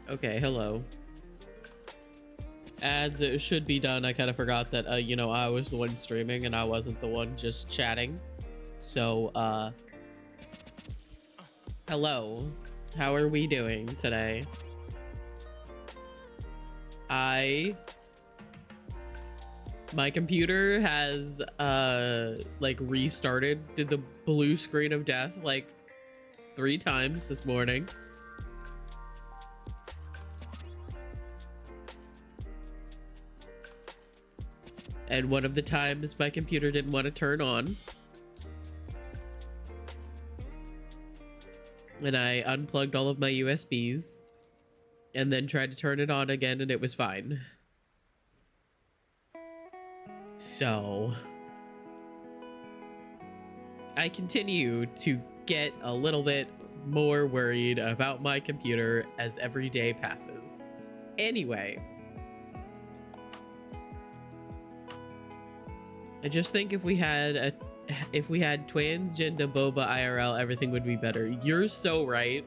Okay, hello. Ads should be done. I kind of forgot that, you know, I was the one streaming and I wasn't the one just chatting. So, hello. How are we doing today? My computer has, like, restarted, did the blue screen of death, like, 3 times this morning. And one of the times my computer didn't want to turn on. And I unplugged all of my USBs and then tried to turn it on again and it was fine. So I continue to get a little bit more worried about my computer as every day passes. Anyway, I just think if we had transgender boba IRL, everything would be better. You're so right.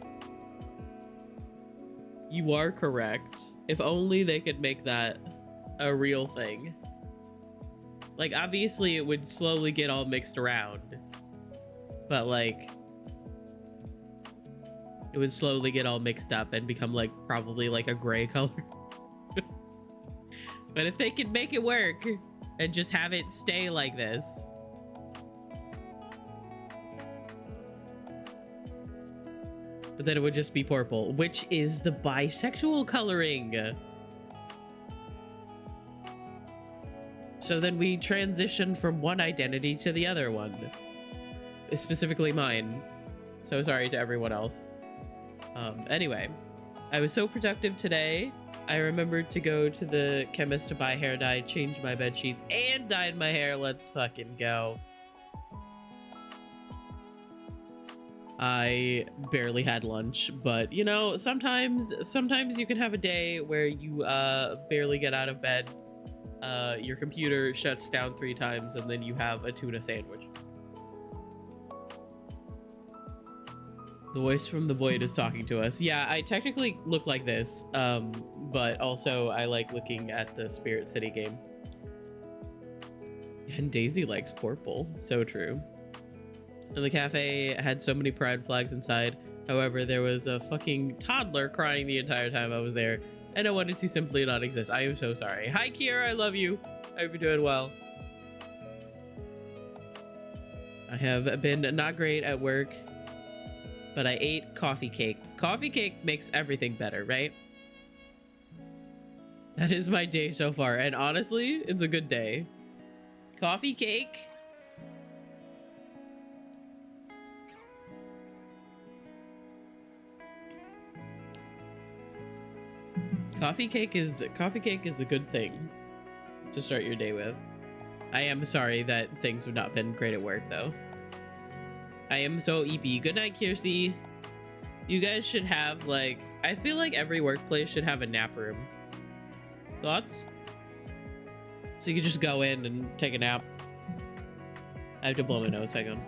You are correct. If only they could make that a real thing. Like, obviously it would slowly get all mixed around, but like it would slowly get all mixed up and become like probably like a gray color. But if they could make it work and just have it stay like this, but then it would just be purple, which is the bisexual coloring. So then we transition from one identity to the other one, specifically mine. So sorry to everyone else. Anyway, I was so productive today. I remembered to go to the chemist to buy hair dye, change my bed sheets, and dyed my hair. Let's fucking go. I barely had lunch, but you know, sometimes you can have a day where you barely get out of bed. Your computer shuts down 3 times and then you have a tuna sandwich. The voice from the void is talking to us. Yeah, I technically look like this, but also I like looking at the Spirit City game. And Daisy likes purple. So true. And the cafe had so many pride flags inside. However, there was a fucking toddler crying the entire time I was there, and I wanted to simply not exist. I am so sorry. Hi, Kiera. I love you. I hope you're doing well. I have been not great at work, but I ate coffee cake. Coffee cake makes everything better, right? That is my day so far, and honestly, it's a good day. Coffee cake. Coffee cake is a good thing to start your day with. I am sorry that things have not been great at work though. I am so EP. Good night, Kiersey. You guys should have, like, I feel like every workplace should have a nap room. Thoughts? So you could just go in and take a nap. I have to blow my nose, hang on.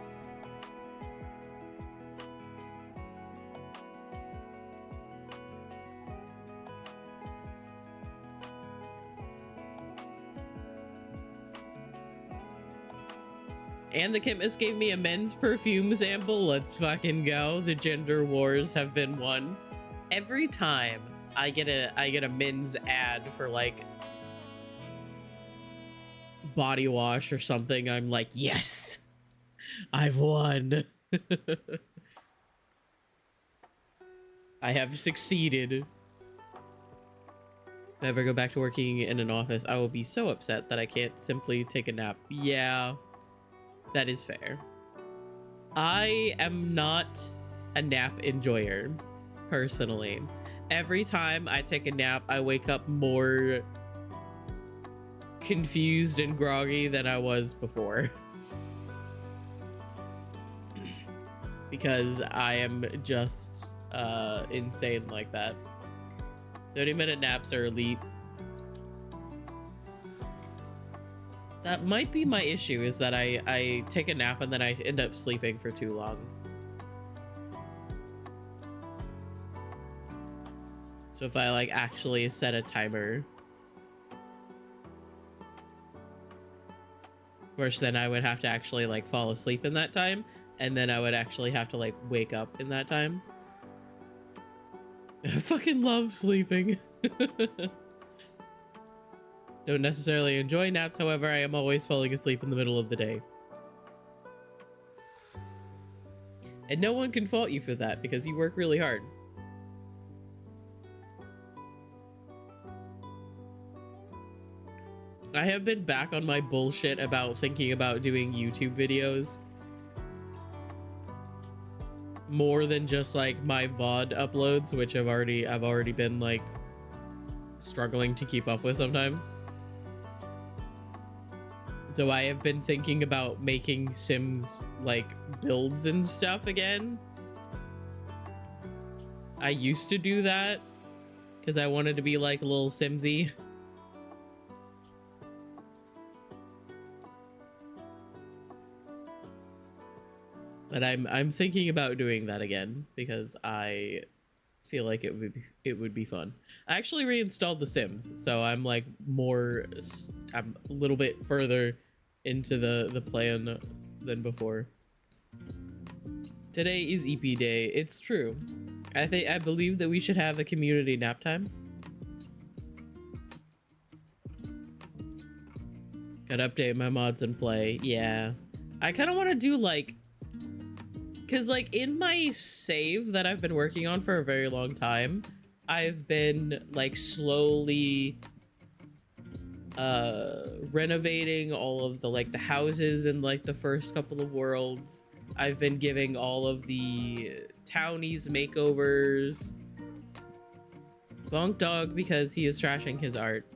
And the chemist gave me a men's perfume sample. Let's fucking go. The gender wars have been won. Every time I get a men's ad for like body wash or something, I'm like, yes, I've won. I have succeeded. If I ever go back to working in an office, I will be so upset that I can't simply take a nap. Yeah. That is fair. I am not a nap enjoyer, personally. Every time I take a nap, I wake up more confused and groggy than I was before. Because I am just insane like that. 30-minute naps are elite. That might be my issue, is that I take a nap and then I end up sleeping for too long. So if I like actually set a timer, of course, then I would have to actually like fall asleep in that time, and then I would actually have to like wake up in that time. I fucking love sleeping. Don't necessarily enjoy naps, however, I am always falling asleep in the middle of the day. And no one can fault you for that because you work really hard. I have been back on my bullshit about thinking about doing YouTube videos more than just like my VOD uploads, which I've already been like struggling to keep up with sometimes. So I have been thinking about making Sims like builds and stuff again. I used to do that because I wanted to be like a little Simsy. But I'm thinking about doing that again because I feel like it would be fun. I actually reinstalled The Sims, so I'm like I'm a little bit further into the plan than before. Today is EP day. It's true. I believe that we should have a community nap time. Gotta update my mods and play. Yeah, I kind of want to do like, because like in my save that I've been working on for a very long time, I've been like slowly renovating all of the like the houses in like the first couple of worlds. I've been giving all of the townies makeovers. Bonk dog because he is trashing his art.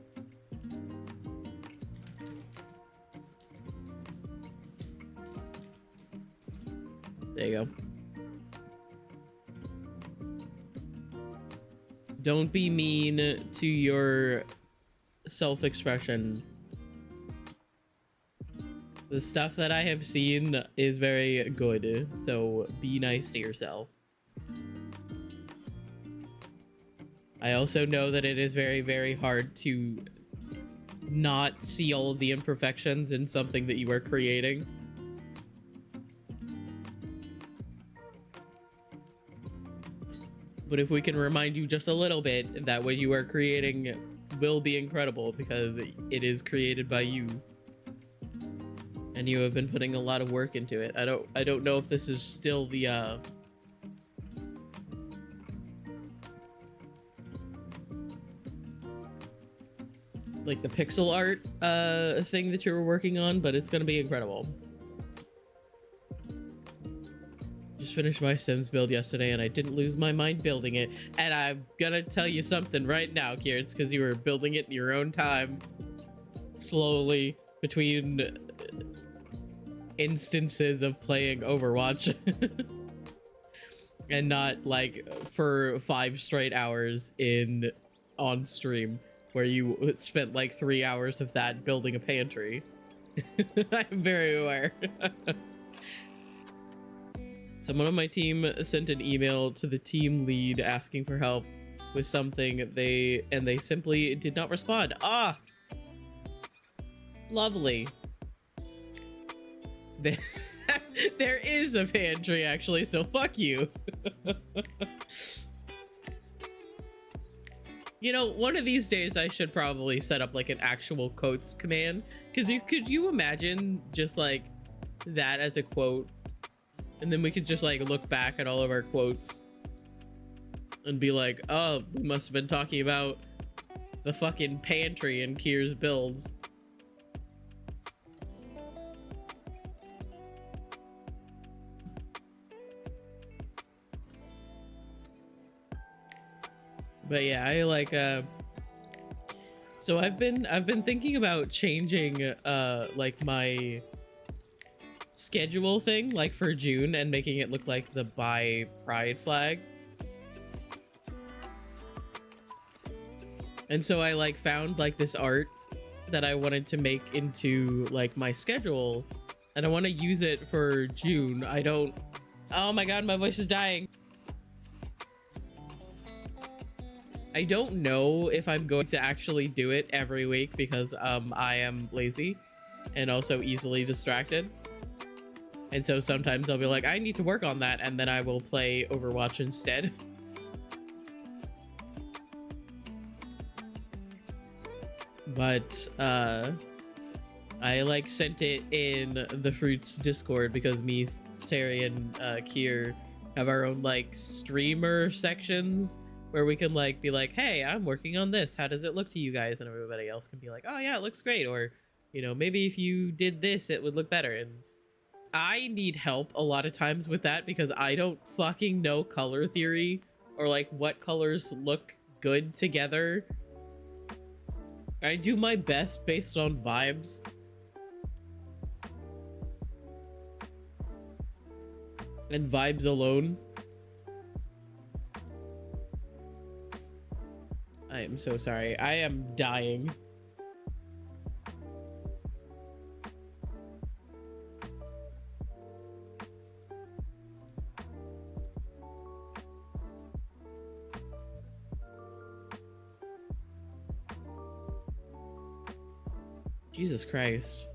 There you go. Don't be mean to your self-expression. The stuff that I have seen is very good, so be nice to yourself. I also know that it is very, very hard to not see all of the imperfections in something that you are creating. But if we can remind you just a little bit that what you are creating will be incredible because it is created by you. And you have been putting a lot of work into it. I don't know if this is still the like the pixel art thing that you were working on, but it's gonna be incredible. Just finished my Sims build yesterday and I didn't lose my mind building it. And I'm gonna tell you something right now, Kier. It's because you were building it in your own time, slowly, between instances of playing Overwatch. And not like for 5 straight hours on stream, where you spent like 3 hours of that building a pantry. I'm very aware. Someone on my team sent an email to the team lead asking for help with something, and they simply did not respond. Ah, lovely. There is a pantry actually, so fuck you. You know, one of these days I should probably set up like an actual quotes command, because could you imagine just like that as a quote? And then we could just like look back at all of our quotes and be like, oh, we must have been talking about the fucking pantry in Kier's builds. But yeah, I like so I've been thinking about changing like my schedule thing like for June and making it look like the Bi Pride flag. And so I like found like this art that I wanted to make into like my schedule, and I want to use it for June. Oh my god, my voice is dying. I don't know if I'm going to actually do it every week because I am lazy and also easily distracted. And so sometimes I'll be like, I need to work on that, and then I will play Overwatch instead. But I like sent it in the Fruits Discord because me, Sari, and Kier have our own like streamer sections where we can like be like, hey, I'm working on this, how does it look to you guys? And everybody else can be like, oh yeah, it looks great, or you know, maybe if you did this it would look better. And I need help a lot of times with that because I don't fucking know color theory or like what colors look good together. I do my best based on vibes. And vibes alone. I am so sorry. I am dying. Jesus Christ.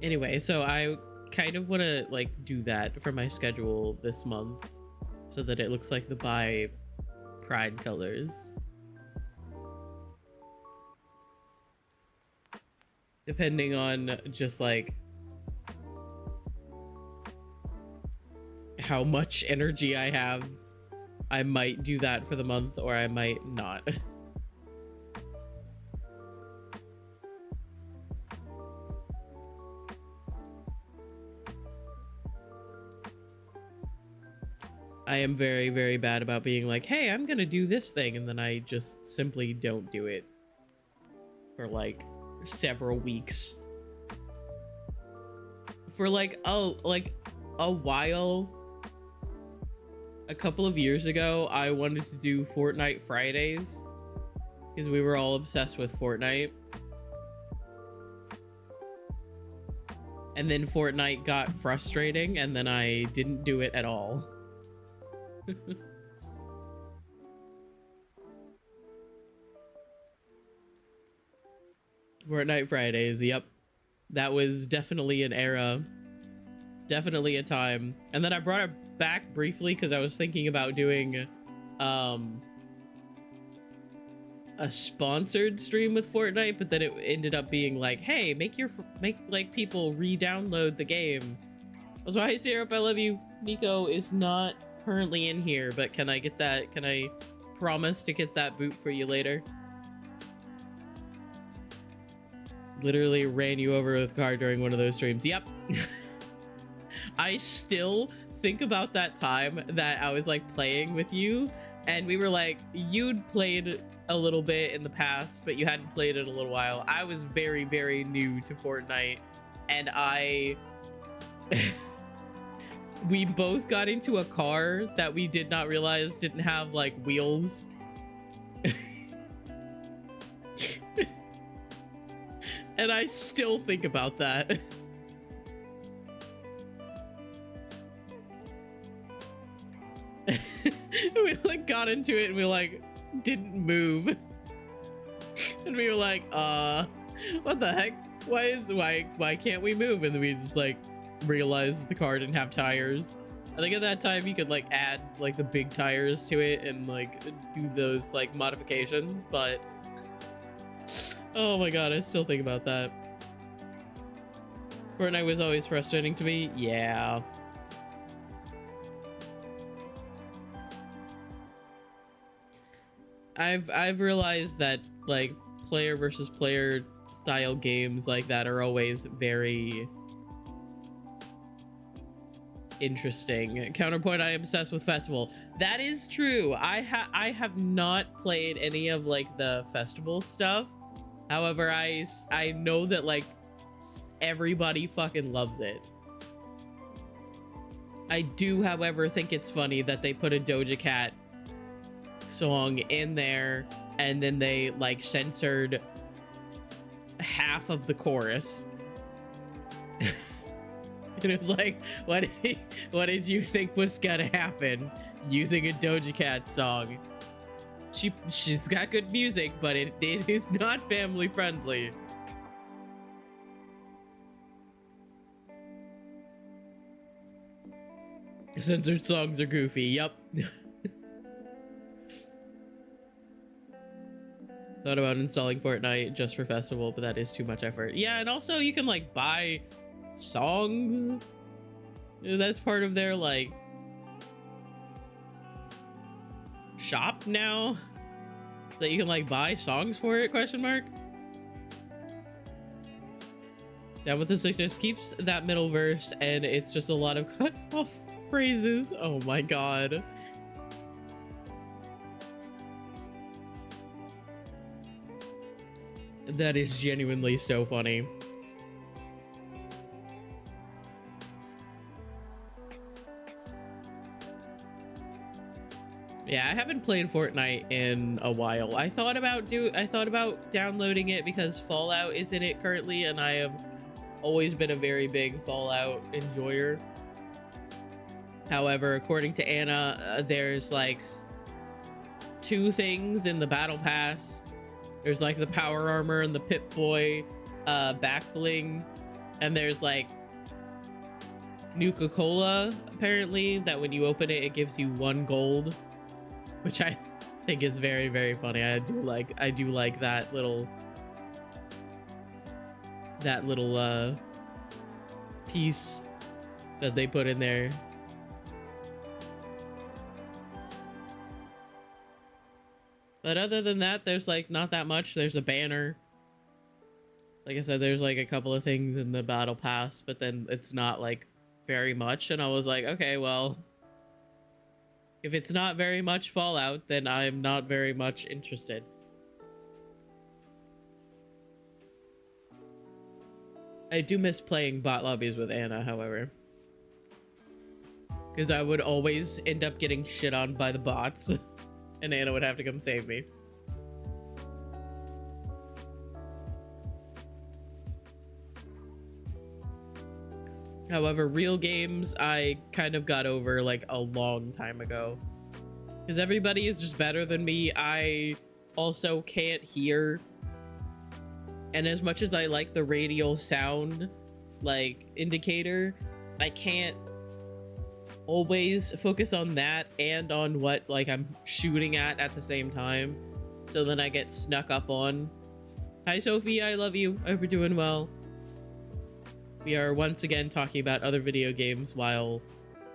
Anyway, so I kind of want to like do that for my schedule this month so that it looks like the bi pride colors. Depending on just like how much energy I have, I might do that for the month or I might not. I am very, very bad about being like, hey, I'm gonna do this thing, and then I just simply don't do it for like several weeks. For like a while, a couple of years ago, I wanted to do Fortnite Fridays because we were all obsessed with Fortnite. And then Fortnite got frustrating, and then I didn't do it at all. Fortnite Fridays, yep. That was definitely an era. Definitely a time. And then I brought it back briefly because I was thinking about doing a sponsored stream with Fortnite, but then it ended up being like, hey, make like people re-download the game. Also, hi Syrup, I love you. Nico is not currently in here, but can I get that? Can I promise to get that boot for you later? Literally ran you over with a car during one of those streams. Yep. I still think about that time that I was like playing with you, and we were like, you'd played a little bit in the past, but you hadn't played it in a little while. I was very, very new to Fortnite, and we both got into a car that we did not realize didn't have like wheels. And I still think about that. We like got into it and we like didn't move. And we were like, what the heck? Why can't we move? And then we just like realized the car didn't have tires. I think at that time you could like add like the big tires to it and like do those like modifications, but oh my god, I still think about that. Fortnite was always frustrating to me. Yeah. I've realized that like player versus player style games like that are always very interesting. Counterpoint, I am obsessed with festival. That is true. I have not played any of like the festival stuff. However, I know that like everybody fucking loves it. I do, however, think it's funny that they put a Doja Cat song in there and then they like censored half of the chorus. And it was like, what did you think was gonna happen using a Doja Cat song? She's got good music, but it is not family friendly. Censored songs are goofy. Yup. Thought about installing Fortnite just for festival, but that is too much effort. Yeah, and also you can like buy songs. That's part of their like shop now, that you can like buy songs for it, question mark. Down with the sickness keeps that middle verse, and it's just a lot of cut off phrases. Oh my god. That is genuinely so funny. Yeah, I haven't played Fortnite in a while. I thought about downloading it because Fallout is in it currently, and I have always been a very big Fallout enjoyer. However, according to Anna, there's like 2 things in the battle pass. There's like the power armor and the Pip-Boy back bling, and there's like Nuka-Cola apparently, that when you open it, it gives you 1 gold, which I think is very, very funny. I do like that little piece that they put in there. But other than that, there's like not that much. There's a banner. Like I said, there's like a couple of things in the battle pass, but then it's not like very much. And I was like, okay, well, if it's not very much Fallout, then I'm not very much interested. I do miss playing bot lobbies with Anna, however, because I would always end up getting shit on by the bots. And Anna would have to come save me. However, real games, I kind of got over like a long time ago. Because everybody is just better than me. I also can't hear. And as much as I like the radial sound, like, indicator, I can't always focus on that and on what like I'm shooting at the same time, so then I get snuck up on. Hi Sophie, I love you. I hope you're doing well. We are once again talking about other video games while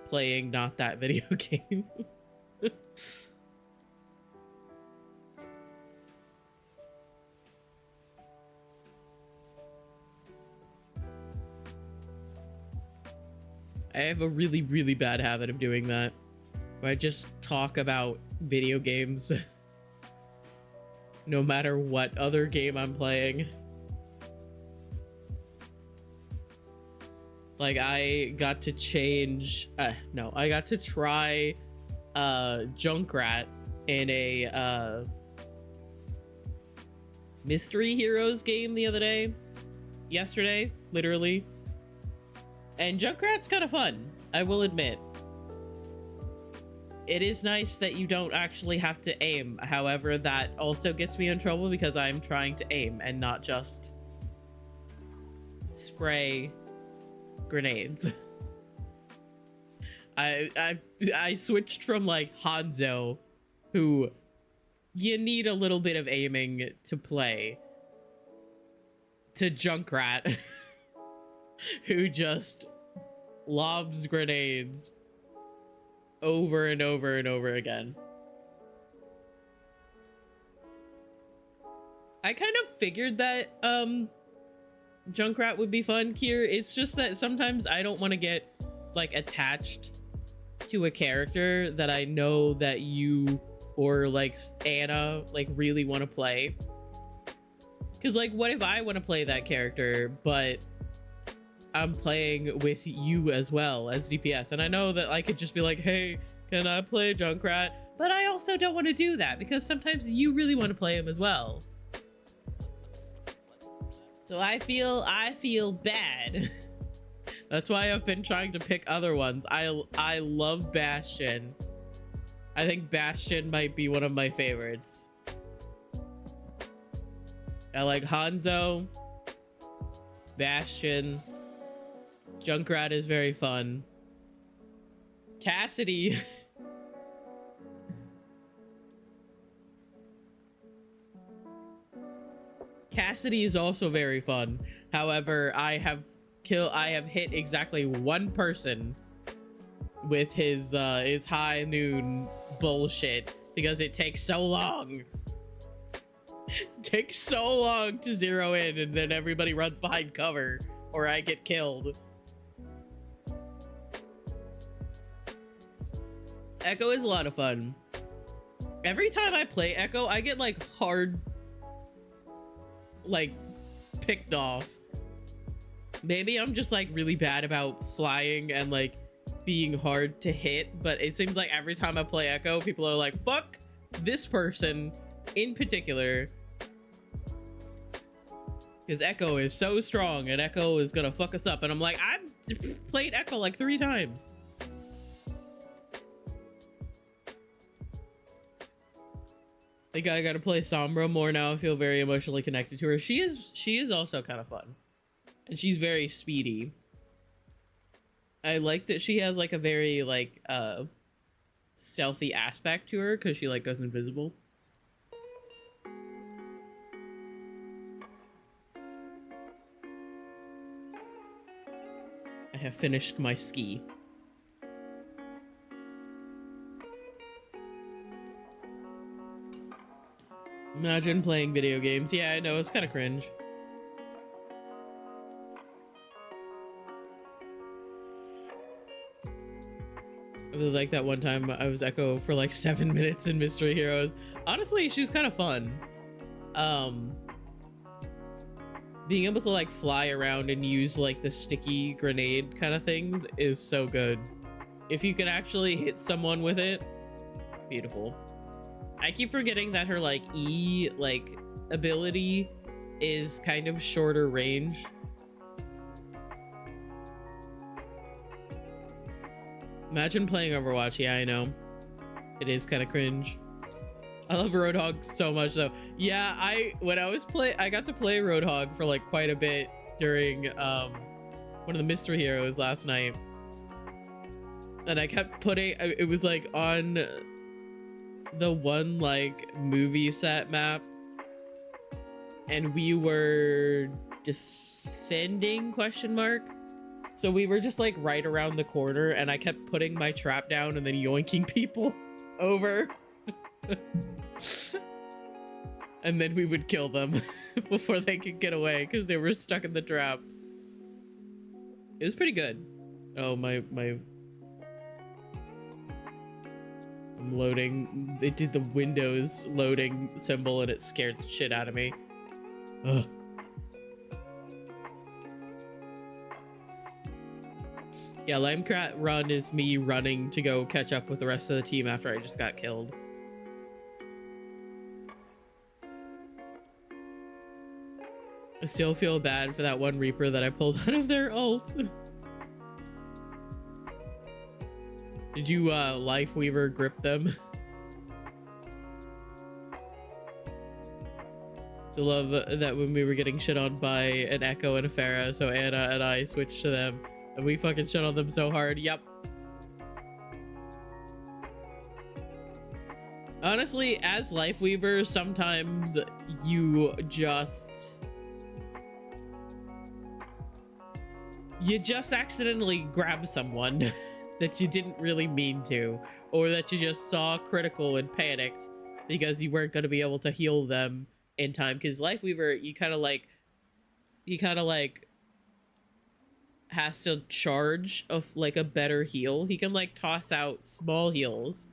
playing not that video game. I have a really, really bad habit of doing that, where I just talk about video games no matter what other game I'm playing. Like, I got to I got to try Junkrat in a Mystery Heroes game the other day. Yesterday, literally. And Junkrat's kind of fun, I will admit. It is nice that you don't actually have to aim. However, that also gets me in trouble because I'm trying to aim and not just spray grenades. I switched from like Hanzo, who you need a little bit of aiming to play, to Junkrat, who just lobs grenades over and over and over again. I kind of figured that Junkrat would be fun, Kier. It's just that sometimes I don't want to get like attached to a character that I know that you or like Anna like really want to play. Because like, what if I want to play that character, but I'm playing with you as well as DPS, and I know that I could just be like, hey, can I play Junkrat? But I also don't want to do that because sometimes you really want to play him as well. So I feel bad That's why I've been trying to pick other ones. I love Bastion. I think Bastion might be one of my favorites. I like Hanzo, Bastion, Junkrat is very fun. Cassidy. Cassidy is also very fun. However, I have hit exactly one person with his high noon bullshit because it takes so long. Takes so long to zero in, and then everybody runs behind cover or I get killed. Echo is a lot of fun. Every time I play Echo, I get like hard, like picked off. Maybe I'm just like really bad about flying and like being hard to hit, but it seems like every time I play Echo, people are like, fuck this person in particular, because Echo is so strong and Echo is gonna fuck us up. And I'm like, I've played Echo like 3 times. I gotta play Sombra more now. I feel very emotionally connected to her. She is also kind of fun, and she's very speedy. I like that she has like a very like stealthy aspect to her because she like goes invisible. I have finished my ski. Imagine playing video games. Yeah, I know, it's kind of cringe. I really like that one time I was Echo for like 7 minutes in Mystery Heroes. Honestly, she was kind of fun. Being able to like fly around and use like the sticky grenade kind of things is so good. If you can actually hit someone with it, beautiful. I keep forgetting that her like E like ability is kind of shorter range. Imagine playing Overwatch. Yeah, I know. It is kind of cringe. I love Roadhog so much though. Yeah, I got to play Roadhog for like quite a bit during one of the Mystery Heroes last night. And I kept putting, it was like on the one like movie set map, and we were defending ? So we were just like right around the corner, and I kept putting my trap down and then yoinking people over. And then we would kill them before they could get away because they were stuck in the trap. It was pretty good. Oh, my I'm loading. They did the Windows loading symbol and it scared the shit out of me. Ugh. Yeah, Limecrat run is me running to go catch up with the rest of the team after I just got killed. I still feel bad for that one Reaper that I pulled out of their ult. Did you Lifeweaver grip them? To love that when we were getting shit on by an Echo and a Pharah, so Anna and I switched to them, and we fucking shit on them so hard. Yep. Honestly, as Lifeweaver, sometimes you just accidentally grab someone that you didn't really mean to, or that you just saw critical and panicked because you weren't going to be able to heal them in time. Because Lifeweaver, you kind of like has to charge of like a better heal. He can like toss out small heals,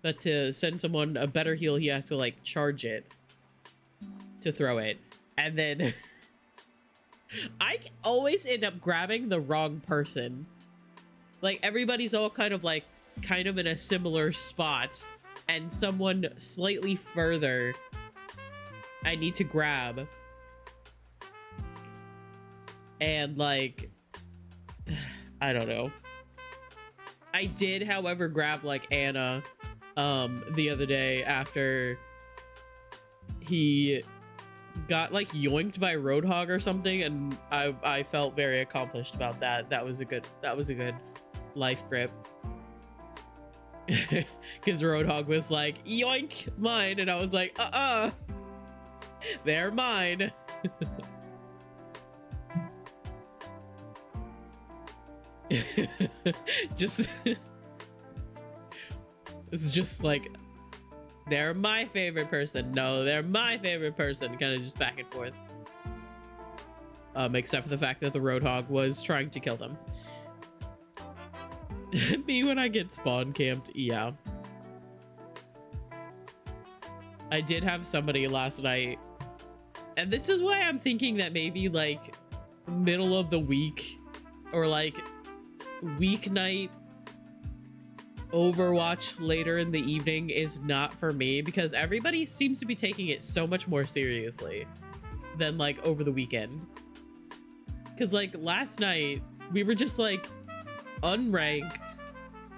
but to send someone a better heal, he has to like charge it to throw it. And then I always end up grabbing the wrong person. Like everybody's all kind of in a similar spot, and someone slightly further I need to grab. And like I don't know. I did, however, grab like Anna the other day after he got like yoinked by Roadhog or something, and I felt very accomplished about that. That was a good life grip. Because Roadhog was like, yoink, mine, and I was like, they're mine. Just it's just like, they're my favorite person, no, they're my favorite person, kind of just back and forth, except for the fact that the Roadhog was trying to kill them. Me when I get spawn camped, yeah. I did have somebody last night, and this is why I'm thinking that maybe like middle of the week or like weeknight Overwatch later in the evening is not for me, because everybody seems to be taking it so much more seriously than like over the weekend. Because like last night we were just like unranked.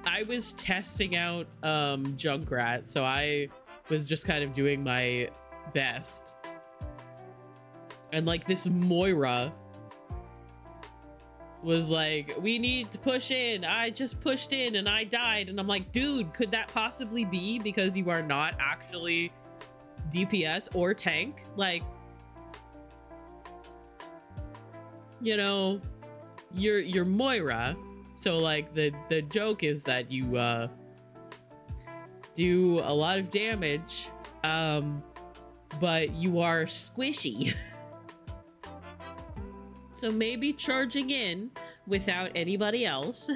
I was testing out Junkrat, so I was just kind of doing my best, and like this Moira was like, we need to push in. I just pushed in and I died. And I'm like, dude, could that possibly be because you are not actually DPS or tank? Like, you know, you're Moira. So like the joke is that you do a lot of damage, but you are squishy. So maybe charging in without anybody else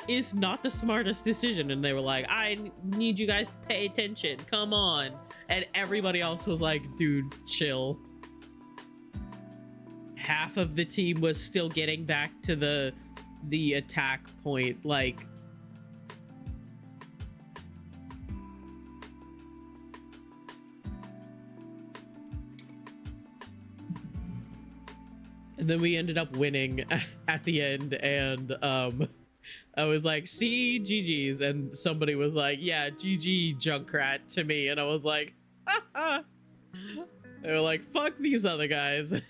is not the smartest decision. And they were like, I need you guys to pay attention. Come on. And everybody else was like, dude, chill. Half of the team was still getting back to the attack point. Like, and then we ended up winning at the end, and I was like, see, GG's, and somebody was like, yeah, GG Junkrat to me, and I was like, haha. They were like, fuck these other guys.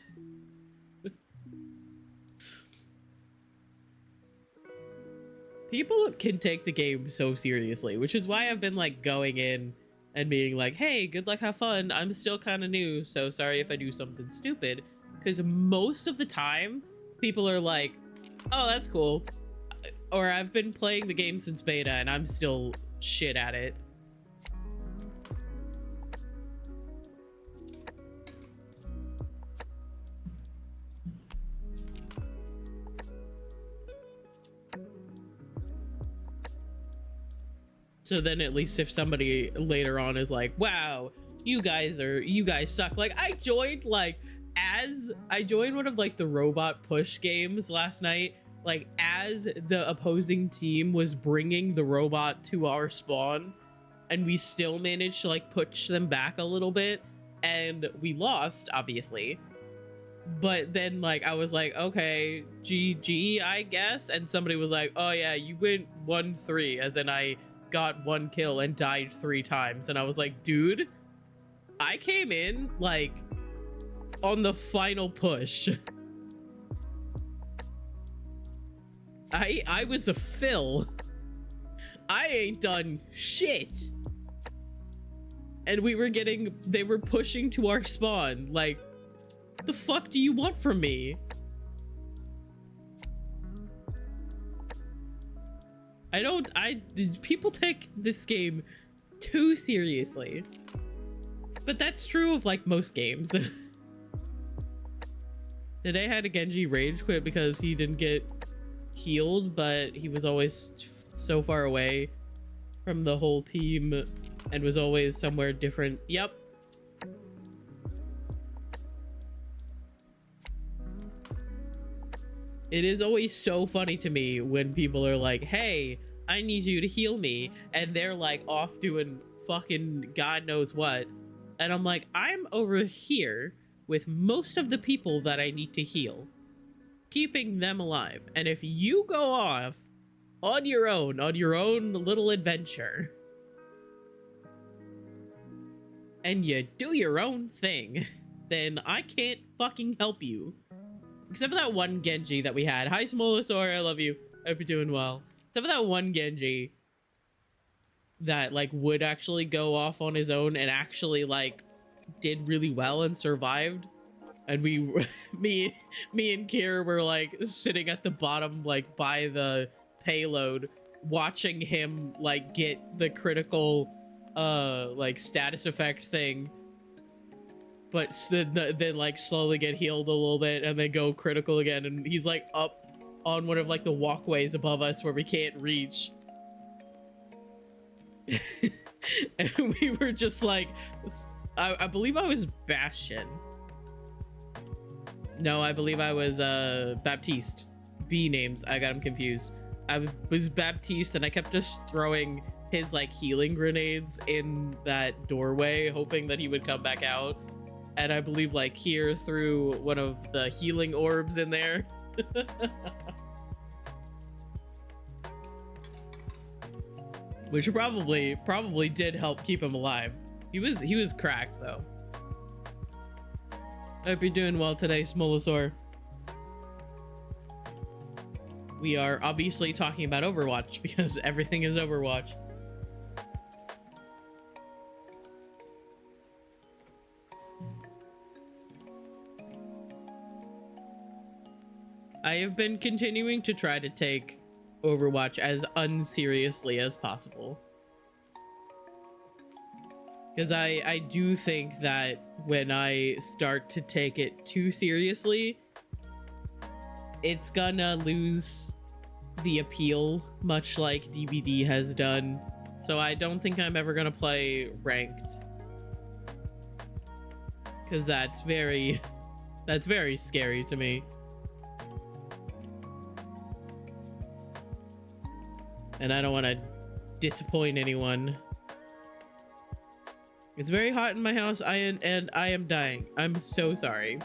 People can take the game so seriously, which is why I've been like going in and being like, hey, good luck, have fun, I'm still kind of new, so sorry if I do something stupid. Because most of the time, people are like, oh, that's cool. Or I've been playing the game since beta and I'm still shit at it. So then at least if somebody later on is like, wow, you guys suck. Like, I joined one of like the robot push games last night, like as the opposing team was bringing the robot to our spawn, and we still managed to like push them back a little bit, and we lost obviously, but then like I was like, okay, GG, I guess. And somebody was like, oh yeah, you went 1-3, as in I got 1 kill and died 3 times. And I was like, dude, I came in like on the final push. I was a fill. I ain't done shit. And they were pushing to our spawn. Like, the fuck do you want from me? People take this game too seriously. But that's true of like most games. Today I had a Genji rage quit because he didn't get healed, but he was always so far away from the whole team and was always somewhere different. Yep. It is always so funny to me when people are like, hey, I need you to heal me, and they're like off doing fucking God knows what, and I'm like, I'm over here with most of the people that I need to heal. keeping them alive. And if you go off on your own little adventure, and you do your own thing, then I can't fucking help you. Except for that one Genji that we had. Hi, Smolosaur, I love you. I hope you're doing well. Except for that one Genji that, like, would actually go off on his own and actually, like, did really well and survived. And me and Kier were, like, sitting at the bottom, like, by the payload, watching him, like, get the critical, like, status effect thing. But then like slowly get healed a little bit and then go critical again, and he's like up on one of like the walkways above us where we can't reach. And we were just like, I believe I was Bastion. No, I believe I was Baptiste. B names, I got him confused. I was Baptiste, and I kept just throwing his like healing grenades in that doorway, hoping that he would come back out. And I believe like here threw one of the healing orbs in there. Which probably did help keep him alive. He was cracked though. I hope you're doing well today, Smolosaur. We are obviously talking about Overwatch because everything is Overwatch. I have been continuing to try to take Overwatch as unseriously as possible. Because I do think that when I start to take it too seriously, it's gonna lose the appeal, much like DBD has done. So I don't think I'm ever gonna play ranked. Because that's very scary to me. And I don't want to disappoint anyone. It's very hot in my house, and I am dying. I'm so sorry.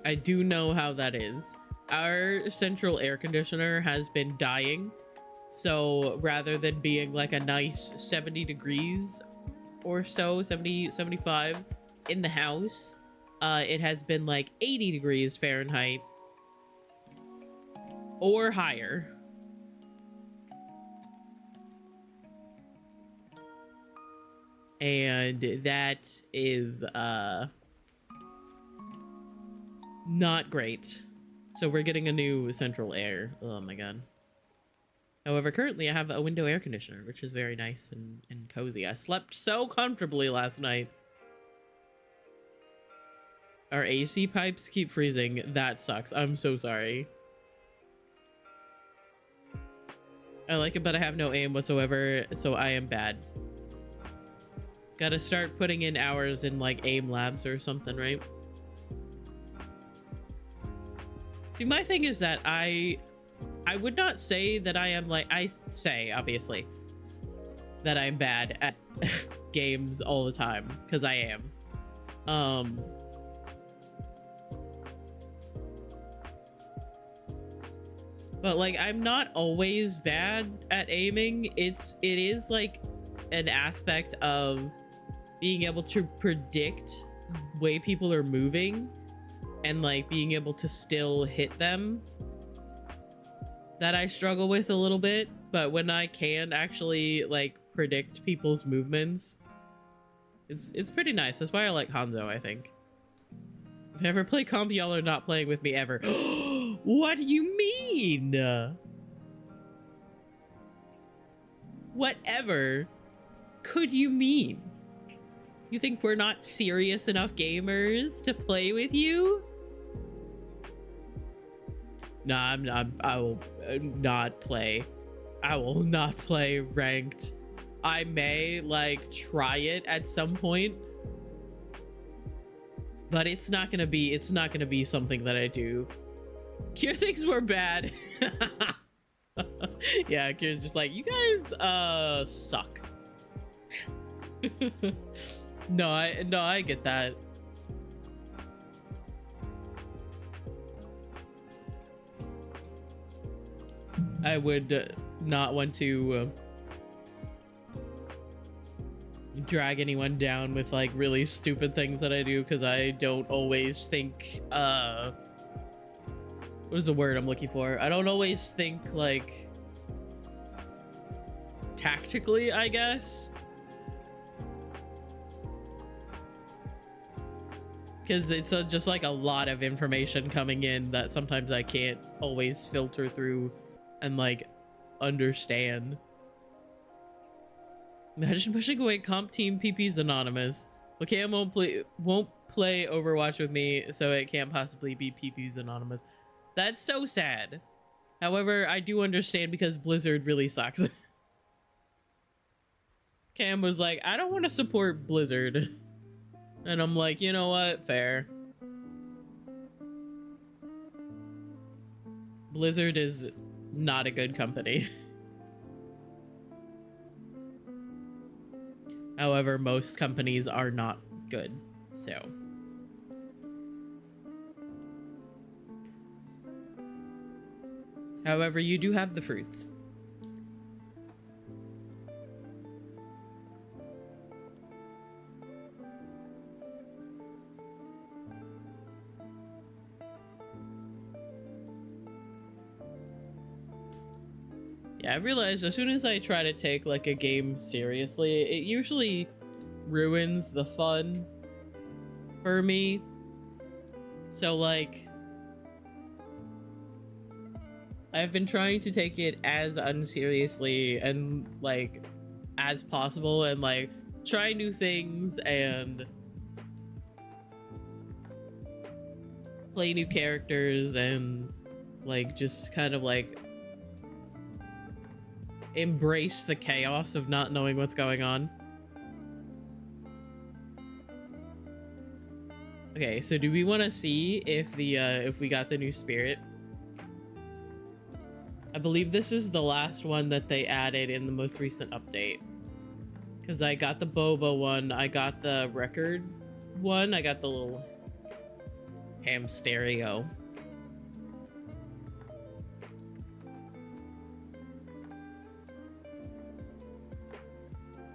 I do know how that is. Our central air conditioner has been dying. So rather than being like a nice 70 degrees or so, 70, 75 in the house, it has been like 80 degrees Fahrenheit. Or higher. And that is not great. So we're getting a new central air. Oh my god. However, currently I have a window air conditioner, which is very nice and cozy. I slept so comfortably last night. Our AC pipes keep freezing. That sucks. I'm so sorry. I like it, but I have no aim whatsoever, so I am bad. Gotta start putting in hours in, like, aim labs or something, right? See, my thing is that I would not say that I am, like... I say, obviously, that I'm bad at games all the time, because I am. But like, I'm not always bad at aiming. It is like an aspect of being able to predict way people are moving and like being able to still hit them that I struggle with a little bit. But when I can actually like predict people's movements, it's pretty nice. That's why I like Hanzo, I think. If I ever play comp, y'all are not playing with me ever. What do you mean? Whatever could you mean? You think we're not serious enough gamers to play with you? Nah, I will not play. I will not play ranked. I may like try it at some point, but it's not gonna be something that I do. Kier thinks we're bad. Yeah, Kier's just like, you guys suck. No, I get that. I would not want to drag anyone down with like really stupid things that I do, because I don't always think what is the word I'm looking for? I don't always think like tactically, I guess, because it's just like a lot of information coming in that sometimes I can't always filter through and like understand. Imagine pushing away comp team PP's anonymous. Well, Cam won't play Overwatch with me, so it can't possibly be PP's anonymous. That's so sad. However, I do understand because Blizzard really sucks. Cam was like, I don't want to support Blizzard. And I'm like, you know what? Fair. Blizzard is not a good company. However, most companies are not good, so. However, you do have the fruits. Yeah, I realized as soon as I try to take like a game seriously, it usually ruins the fun for me. So like, I've been trying to take it as unseriously and like as possible, and like try new things and play new characters and like just kind of like embrace the chaos of not knowing what's going on. Okay, so do we want to see if we got the new spirit? I believe this is the last one that they added in the most recent update. Because I got the boba one, I got the record one, I got the little ham stereo.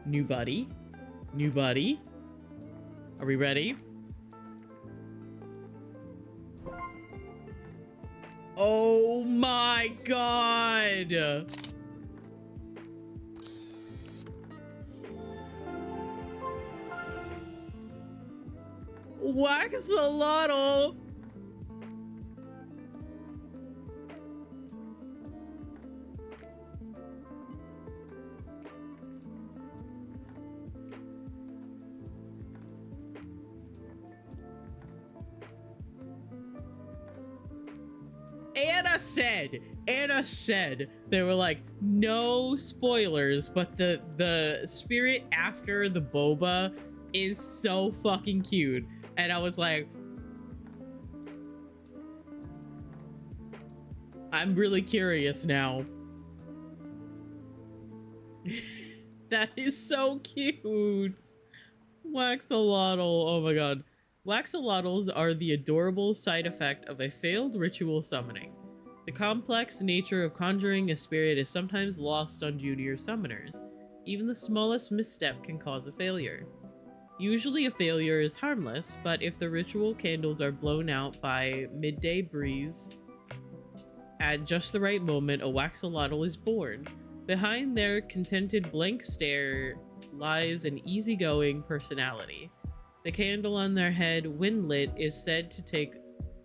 New buddy. New buddy. Are we ready? Oh my god! Waxolotl! Anna said they were like, no spoilers, but the spirit after the boba is so fucking cute. And I was like, I'm really curious now. That is so cute. Waxolotl, oh my god. Waxolotls are the adorable side effect of a failed ritual summoning. The complex nature of conjuring a spirit is sometimes lost on junior summoners. Even the smallest misstep can cause a failure. Usually a failure is harmless, but if the ritual candles are blown out by midday breeze, at just the right moment, a waxolotl is born. Behind their contented blank stare lies an easygoing personality. The candle on their head, when lit, is said to take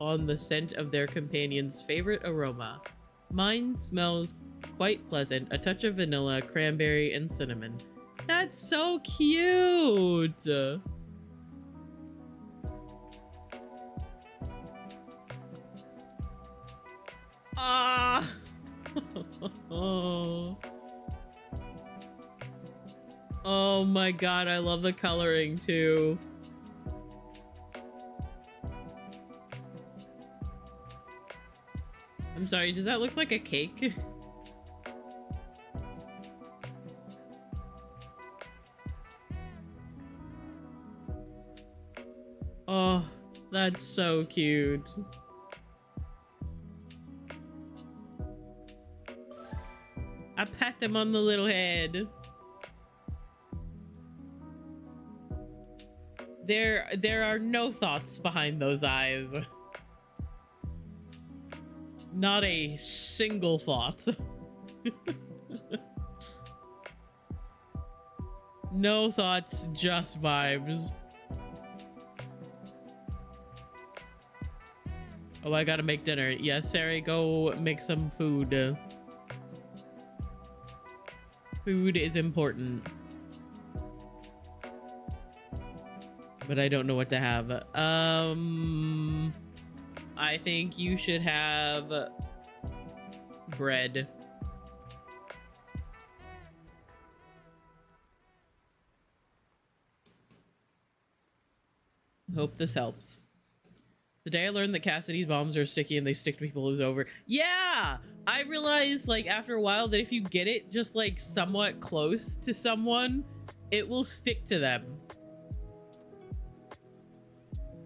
on the scent of their companion's favorite aroma. Mine smells quite pleasant, a touch of vanilla, cranberry, and cinnamon. That's so cute! Ah! Oh my god, I love the coloring too. I'm sorry, does that look like a cake? Oh, that's so cute. pat them on the little head. There are no thoughts behind those eyes. Not a single thought. No thoughts, just vibes. Oh, I gotta make dinner. Yes, Sarah, go make some food. Food is important. But I don't know what to have. I think you should have bread. Hope this helps. The day I learned that Cassidy's bombs are sticky and they stick to people is over. Yeah! I realized, like, after a while that if you get it just, like, somewhat close to someone, it will stick to them.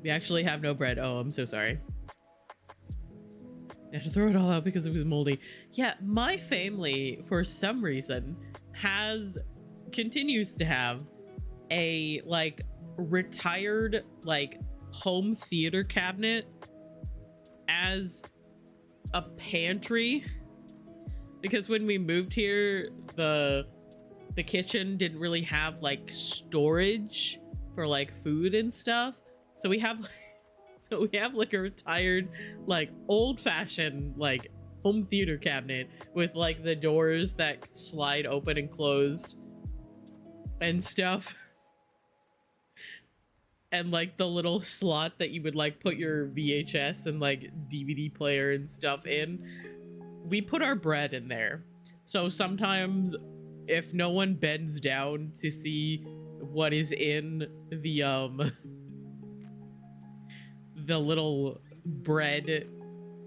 We actually have no bread. Oh, I'm so sorry. I had to throw it all out because it was moldy. Yeah, my family, for some reason, continues to have a, like, retired, like, home theater cabinet as a pantry, because when we moved here, the kitchen didn't really have, like, storage for, like, food and stuff, so we have like a retired, like, old-fashioned, like, home theater cabinet with, like, the doors that slide open and closed and stuff. And, like, the little slot that you would, like, put your VHS and, like, DVD player and stuff in. We put our bread in there. So sometimes, if no one bends down to see what is in the, the little bread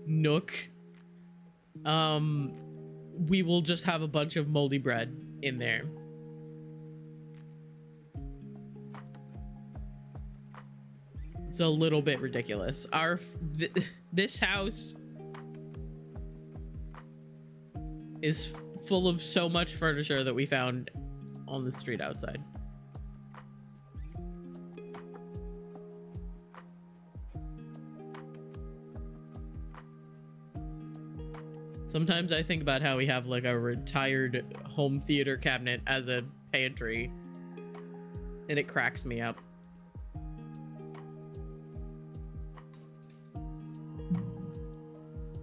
nook, we will just have a bunch of moldy bread in there. It's a little bit ridiculous. This house is full of so much furniture that we found on the street outside. Sometimes I think about how we have, like, a retired home theater cabinet as a pantry, and it cracks me up.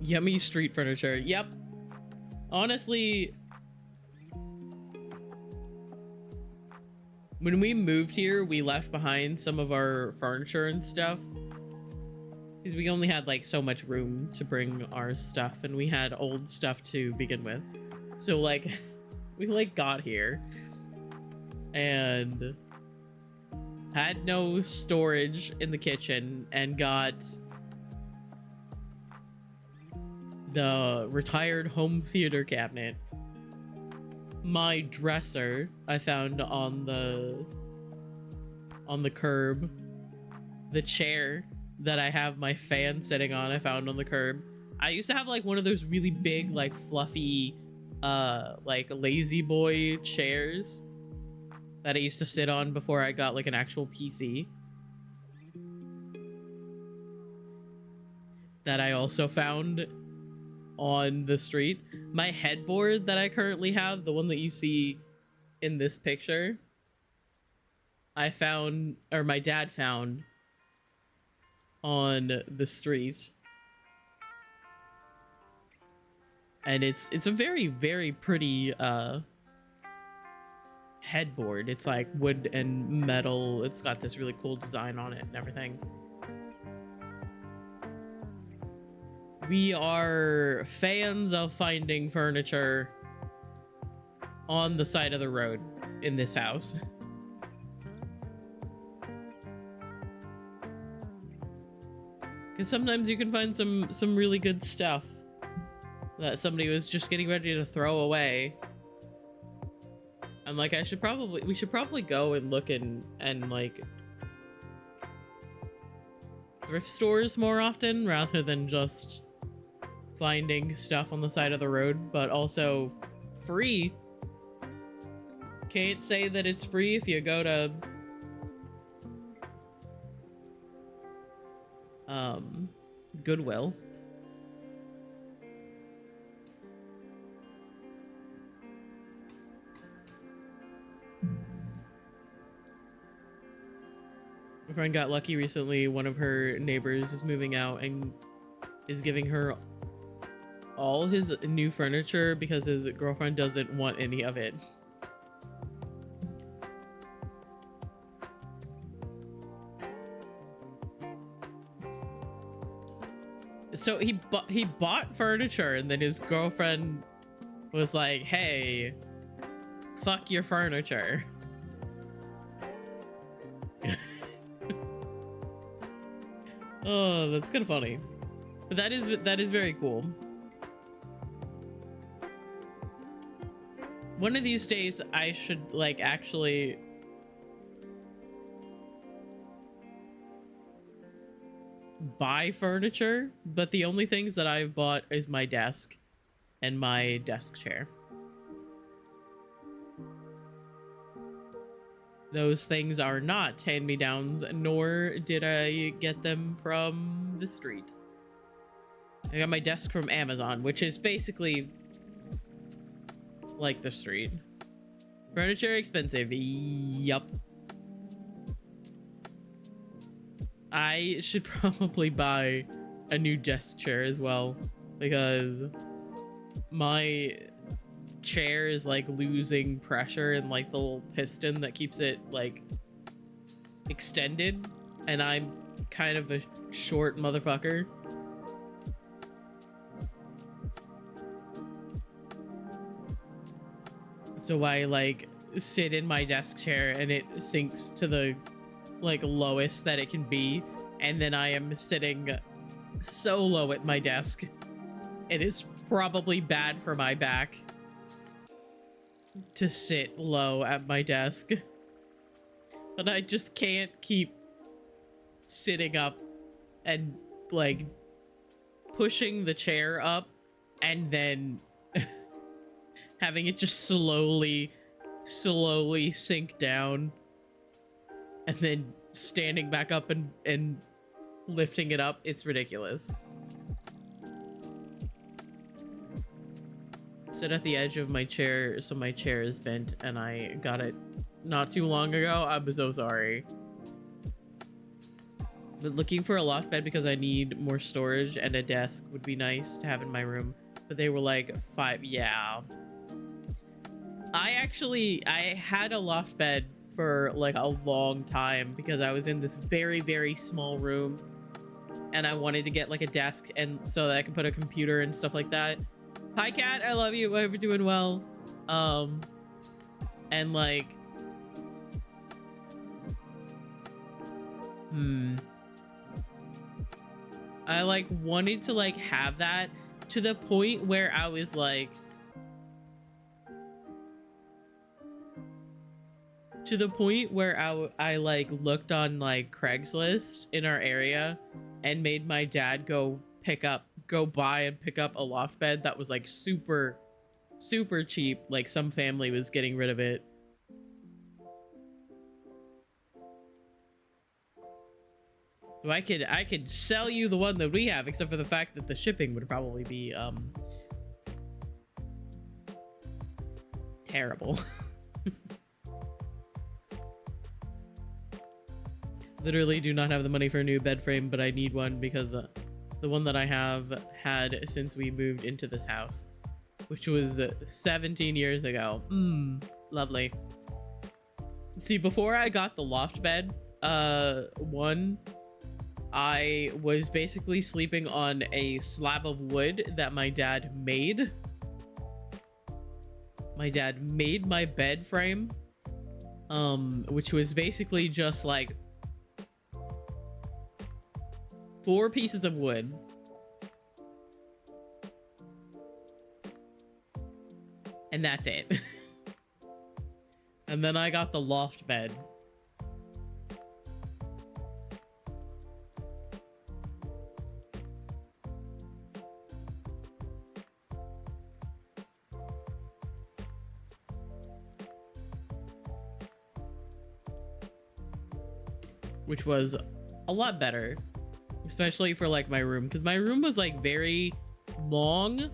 Yummy street furniture. Yep. Honestly, when we moved here, we left behind some of our furniture and stuff, because we only had, like, so much room to bring our stuff, and we had old stuff to begin with. So, like, we, like, got here and had no storage in the kitchen and got the retired home theater cabinet, my dresser I found on the curb, the chair that I have my fan sitting on I found on the curb. I used to have, like, one of those really big, like, fluffy like, lazy boy chairs that I used to sit on before I got, like, an actual PC, that I also found on the street. My headboard that I currently have, the one that you see in this picture, I found, or my dad found, on the street. And it's a very, very pretty headboard. It's like wood and metal. It's got this really cool design on it and everything. We are fans of finding furniture on the side of the road in this house. Because sometimes you can find some really good stuff that somebody was just getting ready to throw away. And, like, we should probably go and look and like, thrift stores more often rather than just finding stuff on the side of the road, but also free Can't say that it's free if you go to Goodwill. My friend got lucky recently. One of her neighbors is moving out and is giving her all his new furniture because his girlfriend doesn't want any of it. So he bought furniture, and then his girlfriend was like, "Hey, fuck your furniture." Oh, that's kind of funny. But that is very cool. One of these days I should like actually buy furniture, but the only things that I've bought is my desk and my desk chair. Those things are not hand-me-downs, nor did I get them from the street. I got my desk from Amazon, which is basically like the street. Furniture expensive. Yup. I should probably buy a new desk chair as well, because my chair is like losing pressure and like the little piston that keeps it like extended, and I'm kind of a short motherfucker. So I like sit in my desk chair and it sinks to the like lowest that it can be, and then I am sitting so low at my desk. It is probably bad for my back to sit low at my desk, but I just can't keep sitting up and like pushing the chair up and then having it just slowly sink down, and then standing back up and lifting it up. It's ridiculous. Sit at the edge of my chair, so my chair is bent, and I got it not too long ago. I'm so sorry. But looking for a loft bed because I need more storage, and a desk would be nice to have in my room. But they were like yeah. I had a loft bed for like a long time because I was in this very, very small room, and I wanted to get like a desk and so that I could put a computer and stuff like that. Hi Kat, I love you. I hope you're doing well. And like I like wanted to like have that to the point where I was like I like looked on like Craigslist in our area and made my dad go buy and pick up a loft bed that was like super cheap. Like some family was getting rid of it. So I could sell you the one that we have, except for the fact that the shipping would probably be terrible. Literally do not have the money for a new bed frame, but I need one because the one that I have had since we moved into this house, which was 17 years ago. Lovely. See, before I got the loft bed, I was basically sleeping on a slab of wood that my dad made. My dad made my bed frame, which was basically just like 4 pieces of wood. And that's it. And then I got the loft bed. which was a lot better, especially for like my room, because my room was like very long,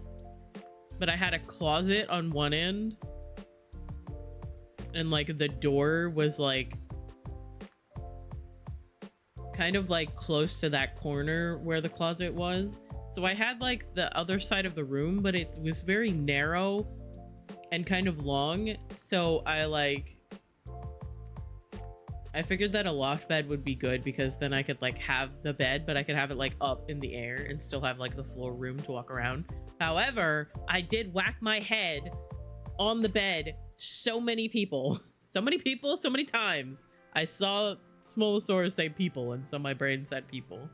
but I had a closet on one end, and like the door was like kind of like close to that corner where the closet was. So I had like the other side of the room, but it was very narrow and kind of long. So I figured that a loft bed would be good, because then I could like have the bed, but I could have it like up in the air and still have like the floor room to walk around. However, I did whack my head on the bed so many people, so many times. I saw Smolosaurus say people, and so my brain said people.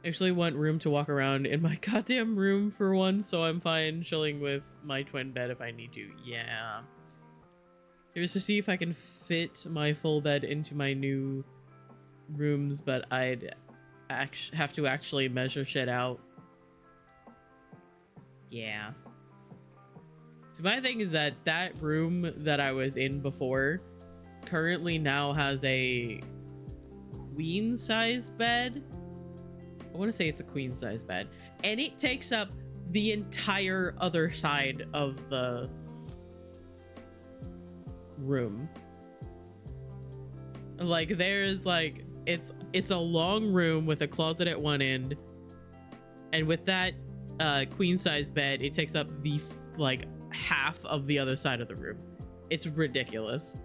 Actually want room to walk around in my goddamn room for once, so I'm fine chilling with my twin bed if I need to. Yeah. Here's to see if I can fit my full bed into my new rooms, but I'd have to actually measure shit out. Yeah. So my thing is that that room that I was in before currently now has a queen size bed. I want to say it's a queen size bed, and it takes up the entire other side of the room. Like there's like it's a long room with a closet at one end, and with that queen size bed, it takes up the like half of the other side of the room. It's ridiculous.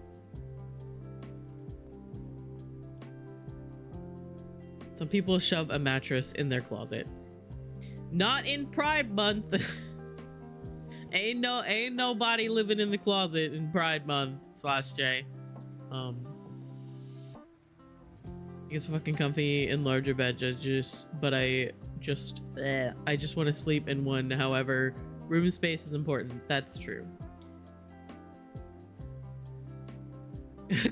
Some people shove a mattress in their closet. Not in Pride Month. ain't nobody living in the closet in Pride Month /J. It's fucking comfy in larger bed, but I just want to sleep in one. However, room space is important. That's true.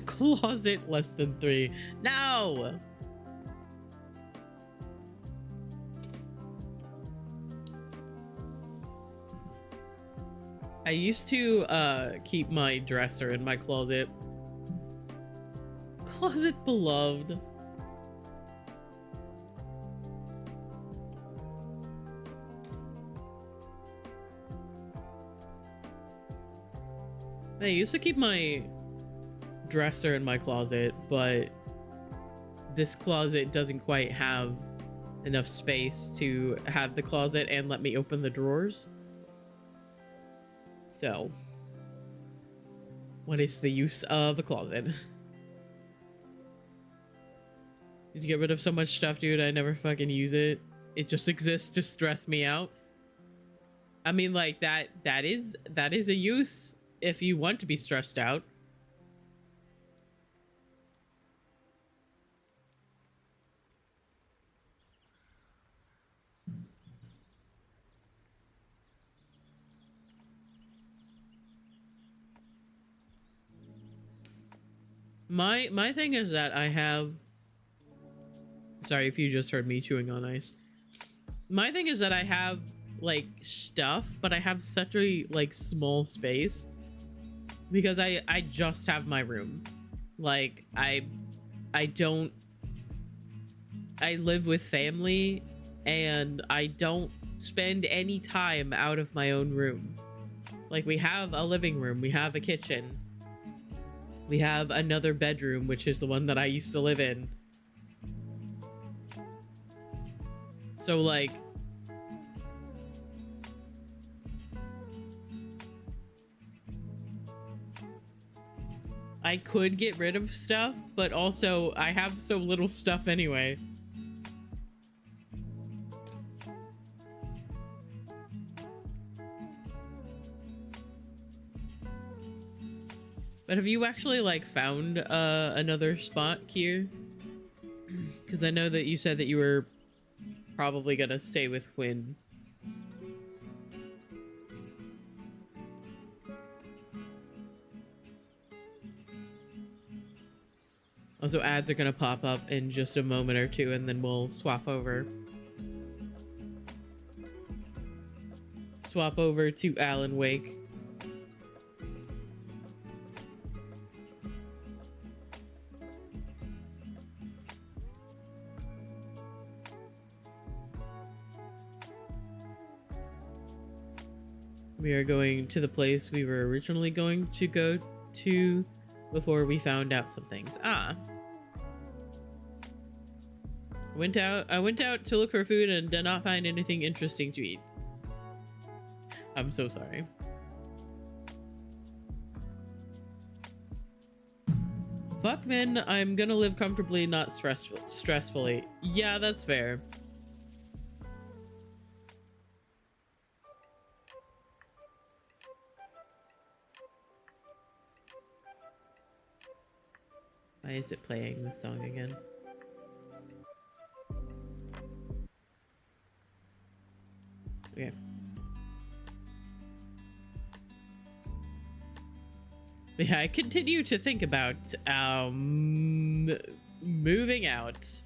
Closet less than 3. No. I used to keep my dresser in my closet. Closet beloved. I used to keep my dresser in my closet, but this closet doesn't quite have enough space to have the closet and let me open the drawers. So, what is the use of a closet? Did you get rid of so much stuff, dude? I never fucking use it. It just exists to stress me out. I mean, like that is a use if you want to be stressed out. My thing is that I have, sorry if you just heard me chewing on ice. My thing is that I have like stuff, but I have such a like small space because I just have my room. Like I live with family, and I don't spend any time out of my own room. Like we have a living room, we have a kitchen, we have another bedroom, which is the one that I used to live in. So like, I could get rid of stuff, but also I have so little stuff anyway. But have you actually like found another spot here? Because I know that you said that you were probably gonna stay with Quinn. Also, ads are gonna pop up in just a moment or two, and then we'll swap over. Swap over to Alan Wake. We are going to the place we were originally going to go to before we found out some things. I went out to look for food and did not find anything interesting to eat. I'm so sorry. Fuck, man, I'm gonna live comfortably, not stressfully. Yeah, that's fair. Why is it playing this song again? Okay. Yeah, I continue to think about moving out,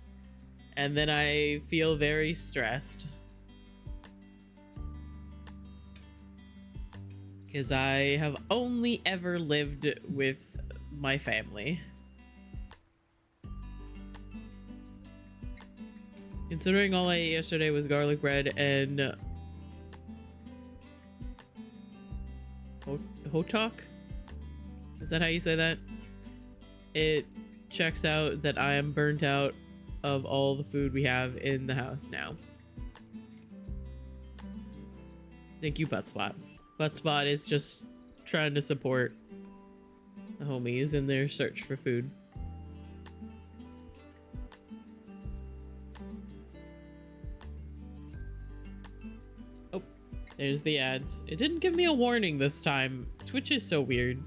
and then I feel very stressed because I have only ever lived with my family. Considering all I ate yesterday was garlic bread and hotok? Is that how you say that? It checks out that I am burnt out of all the food we have in the house now. Thank you, Buttspot. Buttspot is just trying to support the homies in their search for food. Oh, there's the ads. It didn't give me a warning this time. Twitch is so weird.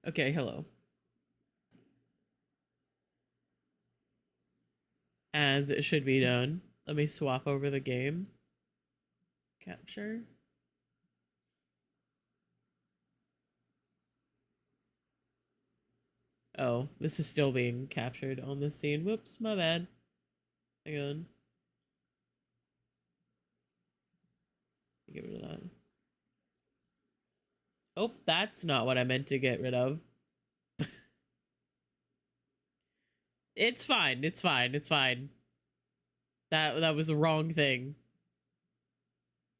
Okay, hello. As it should be done. Let me swap over the game capture. Oh, this is still being captured on this scene. Whoops, my bad. Hang on. Get rid of that. Oh, that's not what I meant to get rid of. It's fine. It's fine. It's fine. That was the wrong thing.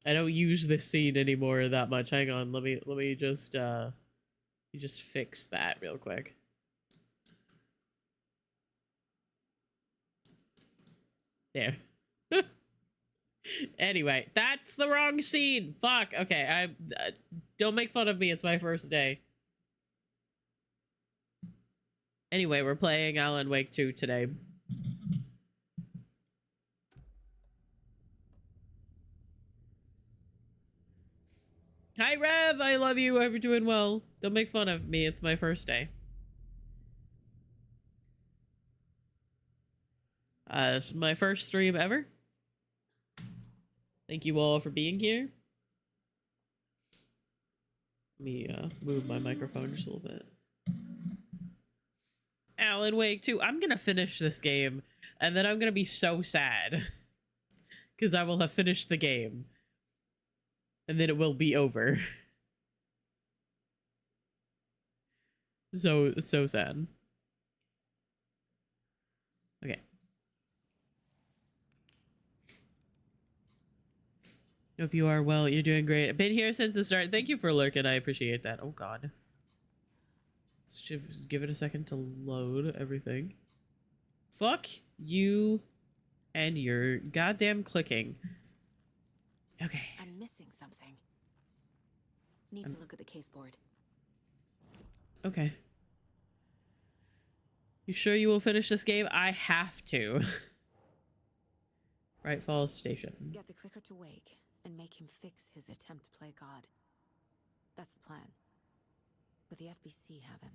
I don't use this scene anymore that much. Hang on. Let me just you just fix that real quick. There. Anyway, that's the wrong scene. Fuck. Okay, I don't make fun of me. It's my first day. Anyway, we're playing Alan Wake 2 today. Hi, Rev. I love you. I hope you're doing well. Don't make fun of me. It's my first day. This is my first stream ever. Thank you all for being here. Let me move my microphone just a little bit. Alan Wake 2. I'm gonna finish this game, and then I'm gonna be so sad. Because I will have finished the game. And then it will be over. So sad. Okay. Hope you are well. You're doing great. I've been here since the start. Thank you for lurking. I appreciate that. Oh, God. Let's just give it a second to load everything. Fuck you and your goddamn clicking. Okay. I'm missing something. Need to look at the case board. Okay. You sure you will finish this game? I have to. Right Falls Station. Get the clicker to Wake and make him fix his attempt to play God. That's the plan. But the FBC have him.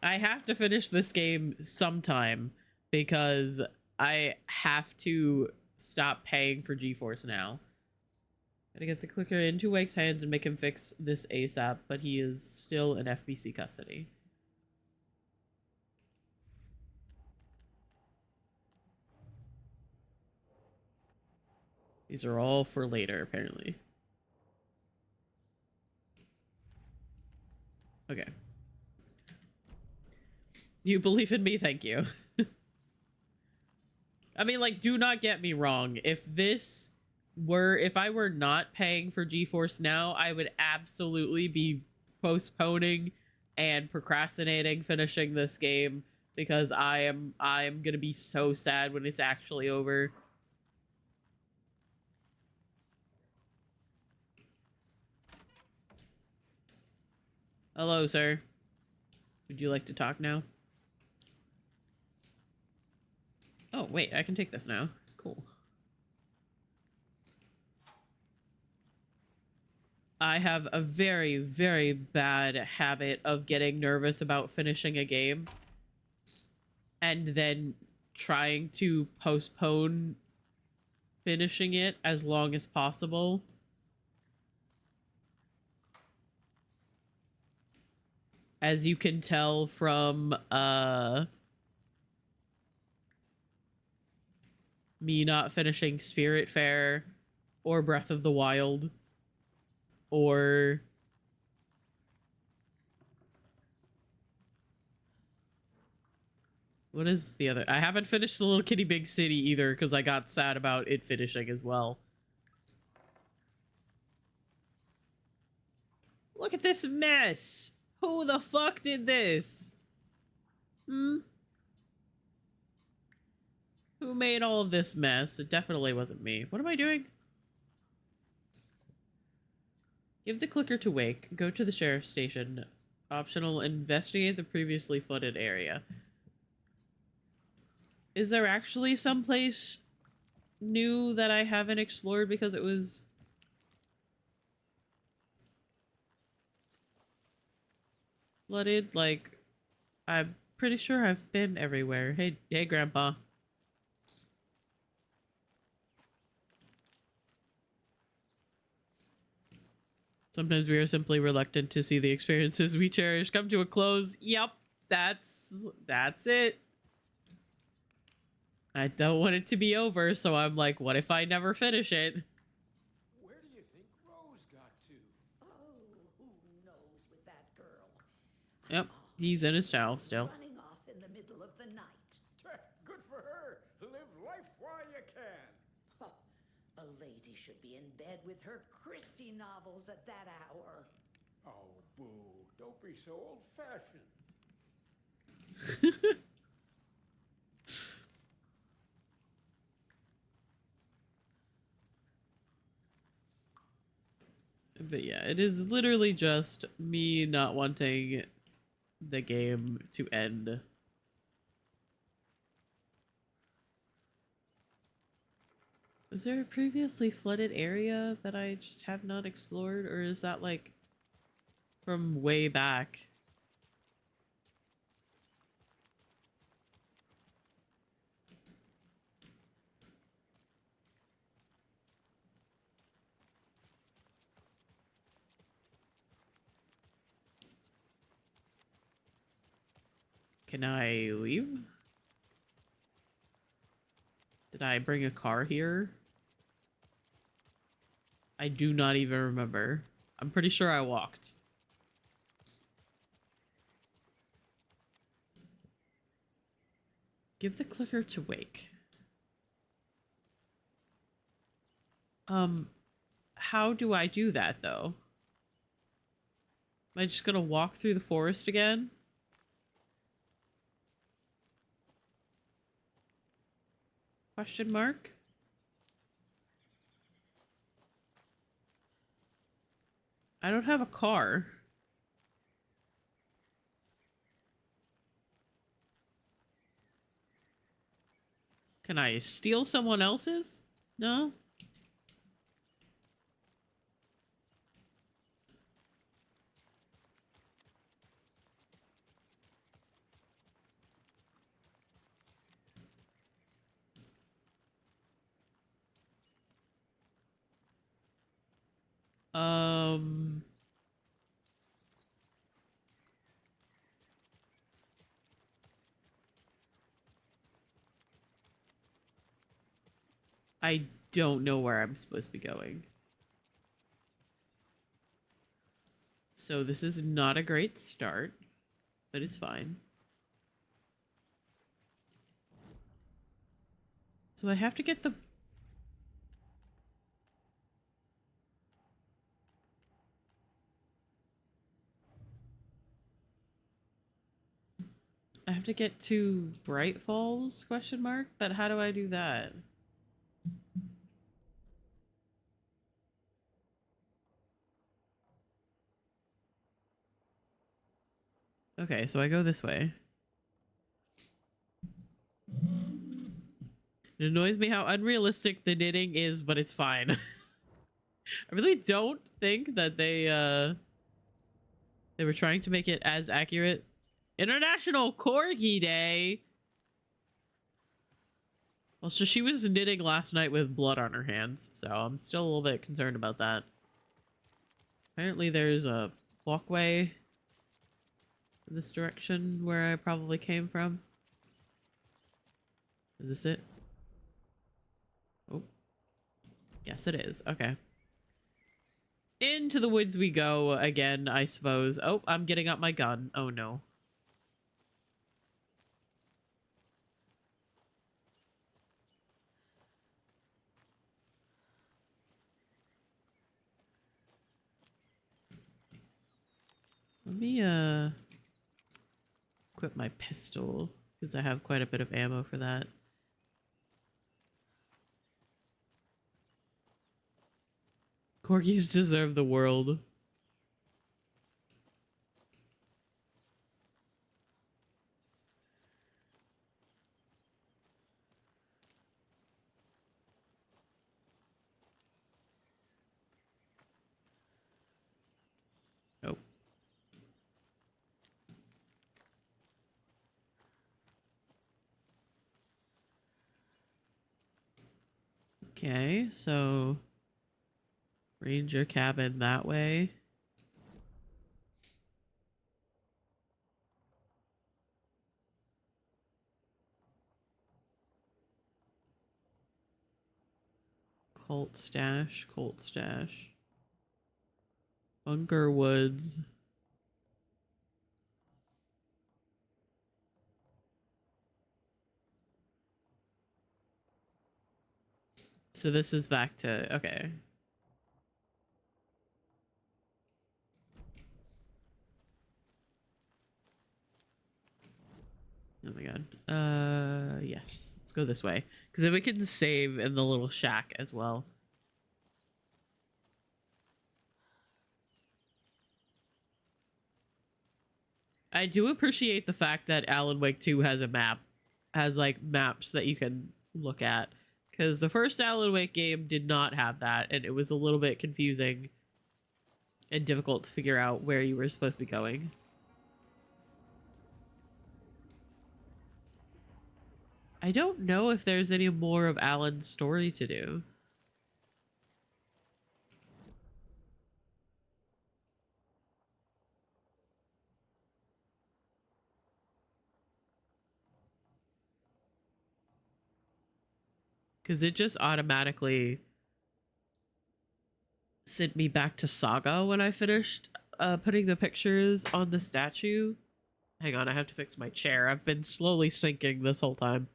I have to finish this game sometime because I have to stop paying for GeForce now. Gotta get the clicker into Wake's hands and make him fix this ASAP, but he is still in FBC custody. These are all for later, apparently. Okay. You believe in me? Thank you. I mean, like, do not get me wrong. If I were not paying for GeForce Now, I would absolutely be postponing and procrastinating finishing this game because I am gonna be so sad when it's actually over. Hello, sir. Would you like to talk now? Oh, wait, I can take this now. Cool. I have a very, very bad habit of getting nervous about finishing a game and then trying to postpone finishing it as long as possible. As you can tell from me not finishing Spiritfarer or Breath of the Wild or what is the other? I haven't finished the Little Kitty Big City either because I got sad about it finishing as well. Look at this mess! Who the fuck did this? Who made all of this mess? It definitely wasn't me. What am I doing? Give the clicker to Wake. Go to the sheriff's station. Optional, investigate the previously flooded area. Is there actually someplace new that I haven't explored because it was... flooded? Like, I'm pretty sure I've been everywhere. Hey, Grandpa. Sometimes we are simply reluctant to see the experiences we cherish come to a close. Yep, that's it. I don't want it to be over, so I'm like, what if I never finish it? Where do you think Rose got to? Oh, who knows with that girl? Yep, he's in his tower still. Running off in the middle of the night. Good for her. Live life while you can. Huh. A lady should be in bed with her Christie novels at that hour. Oh, boo. Don't be so old-fashioned. But yeah, it is literally just me not wanting the game to end. Was there a previously flooded area that I just have not explored, or is that like from way back? Can I leave? Did I bring a car here? I do not even remember. I'm pretty sure I walked. Give the clicker to Wake. How do I do that though? Am I just gonna walk through the forest again? Question mark? I don't have a car. Can I steal someone else's? No? I don't know where I'm supposed to be going. So this is not a great start, but it's fine. So I have to get the... I have to get to Bright Falls, question mark? But how do I do that? Okay, so I go this way. It annoys me how unrealistic the knitting is, but it's fine. I really don't think that they were trying to make it as accurate. International Corgi Day! Well, so she was knitting last night with blood on her hands, so I'm still a little bit concerned about that. Apparently there's a walkway in this direction where I probably came from. Is this it? Oh. Yes, it is. Okay. Into the woods we go again, I suppose. Oh, I'm getting up my gun. Oh, no. Let me, equip my pistol, because I have quite a bit of ammo for that. Corgis deserve the world. Oh. Okay, so ranger cabin that way. Cult stash, Colt stash. Bunker Woods. So this is back to, okay. Oh my god. Yes. Let's go this way. Because then we can save in the little shack as well. I do appreciate the fact that Alan Wake 2 has a map. Has, like, maps that you can look at. Because the first Alan Wake game did not have that, and it was a little bit confusing and difficult to figure out where you were supposed to be going. I don't know if there's any more of Alan's story to do. Because it just automatically sent me back to Saga when I finished putting the pictures on the statue. Hang on, I have to fix my chair. I've been slowly sinking this whole time.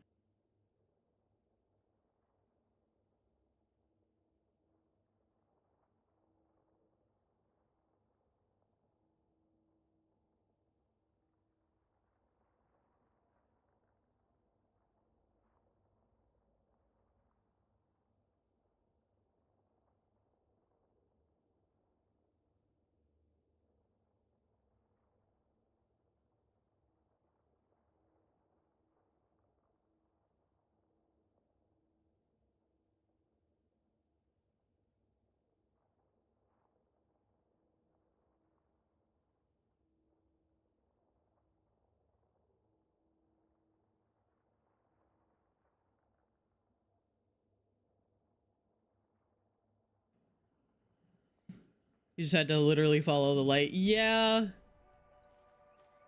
You just had to literally follow the light. Yeah.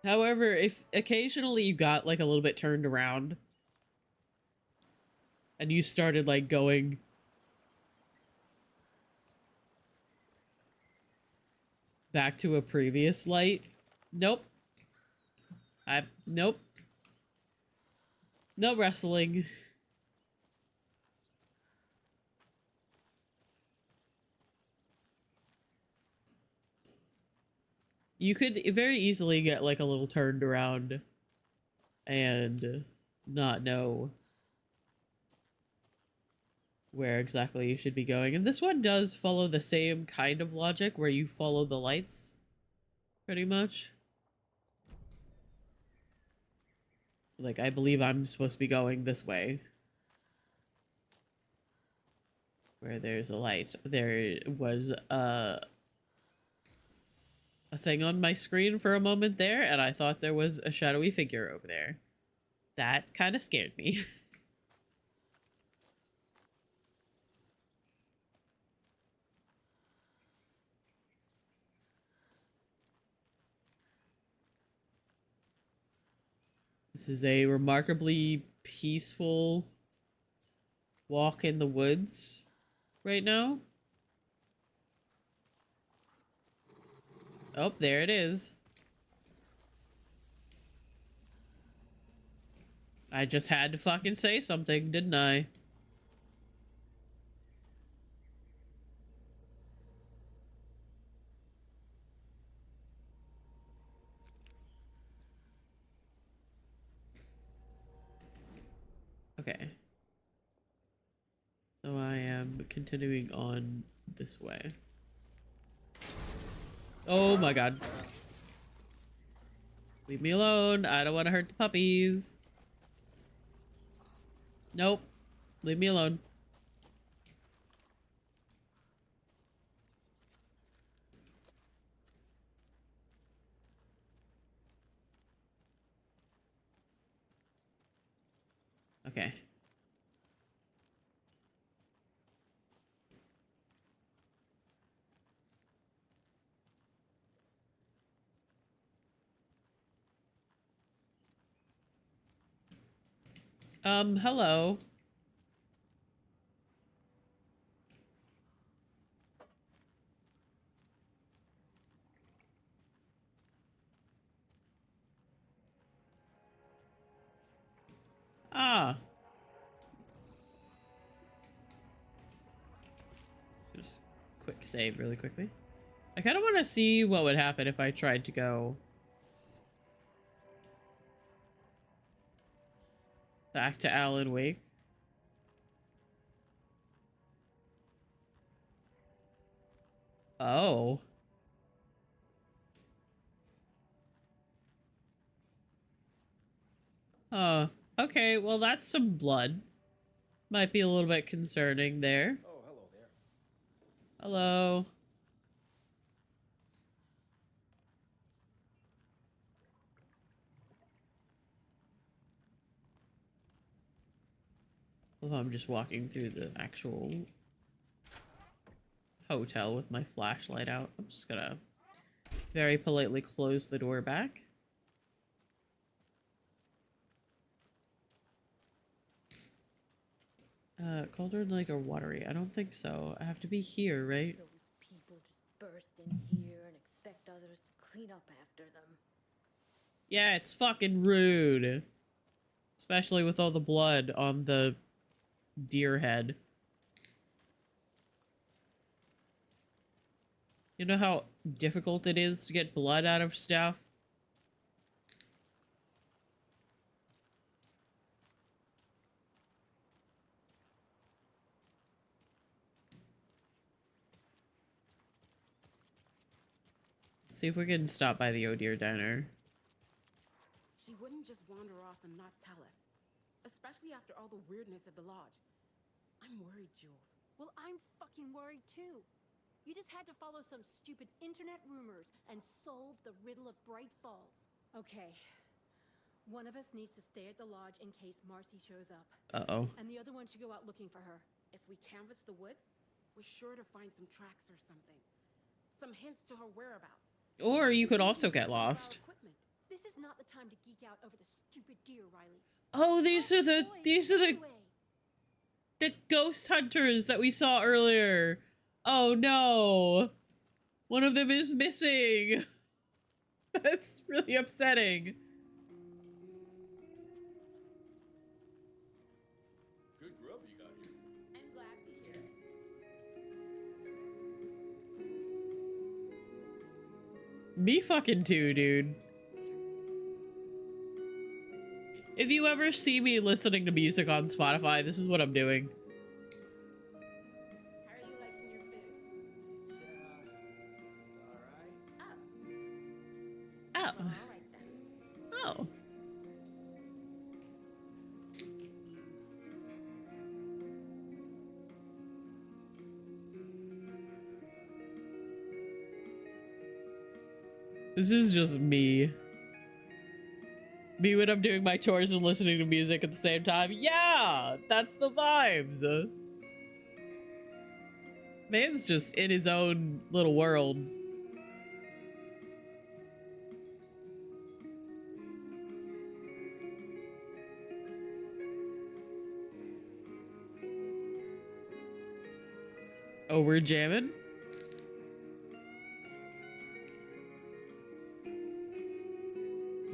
However, if occasionally you got like a little bit turned around and you started like going back to a previous light. Nope. Nope. No wrestling. You could very easily get like a little turned around and not know where exactly you should be going. And this one does follow the same kind of logic where you follow the lights pretty much. Like, I believe I'm supposed to be going this way. Where there's a light. There was a thing on my screen for a moment there, and I thought there was a shadowy figure over there. That kind of scared me. This is a remarkably peaceful walk in the woods right now. Oh, there it is. I just had to fucking say something, didn't I? Okay. So I am continuing on this way. Oh my god. Leave me alone. I don't want to hurt the puppies. Nope. Leave me alone. Okay. Hello. Ah. Just quick save really quickly. I kind of want to see what would happen if I tried to go back to Alan Wake. Oh. Okay, well that's some blood. Might be a little bit concerning there. Oh, hello there. Hello. Well, I'm just walking through the actual hotel with my flashlight out. I'm just gonna very politely close the door back. Colder than like or watery? I don't think so. I have to be here, right? Those people just burst in here and expect others to clean up after them. Yeah, it's fucking rude. Especially with all the blood on the deer head. You know how difficult it is to get blood out of stuff? Let's see if we can stop by the Oh Dear Diner. She wouldn't just wander off and not tell us. Especially after all the weirdness at the lodge. I'm worried, Jules. Well, I'm fucking worried too. You just had to follow some stupid internet rumors and solve the riddle of Bright Falls. Okay. One of us needs to stay at the lodge in case Marcy shows up. Uh-oh. And the other one should go out looking for her. If we canvass the woods, we're sure to find some tracks or something. Some hints to her whereabouts. Or you could also get Our lost. equipment. This is not the time to geek out over the stupid gear, Riley. Oh, these are the Anyway. the ghost hunters that we saw earlier. Oh no. One of them is missing. That's really upsetting. Good grub you got here. I'm glad to hear it. Me fucking too, dude. If you ever see me listening to music on Spotify, this is what I'm doing. How are you liking your food? It's alright. Oh. Well, all right then. Oh. This is just me. Me when I'm doing my chores and listening to music at the same time. Yeah, that's the vibes. Man's just in his own little world. Oh, we're jamming?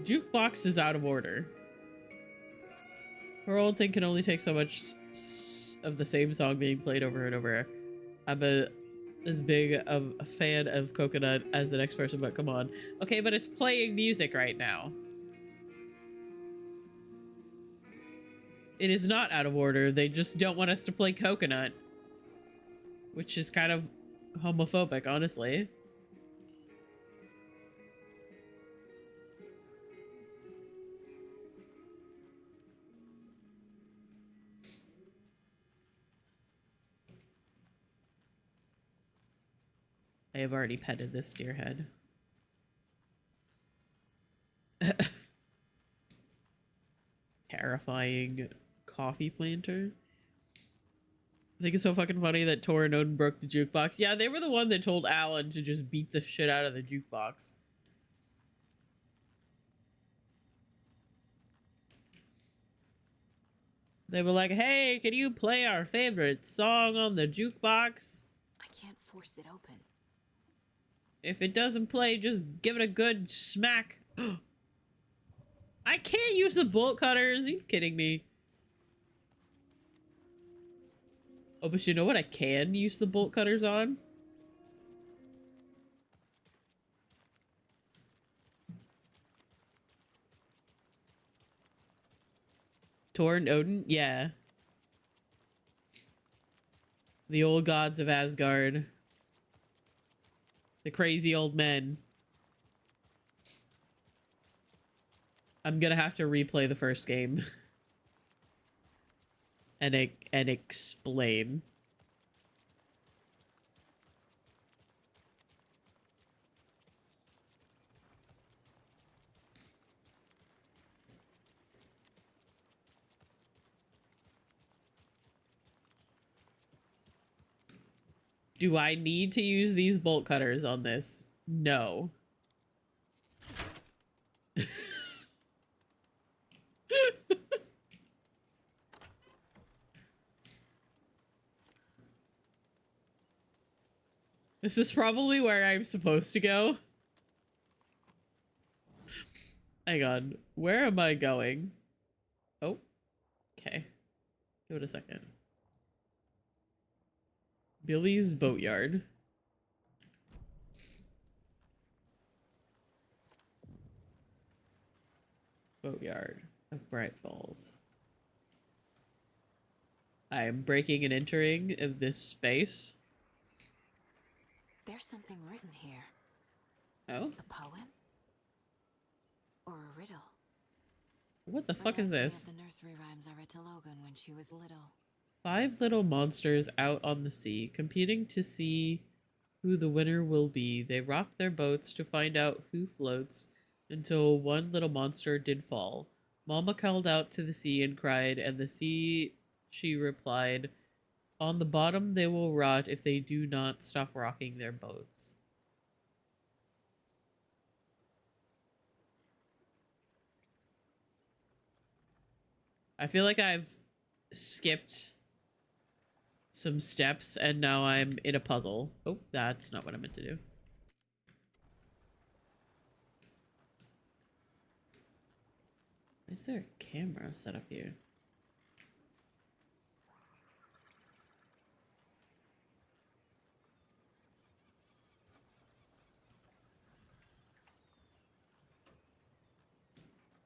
Jukebox is out of order. Her old thing can only take so much of the same song being played over and over. I'm as big of a fan of Coconut as the next person, but come on. Okay, but it's playing music right now. It is not out of order. They just don't want us to play Coconut. Which is kind of homophobic, honestly. I have already petted this deer head. Terrifying coffee planter. I think it's so fucking funny that Tor and Odin broke the jukebox. Yeah, they were the one that told Alan to just beat the shit out of the jukebox. They were like, hey, can you play our favorite song on the jukebox? I can't force it open. If it doesn't play, just give it a good smack. I can't use the bolt cutters. Are you kidding me? Oh, but you know what I can use the bolt cutters on? Torn Odin? Yeah. The old gods of Asgard. The crazy old men. I'm gonna have to replay the first game. and explain. Do I need to use these bolt cutters on this? No. This is probably where I'm supposed to go. Hang on. Where am I going? Oh. Okay. Give it a second. Billy's Boatyard. Boatyard of Bright Falls. I am breaking and entering of this space. There's something written here. Oh? A poem? Or a riddle? What the fuck is this? The nursery rhymes I read to Logan when she was little. 5 little monsters out on the sea, competing to see who the winner will be. They rock their boats to find out who floats, until one little monster did fall. Mama called out to the sea and cried, and the sea, she replied, on the bottom they will rot if they do not stop rocking their boats. I feel like I've skipped some steps and now I'm in a puzzle. Oh, that's not what I meant to do. Is there a camera set up here?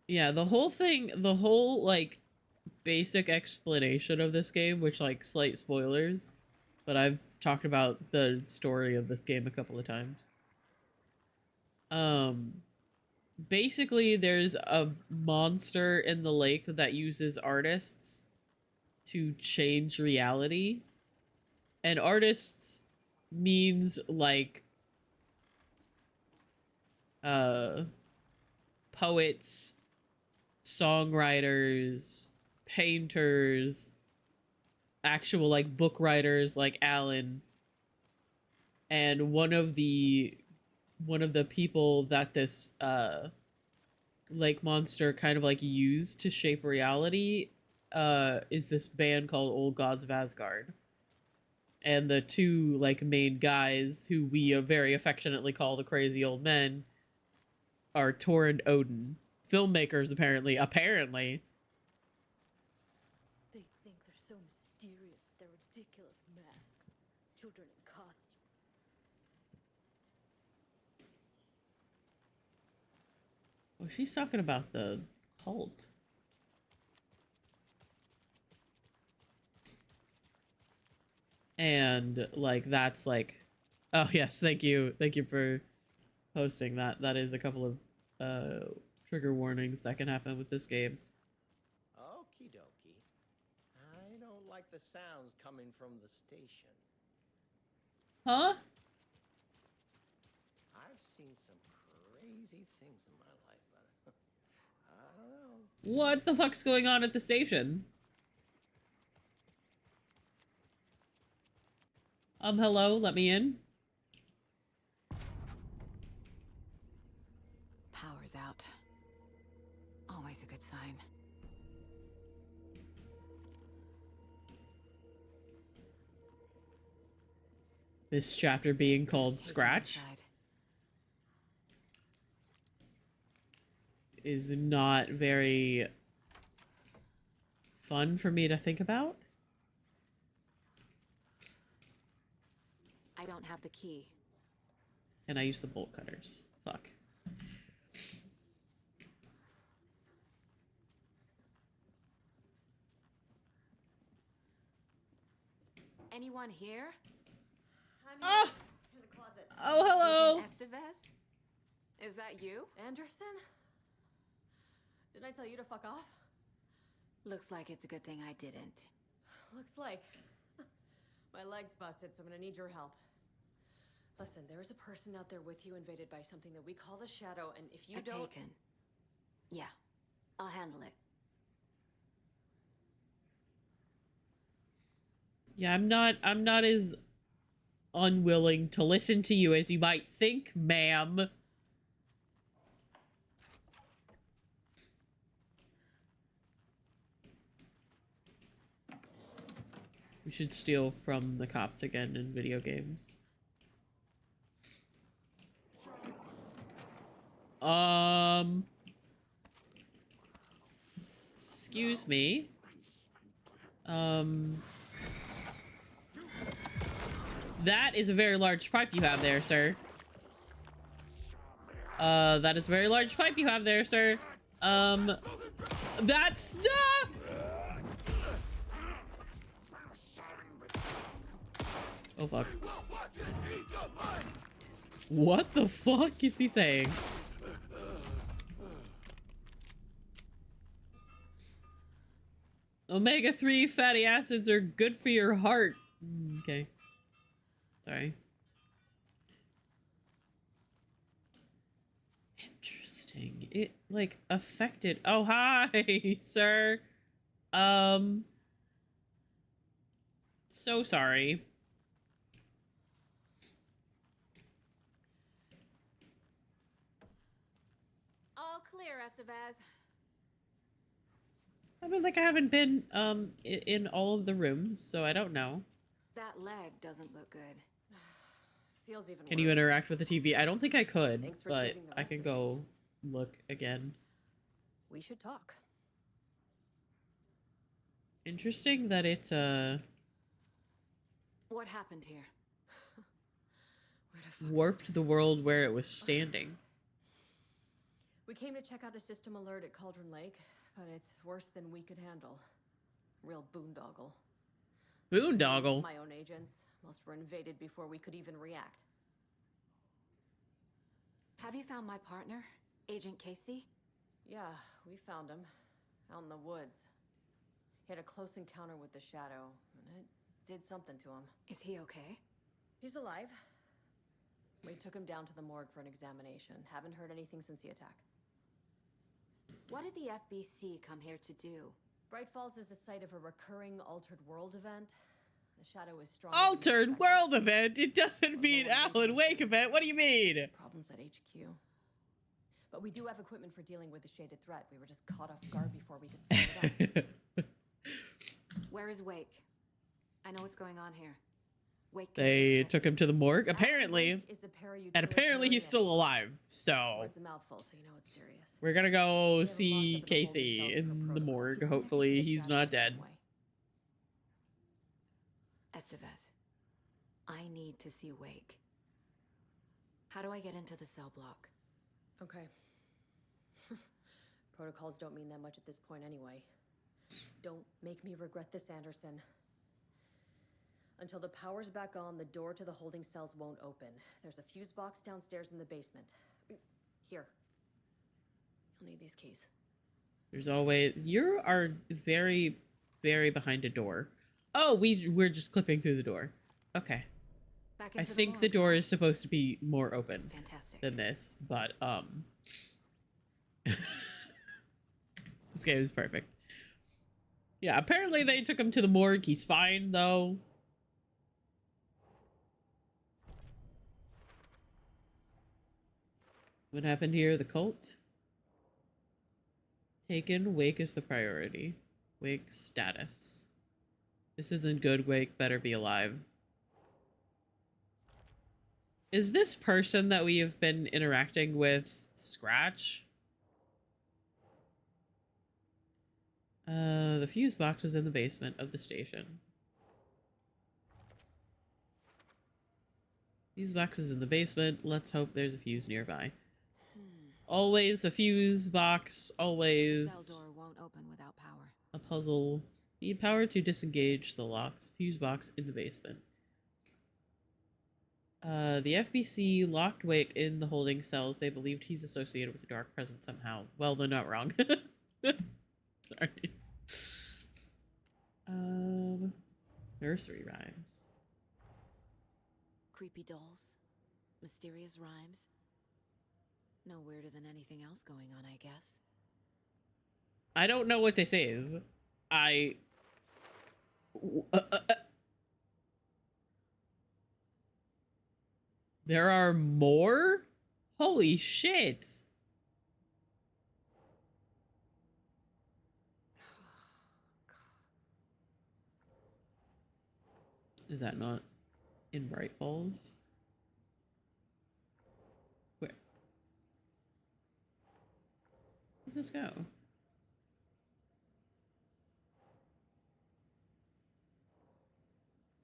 Yeah, the whole thing, the whole, like, basic explanation of this game, which, like, slight spoilers, but I've talked about the story of this game a couple of times. Basically, there's a monster in the lake that uses artists to change reality. And artists means, like, poets, songwriters, painters, actual like book writers like Alan. And one of the people that this lake monster kind of like used to shape reality is this band called Old Gods of Asgard. And the two like main guys who we very affectionately call the crazy old men are Thor and Odin. Filmmakers, apparently. They think they're so mysterious with their ridiculous masks. Children in costumes. Well, she's talking about the cult. And, like, that's, like... Oh, yes, thank you. Thank you for posting that. That is a couple of trigger warnings that can happen with this game. Okie dokie. I don't like the sounds coming from the station. Huh? I've seen some crazy things in my life, but I don't know. What the fuck's going on at the station? Hello, let me in. Power's out. Always a good sign. This chapter being called Scratch is not very fun for me to think about. I don't have the key. And I use the bolt cutters. Fuck. Anyone here? Oh! In the closet. Oh, hello! Agent Estevez? Is that you? Anderson? Didn't I tell you to fuck off? Looks like it's a good thing I didn't. Looks like. My leg's busted, so I'm gonna need your help. Listen, there is a person out there with you invaded by something that we call the Shadow, and if you don't... Taken. Yeah, I'll handle it. Yeah, I'm not as unwilling to listen to you as you might think, ma'am. We should steal from the cops again in video games. Excuse me. That is a very large pipe you have there, sir. That is a very large pipe you have there, sir. That's not. Oh, fuck. What the fuck is he saying? Omega-3 fatty acids are good for your heart. Okay. Sorry. Interesting. It, like, affected... Oh, hi, sir. So sorry. All clear, Estevez. I mean, like, I haven't been, in all of the rooms, so I don't know. That leg doesn't look good. Feels even Can worse. you interact with the TV? I don't think I could, Thanks for but saving the I rest can of go look again. We should talk. Interesting that it, What happened here? Where the fuck is warped the world where it was standing. We came to check out a system alert at Cauldron Lake, but it's worse than we could handle. Real boondoggle. Boondoggle? My own agents. Most were invaded before we could even react. Have you found my partner, Agent Casey? Yeah, we found him. Out in the woods. He had a close encounter with the Shadow, and it did something to him. Is he okay? He's alive. We took him down to the morgue for an examination. Haven't heard anything since the attack. What did the FBC come here to do? Bright Falls is the site of a recurring Altered World event. The Shadow is strong. Altered World event? It doesn't mean Alan Wake event. What do you mean? Problems at HQ. But we do have equipment for dealing with the shaded threat. We were just caught off guard before we could set it up. Where is Wake? I know what's going on here. Wake. They took him to the morgue, apparently. Wake is a And apparently he's still alive. Well, So it's a mouthful, so you know it's serious. we're gonna go They were see locked up in the holding Casey cells per in the protocol. morgue. He's connected to Hopefully the he's Shadow not in some dead. way. Estevez, I need to see Wake. How do I get into the cell block? Okay. Protocols don't mean that much at this point anyway. Don't make me regret this, Anderson. Until the power's back on, the door to the holding cells won't open. There's a fuse box downstairs in the basement. Here. You'll need these keys. There's always... You are very, very behind a door. Oh, we're just clipping through the door. Okay. Back I into think the morgue, door huh? is supposed to be more open Fantastic. than this, but, this game is perfect. Yeah, apparently they took him to the morgue. He's fine, though. What happened here? The cult? Taken. Wake is the priority. Wake status. This isn't good. Wake better be alive. Is this person that we have been interacting with Scratch? The fuse box is in the basement of the station. Fuse box is in the basement. Let's hope there's a fuse nearby. Always a fuse box. Always Cell door won't open without power. a puzzle. Need power to disengage the locks. Fuse box in the basement. The FBC locked Wick in the holding cells. They believed he's associated with the dark presence somehow. Well, they're not wrong. Sorry. Nursery rhymes. Creepy dolls. Mysterious rhymes. No weirder than anything else going on, I guess. I don't know what this is. There are more? Holy shit. Is that not in Bright Falls? Where? Where does this go?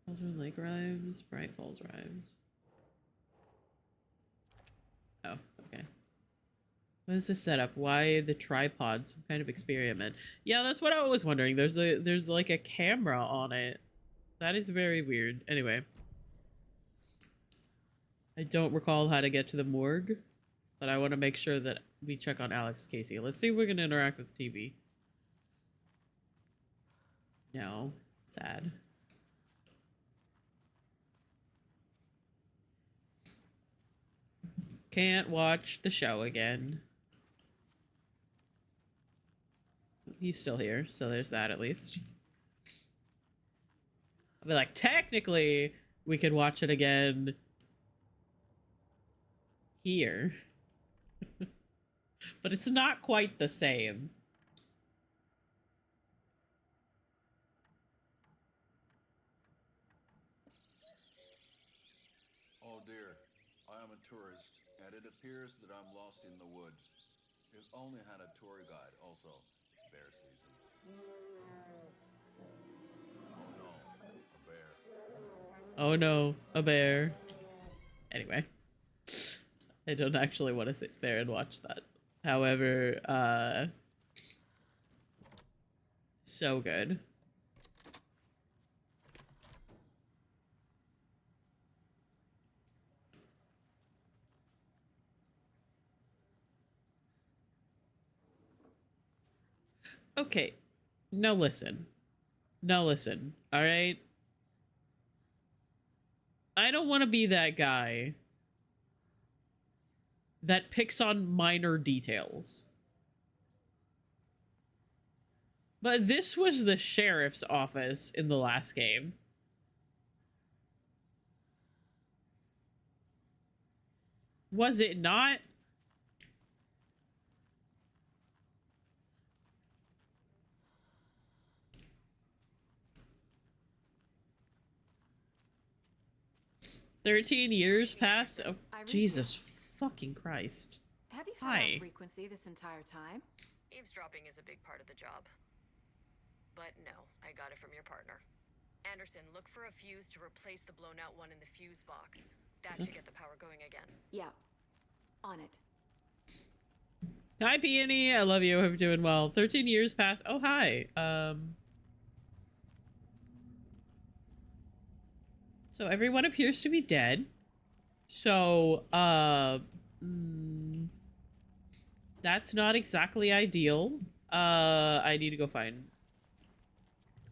Cauldron Lake rhymes, Bright Falls rhymes. Oh, okay. What is this setup? Why the tripod? Some kind of experiment. Yeah, that's what I was wondering. There's like a camera on it. That is very weird. Anyway. I don't recall how to get to the morgue, but I want to make sure that we check on Alex Casey. Let's see if we can interact with TV. No. Sad. Can't watch the show again. He's still here, so there's that at least. I'll be like, technically, we could watch it again here. But it's not quite the same. Oh dear, I am a tourist, and it appears that I'm lost in the woods. If only had a tour guide. Also, it's bear season. Oh no, a bear. Oh no, a bear. Anyway. I don't actually want to sit there and watch that. However, so good. Okay, now listen. Now listen, alright? I don't want to be that guy that picks on minor details. But this was the sheriff's office in the last game. Was it not? "13 years passed." Oh, Jesus fucking Christ. Have you Hi. had on frequency this entire time? Eavesdropping is a big part of the job. But no, I got it from your partner. Anderson, look for a fuse to replace the blown out one in the fuse box. That should get the power going again. Yeah. On it. Hi, Peony. I love you. Hope you're doing well. 13 years passed. Oh, hi. So everyone appears to be dead. So, that's not exactly ideal. I need to go find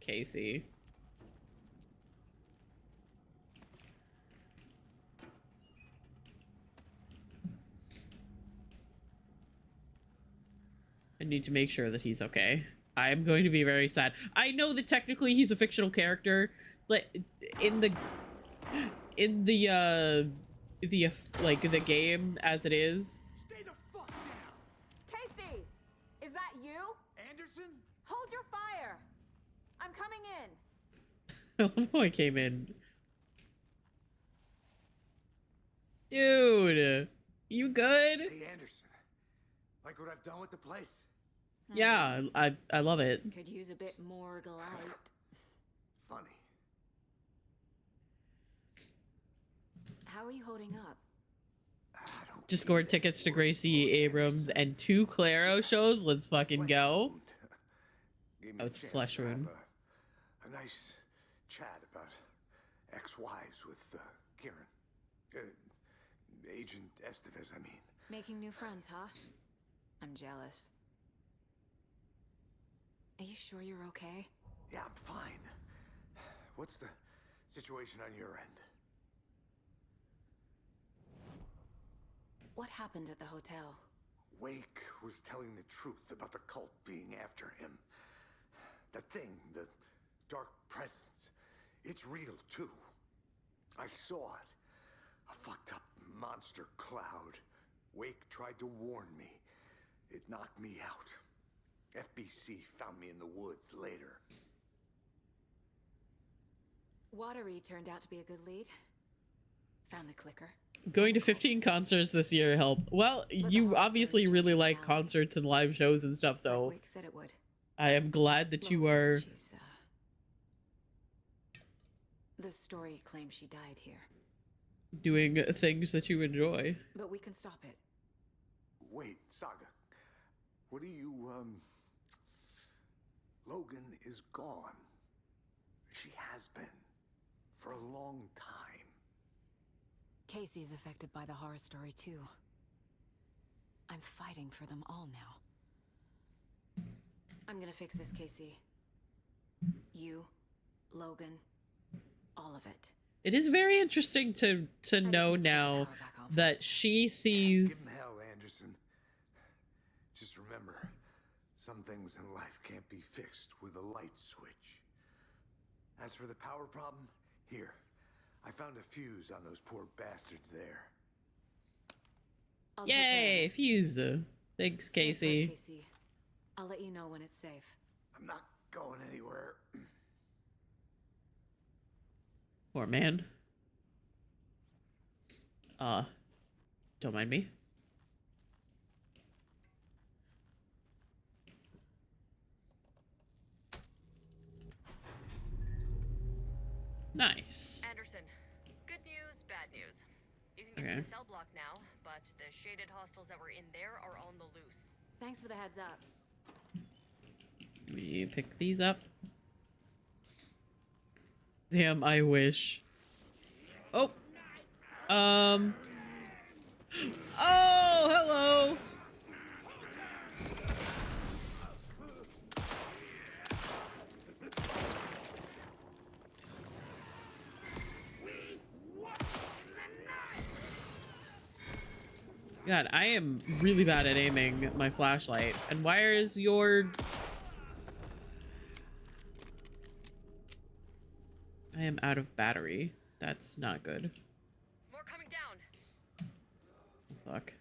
Casey. I need to make sure that he's okay. I'm going to be very sad. I know that technically he's a fictional character, but in the like the game as it is. Stay the fuck down! Casey! Is that you? Anderson? Hold your fire! I'm coming in! I love how I came in. Dude, you good? Hey, Anderson. Like what I've done with the place? Yeah, I love it. Could use a bit more light. Funny. How are you holding up? Just scored tickets to Gracie Abrams and 2 Claro shows. Let's fucking go. Oh, it's Flesh Wound. A nice chat about ex-wives with Kieran. Agent Estevez, I mean. Making new friends, huh? I'm jealous. Are you sure you're okay? Yeah, I'm fine. What's the situation on your end? What happened at the hotel? Wake was telling the truth about the cult being after him. That thing, the dark presence, it's real too. I saw it. A fucked up monster cloud. Wake tried to warn me. It knocked me out. FBC found me in the woods later. Watery turned out to be a good lead. Found the clicker. Going to 15 concerts this year helped. Well, you obviously really like concerts and live shows and stuff, so Wake said it would. I am glad that you are... The story claims she died here. doing things that you enjoy. But we can stop it. Wait, Saga. What do you, Logan is gone. She has been. For a long time. Casey's affected by the horror story too. I'm fighting for them all now. I'm gonna fix this, Casey. You, Logan, all of it. It is very interesting to know now that she sees... Give him hell, Anderson. Just remember, some things in life can't be fixed with a light switch. As for the power problem, here, I found a fuse on those poor bastards there. Yay, fuse. Thanks, Casey. Casey. I'll let you know when it's safe. I'm not going anywhere. Poor man. Don't mind me. Nice. Anderson, good news, bad news. You can get to the cell block now, but the shaded hostels that were in there are on the loose. Thanks for the heads up. Let me pick these up. Damn, I wish. Oh. Oh, hello. God, I am really bad at aiming my flashlight. And why is your... I am out of battery. That's not good. More coming down. Fuck.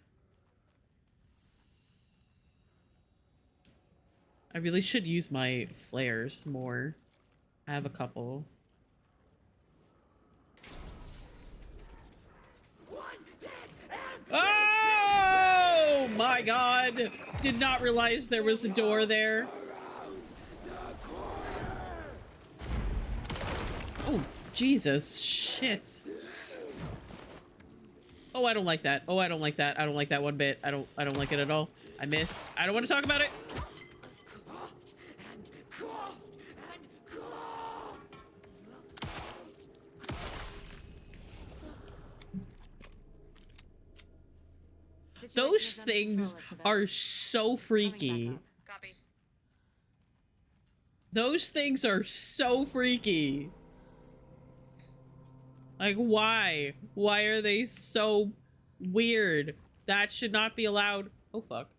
I really should use my flares more. I have a couple. Oh my god! Did not realize there was a door there. Oh, Jesus. Shit. Oh, I don't like that. Oh, I don't like that. I don't like that one bit. I don't like it at all. I missed. I don't want to talk about it. Those things are so freaky. Copy. Those things are so freaky. Like, why? Why are they so weird? That should not be allowed. Oh, fuck.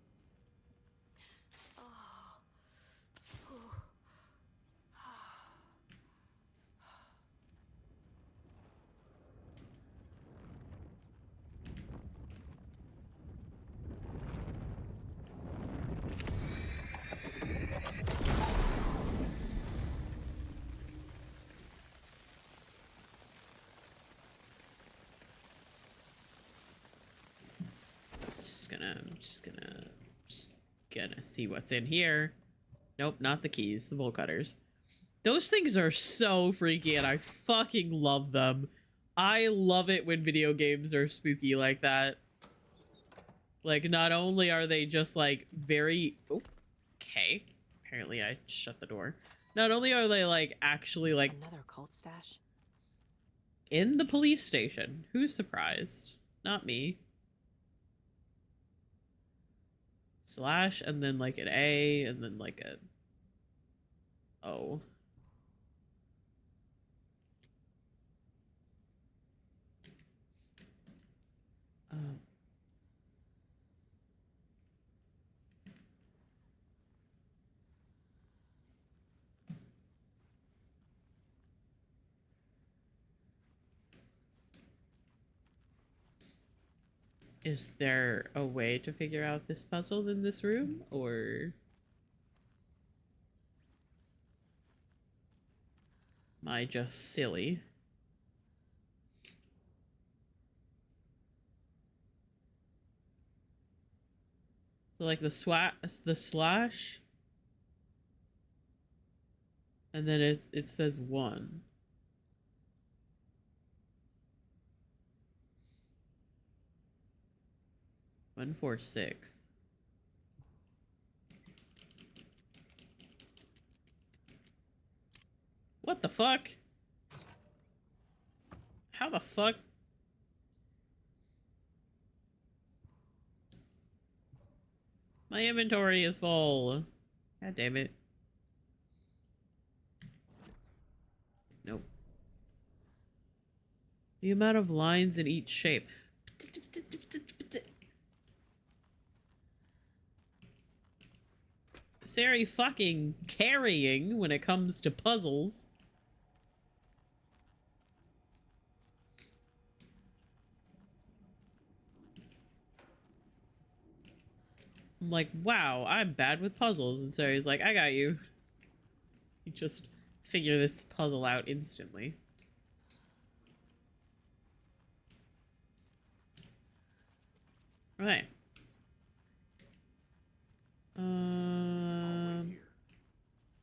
Just gonna see what's in here. Nope, not the keys, the bolt cutters. Those things are so freaky and I fucking love them. I love it when video games are spooky like that. Like, not only are they just like very... Oh, okay. Apparently I shut the door. Not only are they like actually like... Another cult stash? In the police station. Who's surprised? Not me. Slash and then like an A and then like a O. Is there a way to figure out this puzzle in this room, or am I just silly? So like the slash, and then it says 1. One, 4, 6. What the fuck? How the fuck? My inventory is full. God damn it. Nope. The amount of lines in each shape. Very fucking carrying when it comes to puzzles. I'm like, wow, I'm bad with puzzles. And so he's like, I got you. You just figure this puzzle out instantly. Right.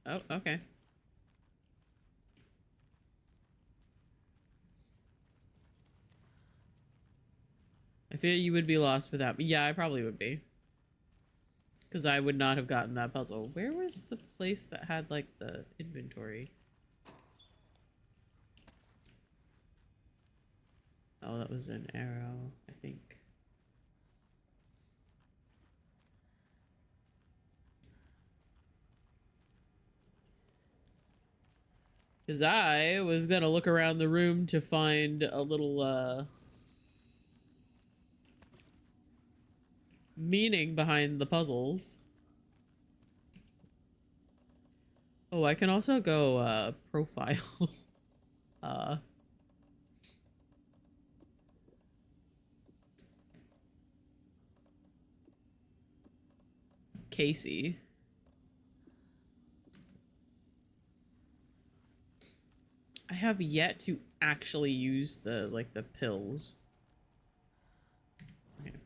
Oh, okay. I feel you would be lost without me. Yeah, I probably would be. Because I would not have gotten that puzzle. Where was the place that had, like, the inventory? Oh, that was an arrow, I think. Because I was gonna look around the room to find a little, meaning behind the puzzles. Oh, I can also go, profile. Casey. I have yet to actually use the, like, the pills. Okay.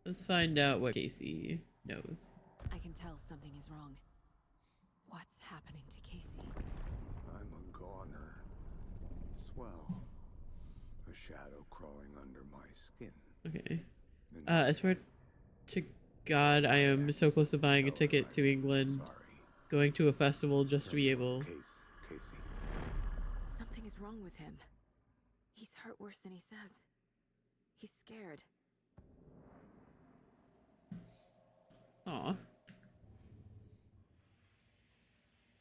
Let's find out what Casey knows. I can tell something is wrong. What's happening to Casey? I'm a goner. Swell. A shadow crawling under my skin. Okay. I swear to God, I am so close to buying a ticket to England. Going to a festival just to be able... Casey. Something is wrong with him. He's hurt worse than he says. He's scared. Aw.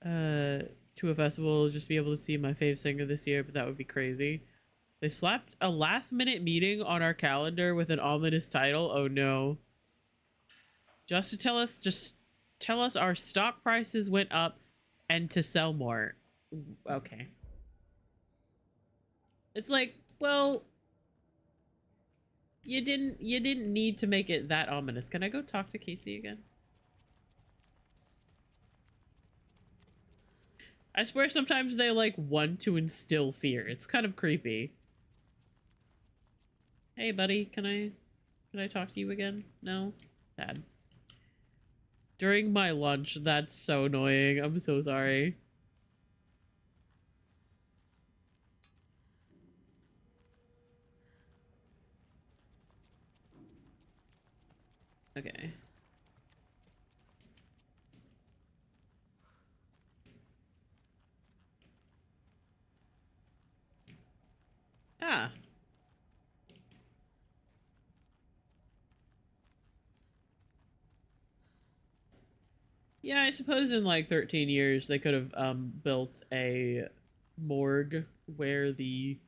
To a festival, just be able to see my fave singer this year, but that would be crazy. They slapped a last-minute meeting on our calendar with an ominous title. Oh no. Just tell us our stock prices went up and to sell more. Okay. It's like, well, you didn't need to make it that ominous. Can I go talk to Casey again? I swear sometimes they like want to instill fear. It's kind of creepy. Hey buddy, can I talk to you again? No? Sad. During my lunch, that's so annoying. I'm so sorry. Okay. Ah. Yeah, I suppose in like 13 years they could have built a morgue where the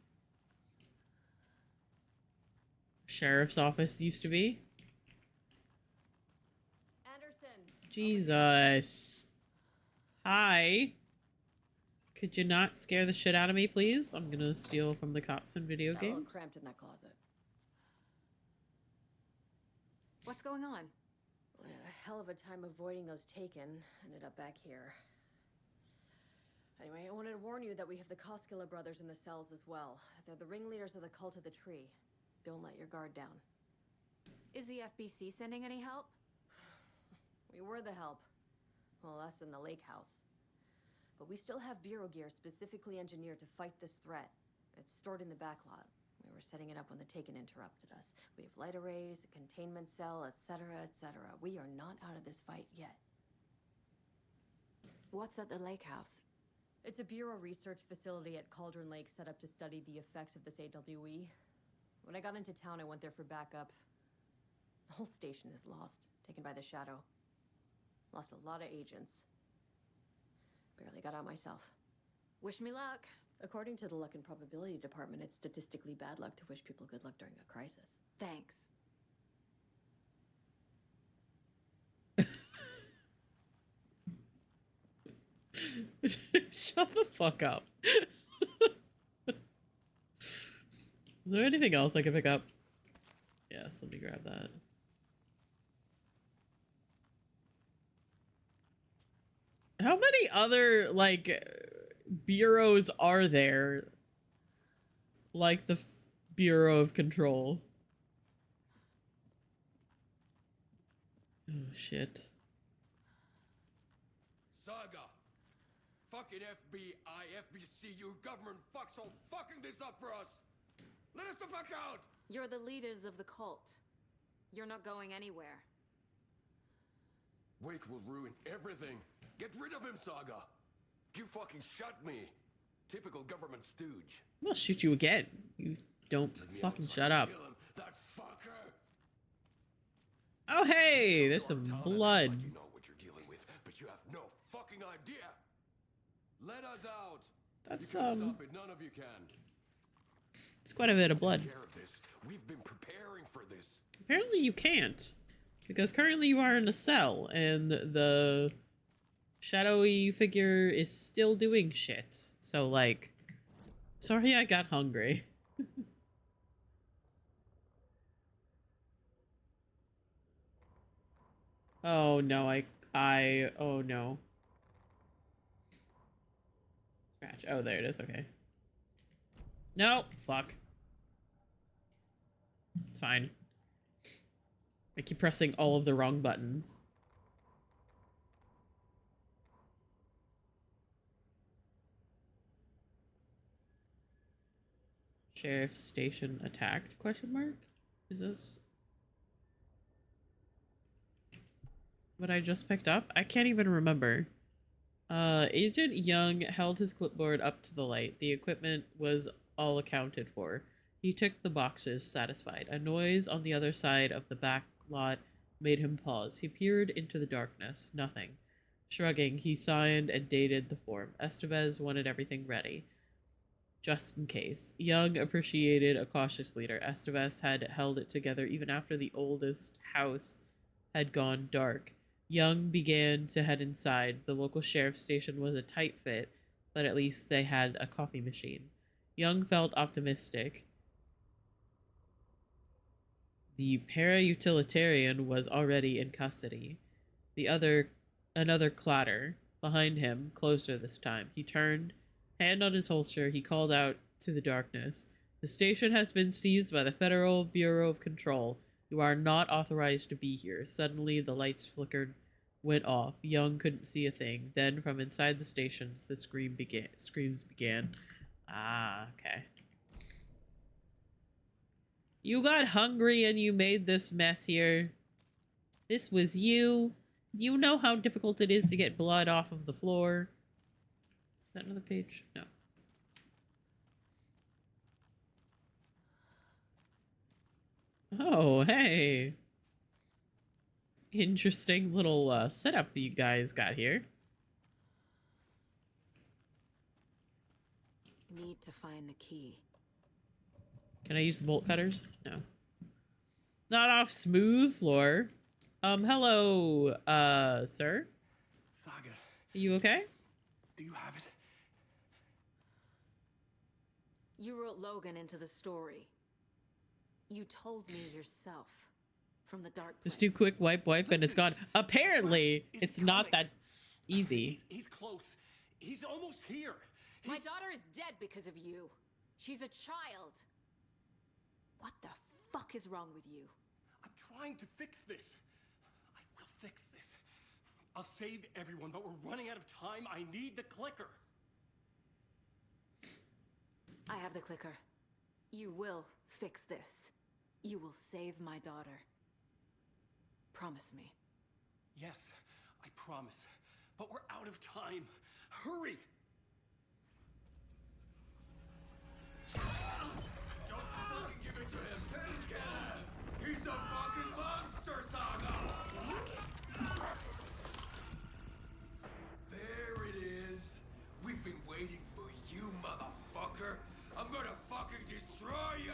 sheriff's office used to be. Anderson. Jesus. Hi. Could you not scare the shit out of me, please? I'm gonna steal from the cops in video Got a little games. cramped in that closet. What's going on? We had a hell of a time avoiding those taken. Ended up back here. Anyway, I wanted to warn you that we have the Koskela brothers in the cells as well. They're the ringleaders of the cult of the tree. Don't let your guard down. Is the FBC sending any help? We were the help. Well, us in the lake house. But we still have bureau gear specifically engineered to fight this threat. It's stored in the backlot. We were setting it up when the Taken interrupted us. We have light arrays, a containment cell, etc., etc. We are not out of this fight yet. What's at the lake house? It's a bureau research facility at Cauldron Lake set up to study the effects of this AWE. When I got into town, I went there for backup. The whole station is lost, taken by the Shadow. Lost a lot of agents. Barely got out myself. Wish me luck. According to the Luck and Probability Department, it's statistically bad luck to wish people good luck during a crisis. Thanks. Shut the fuck up. Is there anything else I can pick up? Yes, let me grab that. How many other, like, bureaus are there? Like the Bureau of Control. Oh, shit. Saga! Fucking FBI, FBC, you government fucks all fucking this up for us! Let us the fuck out! You're the leaders of the cult. You're not going anywhere. Wake will ruin everything. Get rid of him, Saga! You fucking shot me! Typical government stooge. I'll shoot you again. You don't fucking shut up. Kill him, that fucker! Oh, hey! There's some blood. Like you know what you're dealing with, but you have no fucking idea! Let us out! That's, you can stop it, none of you can. It's quite a bit of blood. Take care of this. We've been preparing for this. Apparently you can't. Because currently you are in a cell, and the shadowy figure is still doing shit. So, like, sorry I got hungry. Oh no, oh no. Scratch. Oh, there it is, okay. No, fuck. It's fine. I keep pressing all of the wrong buttons. Sheriff station attacked? Question mark? Is this what I just picked up? I can't even remember. Agent Young held his clipboard up to the light. The equipment was all accounted for. He ticked the boxes, satisfied. A noise on the other side of the back lot made him pause. He peered into the darkness. Nothing. Shrugging, he signed and dated the form. Estevez wanted everything ready, just in case. Young appreciated a cautious leader. Estevez had held it together even after the oldest house had gone dark. Young began to head inside. The local sheriff's station was a tight fit, but at least they had a coffee machine. Young felt optimistic. The para-utilitarian was already in custody. Another clatter. Behind him, closer this time. He turned, hand on his holster, he called out to the darkness. The station has been seized by the Federal Bureau of Control. You are not authorized to be here. Suddenly, the lights flickered, went off. Young couldn't see a thing. Then, from inside the stations, the screams began. Ah, okay. You got hungry and you made this mess here. This was you. You know how difficult it is to get blood off of the floor. Is that another page? No. Oh, hey. Interesting little setup you guys got here. Need to find the key. Can I use the bolt cutters? No. Not off smooth floor. Hello, sir? Saga, Are you okay? do you have it? You wrote Logan into the story. You told me yourself. From the dark place. Just do quick wipe, and it's gone. Apparently, it's not that easy. He's close. He's almost here. My daughter is dead because of you. She's a child. What the fuck is wrong with you? I'm trying to fix this. I will fix this. I'll save everyone, but we're running out of time. I need the clicker. I have the clicker. You will fix this. You will save my daughter. Promise me. Yes, I promise. But we're out of time. Hurry! Don't fucking give it to him! He's a fucking monster, Saga! There it is. We've been waiting for you, motherfucker. I'm gonna fucking destroy you!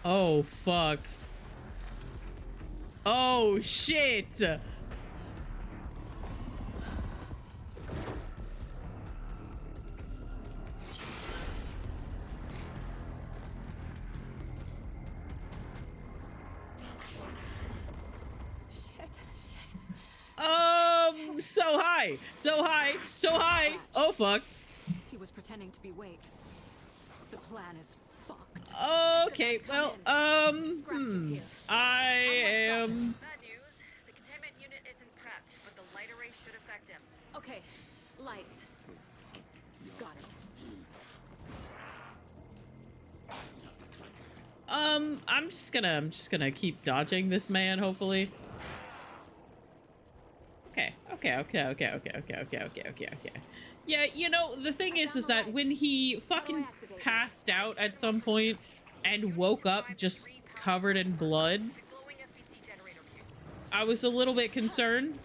Oh, fuck. Oh, shit! So high. Oh, fuck. He was pretending to be Wake. The plan is fucked. Okay, well, I am... Bad news. The containment unit isn't prepped, but the light array should affect him. Okay, lights. Got it. I'm just gonna keep dodging this man, hopefully. Okay. Yeah, you know, the thing is that when he fucking passed out at some point and woke up just covered in blood, I was a little bit concerned.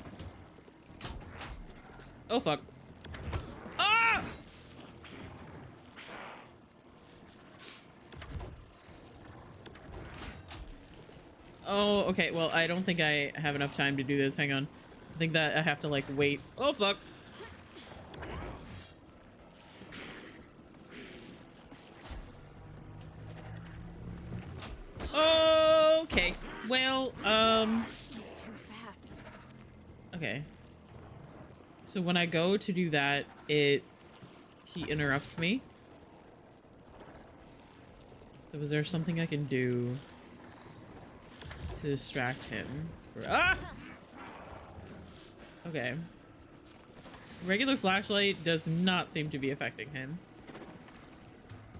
Oh, fuck. Ah! Oh, okay. Well, I don't think I have enough time to do this. Hang on. I think that I have to, like, wait. Oh, fuck. Okay. Well, He's too fast. okay. So when I go to do that, he interrupts me. So is there something I can do to distract him? Ah! Okay. Regular flashlight does not seem to be affecting him.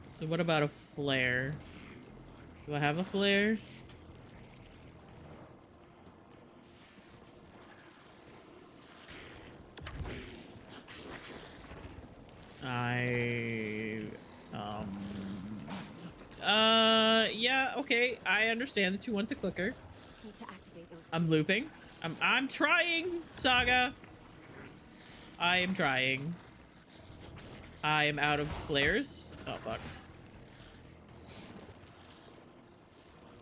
So what about a flare? Do I have a flare? Yeah, okay. I understand that you want the clicker. Need to activate those. I'm looping. I'm trying, Saga. I am trying. I am out of flares. Oh, fuck.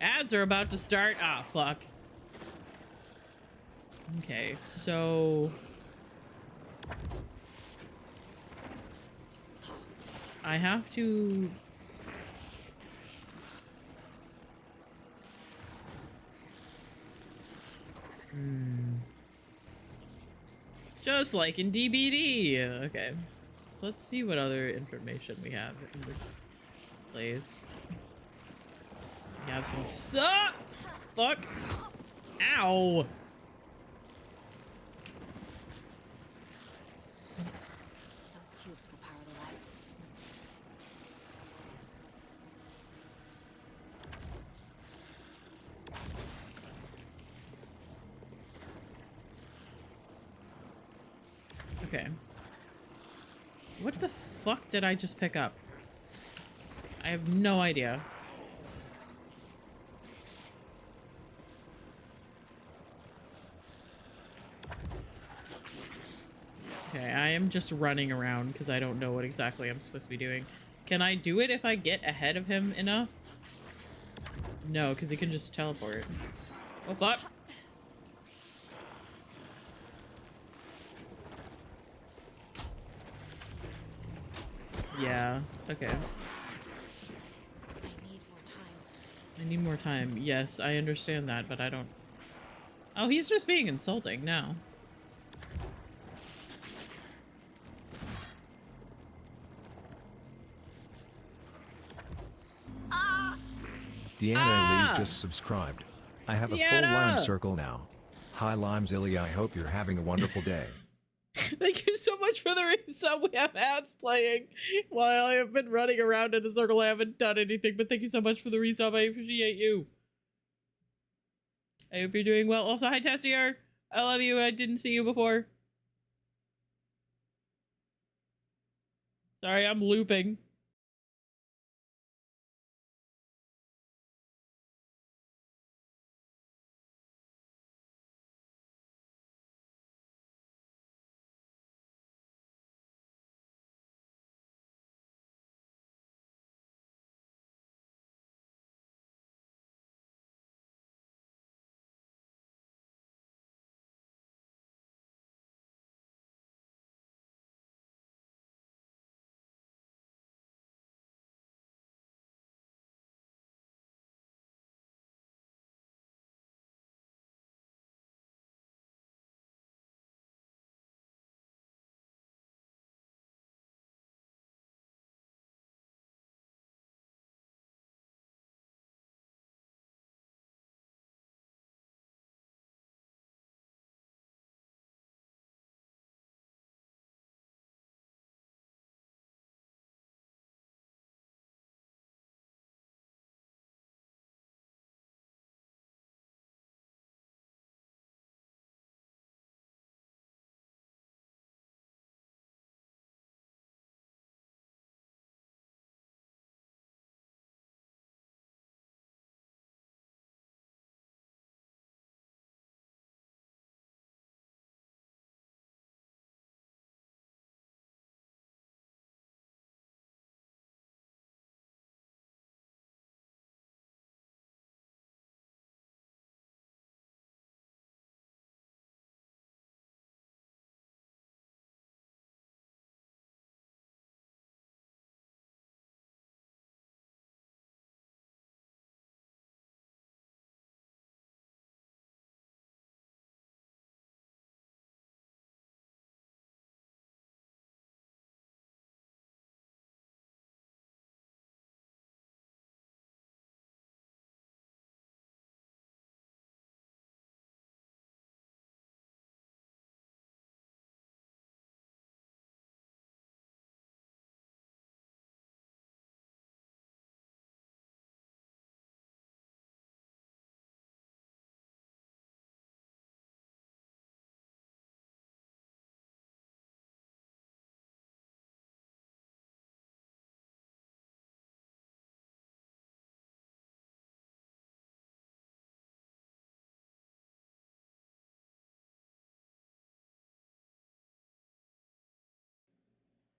Ads are about to start. Ah, fuck. Okay, so... I have to... Just like in DBD. Okay. So let's see what other information we have in this place. We have some stuff. Fuck. Ow. Those cubes will power the lights. Okay. What the fuck did I just pick up? I have no idea. Okay, I am just running around because I don't know what exactly I'm supposed to be doing. Can I do it if I get ahead of him enough? No, because he can just teleport. Oh, fuck. Yeah, okay. I need more time. Yes, I understand that, but I don't... Oh, he's just being insulting now. Deanna Lee's just subscribed. I have a full lime circle now. Hi Limezilly, I hope you're having a wonderful day. Thank you so much for the resub. We have ads playing while I have been running around in a circle. I haven't done anything, but thank you so much for the resub. I appreciate you. I hope you're doing well. Also, hi Tessier. I love you. I didn't see you before. Sorry, I'm looping.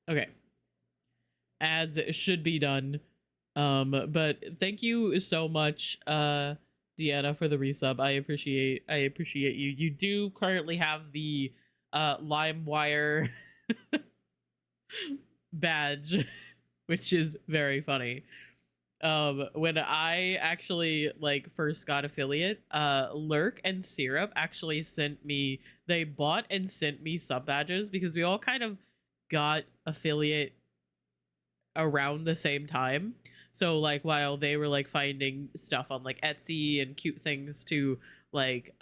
Okay. Ads should be done. But thank you so much, Deanna, for the resub. I appreciate you. You do currently have the LimeWire badge, which is very funny. When I actually like first got affiliate, Lurk and Syrup actually sent me, they bought and sent me sub badges because we all kind of got affiliate around the same time. So like while they were like finding stuff on like Etsy and cute things to like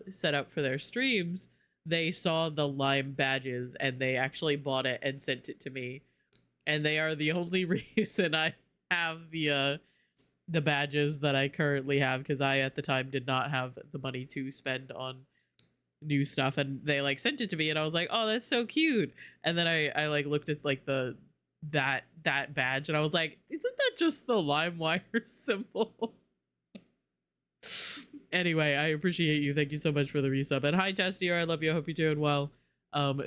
set up for their streams, they saw the Lime badges and they actually bought it and sent it to me. And they are the only reason I have the badges that I currently have, because I at the time did not have the money to spend on new stuff, and they like sent it to me, and I was like, oh, that's so cute. And then I like looked at like that badge, and I was like, isn't that just the LimeWire symbol? Anyway, I appreciate you. Thank you so much for the resub. And hi, Testier. I love you. I hope you're doing well.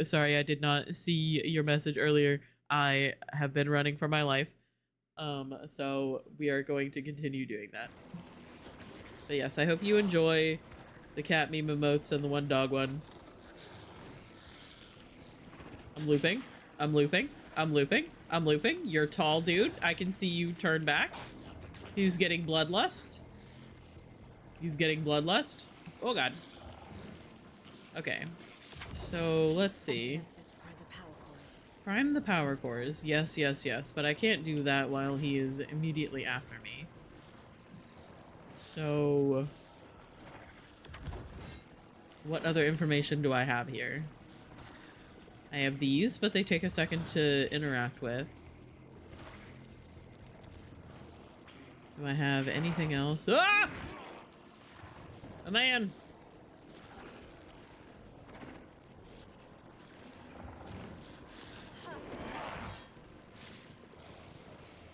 Sorry I did not see your message earlier. I have been running for my life. So we are going to continue doing that. But yes, I hope you enjoy the cat meme emotes and the one dog one. I'm looping. I'm looping. I'm looping. I'm looping. You're tall, dude. I can see you turn back. He's getting bloodlust. He's getting bloodlust. Oh god. Okay. So let's see. Prime the power cores. Yes, yes, yes. But I can't do that while he is immediately after me. So what other information do I have here? I have these, but they take a second to interact with. Do I have anything else? Ah! A man!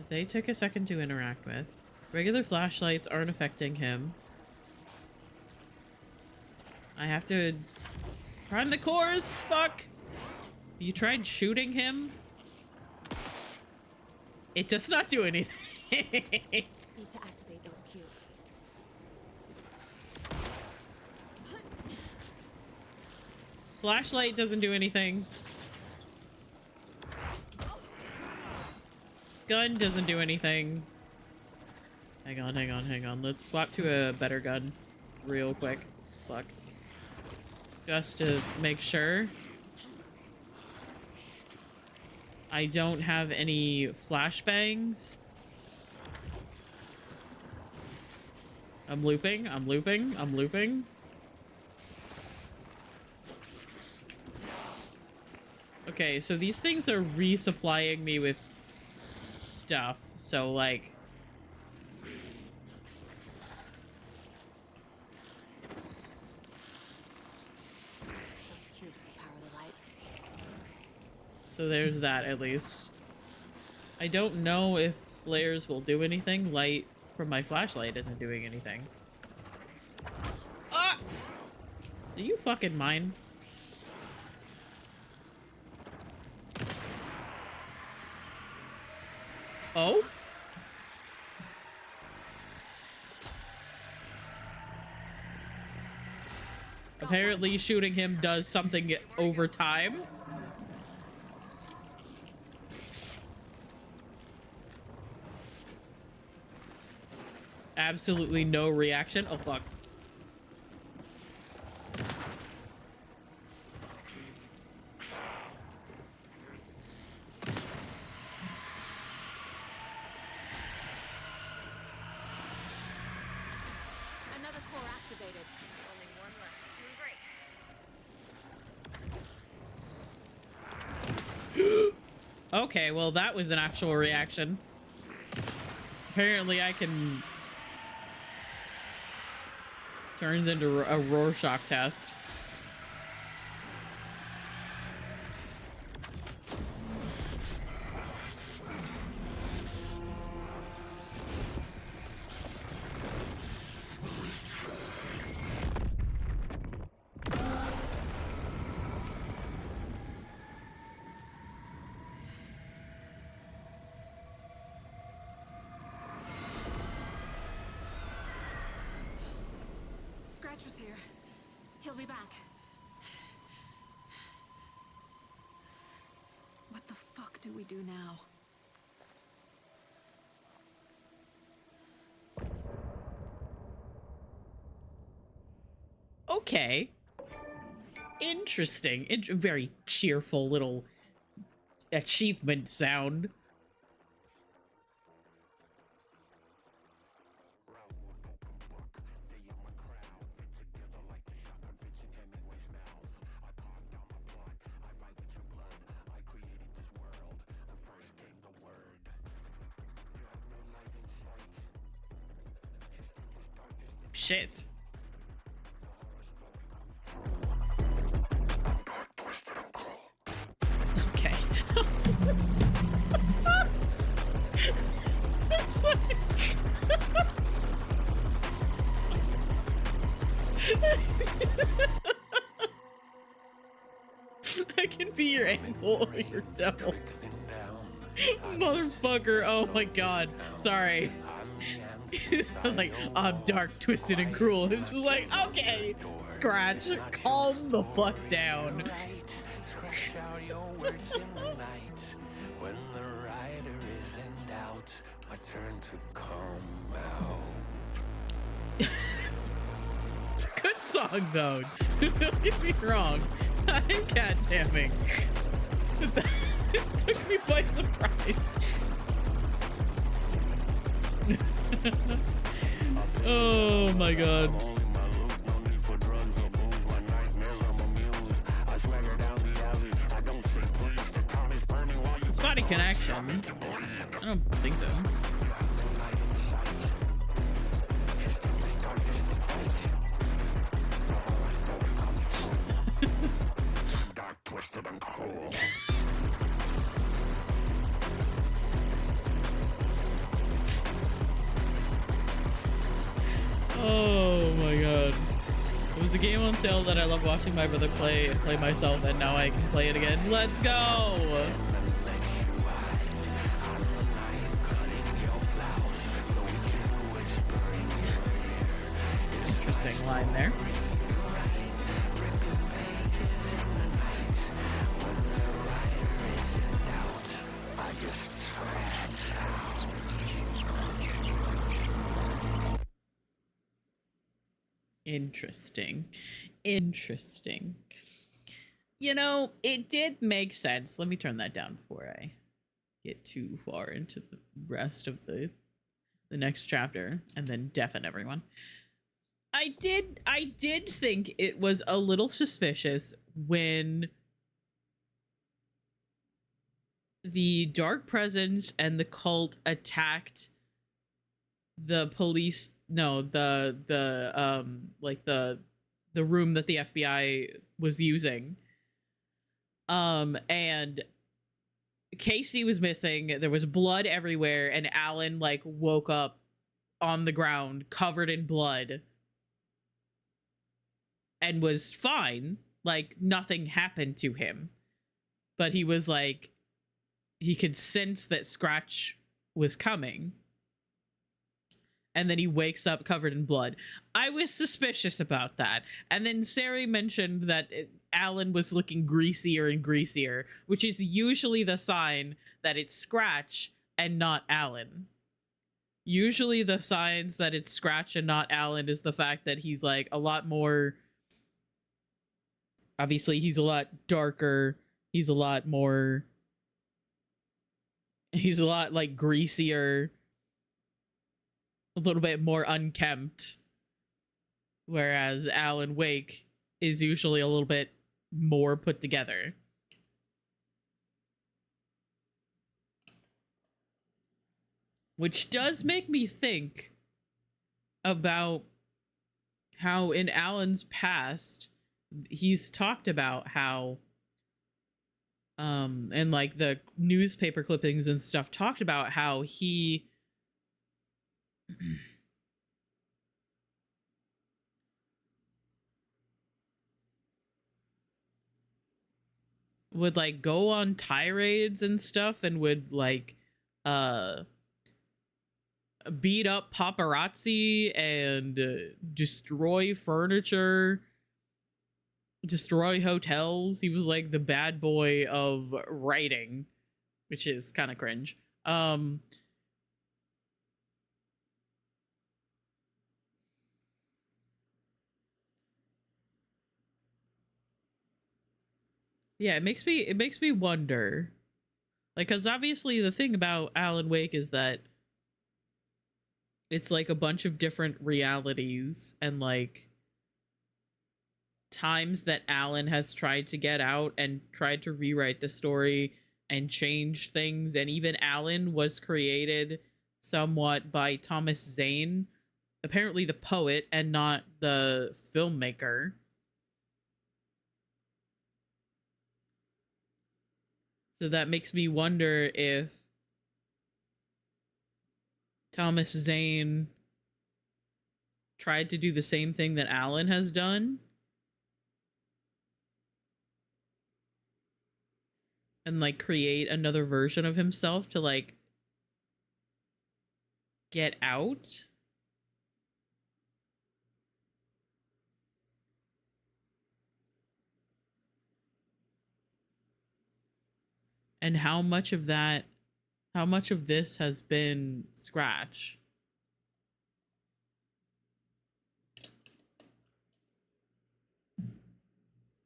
They took a second to interact with. Regular flashlights aren't affecting him. I have to prime the cores. Fuck! You tried shooting him? It does not do anything. Need to activate those cubes. Flashlight doesn't do anything. Gun doesn't do anything. Hang on, hang on, hang on. Let's swap to a better gun real quick. Fuck. Just to make sure. I don't have any flashbangs. I'm looping, I'm looping, I'm looping. Okay, so these things are resupplying me with stuff, so like... So there's that, at least. I don't know if flares will do anything. Light from my flashlight isn't doing anything. Ah! Do you fucking mind? Oh? Apparently shooting him does something over time. Absolutely no reaction. Oh, fuck. Another core activated. Only one left. Doing great. Okay, well, that was an actual reaction. Apparently, I can... Turns into a Rorschach test. Scratch was here. He'll be back. What the fuck do we do now? Okay. Interesting. Very cheerful little achievement sound. Shit. I can be your angel or your devil. Motherfucker. Oh my god. Sorry. I was like, I'm dark, twisted, and cruel. It's just like, okay, Scratch, calm the fuck down. When the rider is in doubt, I turn to come out. Good song though. Don't get me wrong. I'm cat jamming. It took me by surprise. Oh my god. Spotty connection. I don't think so. Dark, twisted, and cruel. Oh my god. It was the game on sale that I love watching my brother play myself, and now I can play it again. Let's go! Interesting line there. Interesting. Interesting. You know, it did make sense. Let me turn that down before I get too far into the rest of the next chapter and then deafen everyone. I did think it was a little suspicious when the Dark Presence and the cult attacked the police, no, the room that the FBI was using. And Casey was missing. There was blood everywhere, and Alan like woke up on the ground covered in blood and was fine. Like nothing happened to him. But he was like, he could sense that Scratch was coming. And then he wakes up covered in blood. I was suspicious about that. And then Sari mentioned that Alan was looking greasier and greasier, which is usually the sign that it's Scratch and not Alan. Usually the signs that it's Scratch and not Alan is the fact that he's like a lot more... Obviously, he's a lot darker. He's a lot more... He's a lot like greasier. A little bit more unkempt, whereas Alan Wake is usually a little bit more put together. Which does make me think about how in Alan's past, he's talked about how, and like the newspaper clippings and stuff talked about how he would like go on tirades and stuff and would like beat up paparazzi and destroy furniture, destroy hotels. He was like the bad boy of writing, which is kind of cringe. Yeah, it makes me wonder, like, because obviously the thing about Alan Wake is that it's like a bunch of different realities and like times that Alan has tried to get out and tried to rewrite the story and change things, and even Alan was created somewhat by Thomas Zane, apparently the poet and not the filmmaker. So that makes me wonder if Thomas Zane tried to do the same thing that Alan has done. and like create another version of himself to like get out. And how much of this has been Scratch?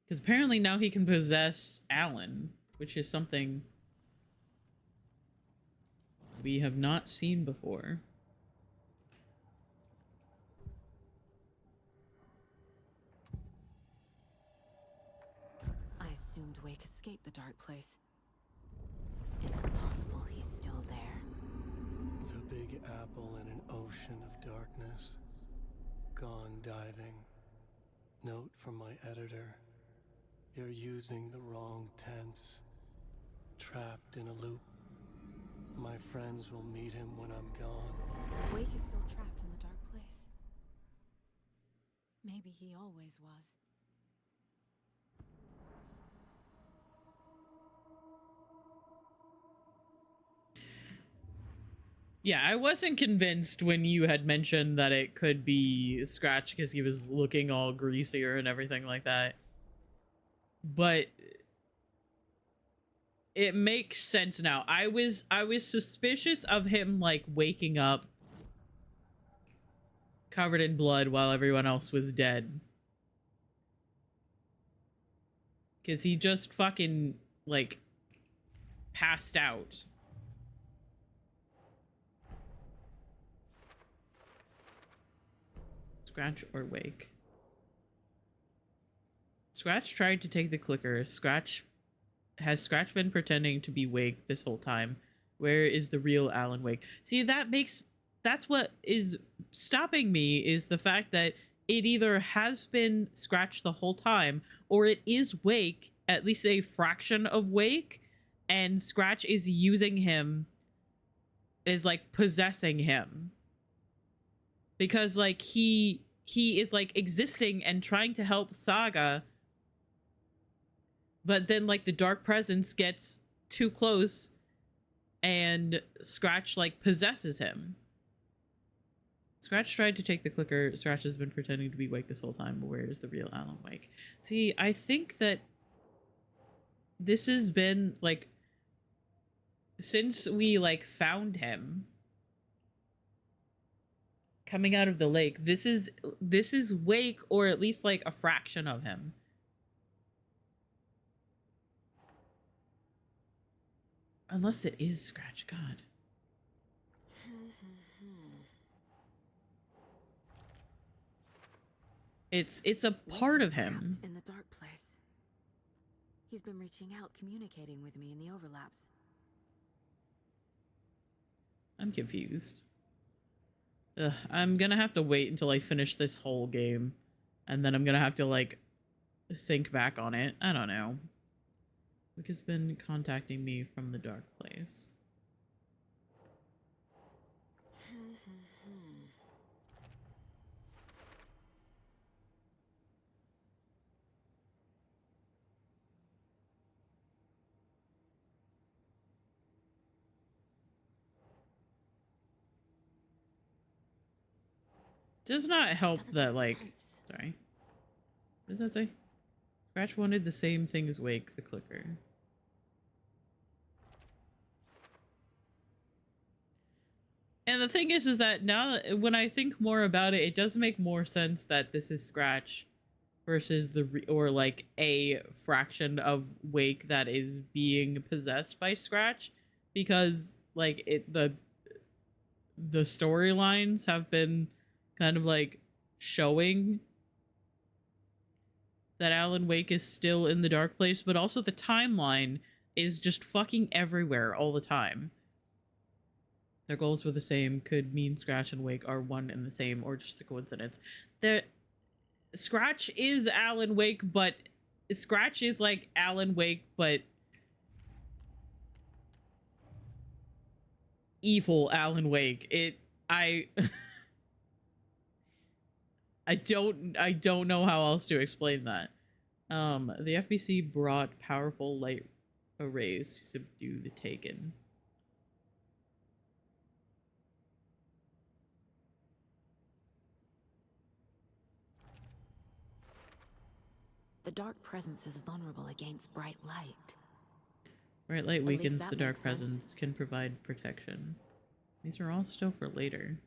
Because apparently now he can possess Alan, which is something we have not seen before. I assumed Wake escaped the dark place. Is it possible he's still there? The Big Apple in an ocean of darkness. Gone diving. Note from my editor. You're using the wrong tense. Trapped in a loop. My friends will meet him when I'm gone. Wake is still trapped in the dark place. Maybe he always was. Yeah, I wasn't convinced when you had mentioned that it could be Scratch because he was looking all greasier and everything like that. But it makes sense now. I was suspicious of him like waking up covered in blood while everyone else was dead. Cause he just fucking like passed out. Scratch or Wake? Scratch tried to take the clicker. Has Scratch been pretending to be Wake this whole time? Where is the real Alan Wake? See, that's what is stopping me, is the fact that it either has been Scratch the whole time, or it is Wake, at least a fraction of Wake, and Scratch is using him, is like possessing him. Because like he is like existing and trying to help Saga, but then like the dark presence gets too close and Scratch like possesses him. Scratch tried to take the clicker. Scratch has been pretending to be Wake this whole time, but where is the real Alan Wake? See, I think that this has been like, since we like found him coming out of the lake, this is Wake, or at least like a fraction of him. Unless it is Scratch. God. It's a part of him. In the dark place. He's been reaching out, communicating with me in the overlaps. I'm confused. Ugh, I'm gonna have to wait until I finish this whole game, and then I'm gonna have to like think back on it. I don't know. Wick has been contacting me from the dark place. Does not help that like sorry. What does that say? Scratch wanted the same thing as Wake, the clicker. And the thing is that now when I think more about it, it does make more sense that this is Scratch versus or like a fraction of Wake that is being possessed by Scratch, because like the storylines have been kind of like showing that Alan Wake is still in the dark place, but also the timeline is just fucking everywhere all the time. Their goals were the same, could mean Scratch and Wake are one and the same, or just a coincidence. Scratch is Alan Wake, but Scratch is like Alan Wake, but evil Alan Wake. I don't know how else to explain that. The FBC brought powerful light arrays to subdue the taken. The dark presence is vulnerable against bright light. Bright light At least weakens that the dark makes sense. presence, can provide protection. These are all still for later.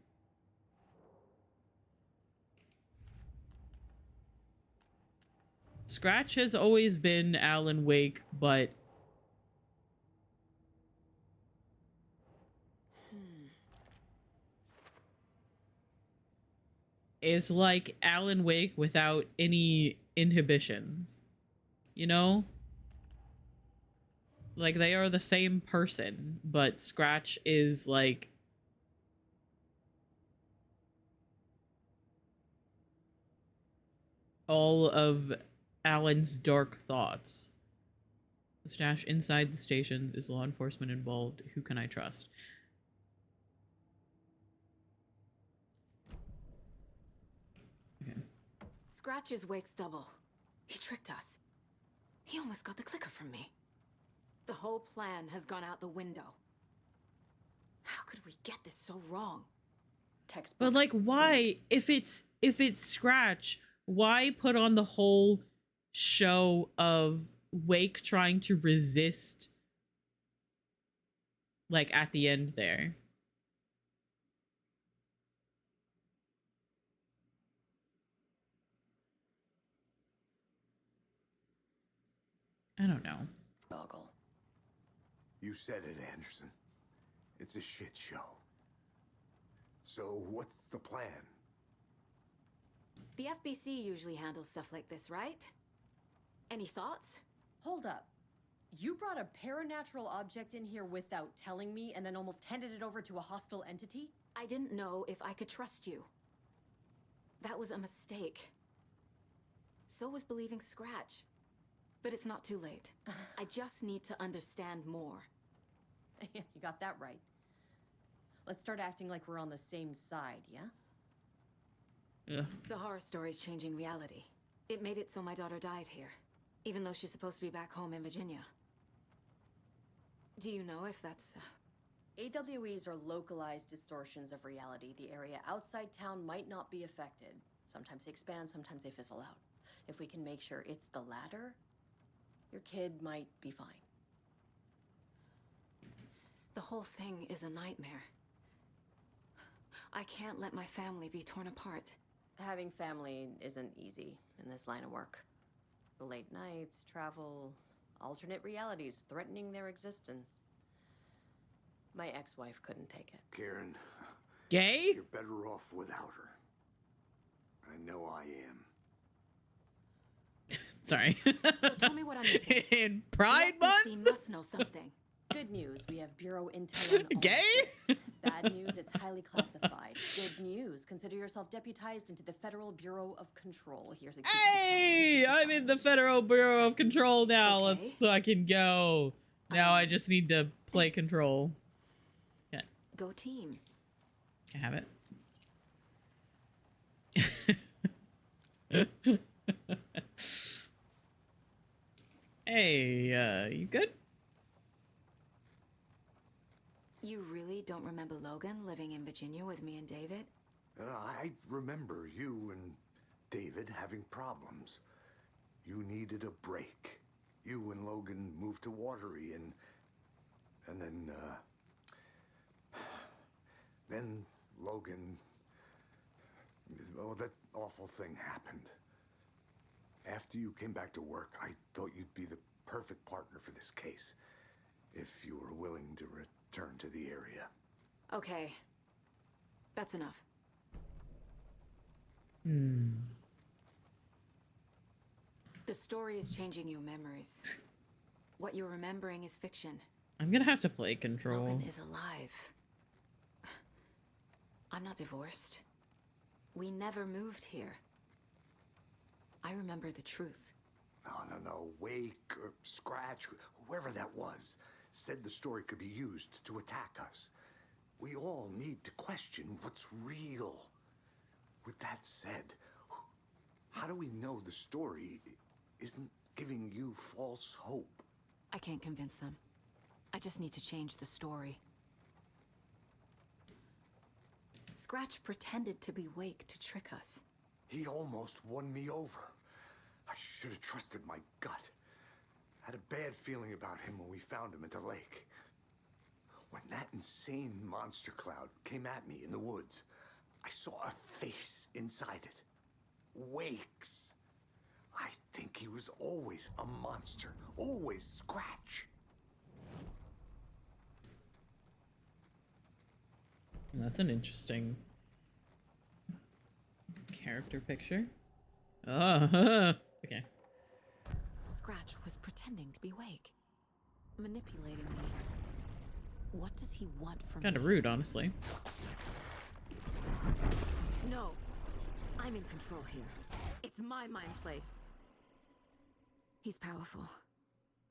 Scratch has always been Alan Wake, but is like Alan Wake without any inhibitions. You know? Like, they are the same person, but Scratch is like all of Alan's dark thoughts. The stash inside the stations. Is law enforcement involved? Who can I trust? Okay. Scratch is Wake's double. He tricked us. He almost got the clicker from me. The whole plan has gone out the window. How could we get this so wrong? Textbook. But like, why? If it's Scratch, why put on the whole show of Wake trying to resist, like, at the end there? I don't know. Goggle. You said it, Anderson. It's a shit show. So what's the plan? The FBC usually handles stuff like this, right? Any thoughts? Hold up. You brought a paranatural object in here without telling me and then almost handed it over to a hostile entity? I didn't know if I could trust you. That was a mistake. So was believing Scratch. But it's not too late. I just need to understand more. You got that right. Let's start acting like we're on the same side, yeah? Yeah. The horror story's changing reality. It made it so my daughter died here, even though she's supposed to be back home in Virginia. Do you know if that's... AWEs are localized distortions of reality. The area outside town might not be affected. Sometimes they expand, sometimes they fizzle out. If we can make sure it's the latter, your kid might be fine. The whole thing is a nightmare. I can't let my family be torn apart. Having family isn't easy in this line of work. The late nights, travel, alternate realities threatening their existence. My ex-wife couldn't take it. Karen. Gay? You're better off without her. I know I am. Sorry. So tell me what I'm missing. In Pride The Month? FBC must know something. Good news, we have Bureau Intel on all Gay? of this. Bad news, it's highly classified. Good news, consider yourself deputized into the Federal Bureau of Control. Here's a Hey, I'm in the Federal Bureau of Control now. Okay. Let's fucking go. Now I just need to play Control. Okay. Go team. I have it. Hey, you good? You really don't remember Logan living in Virginia with me and David? I remember you and David having problems. You needed a break. You and Logan moved to Watery and then Logan, oh, that awful thing happened. After you came back to work, I thought you'd be the perfect partner for this case, if you were willing to return to the area. Okay. That's enough. The story is changing your memories. What you're remembering is fiction. I'm gonna have to play Control. Logan is alive. I'm not divorced. We never moved here. I remember the truth. No. Wake or Scratch, whoever that was, said the story could be used to attack us. We all need to question what's real. With that said, how do we know the story isn't giving you false hope? I can't convince them. I just need to change the story. Scratch pretended to be Wake to trick us. He almost won me over. I should have trusted my gut. Had a bad feeling about him when we found him at the lake. When that insane monster cloud came at me in the woods, I saw a face inside it. Wake's. I think he was always a monster. Always Scratch. That's an interesting character picture. Oh, okay. Scratch was pretending to be Wake, manipulating me. What does he want from me? Kind of rude, honestly. No, I'm in control here. It's my mind place. He's powerful.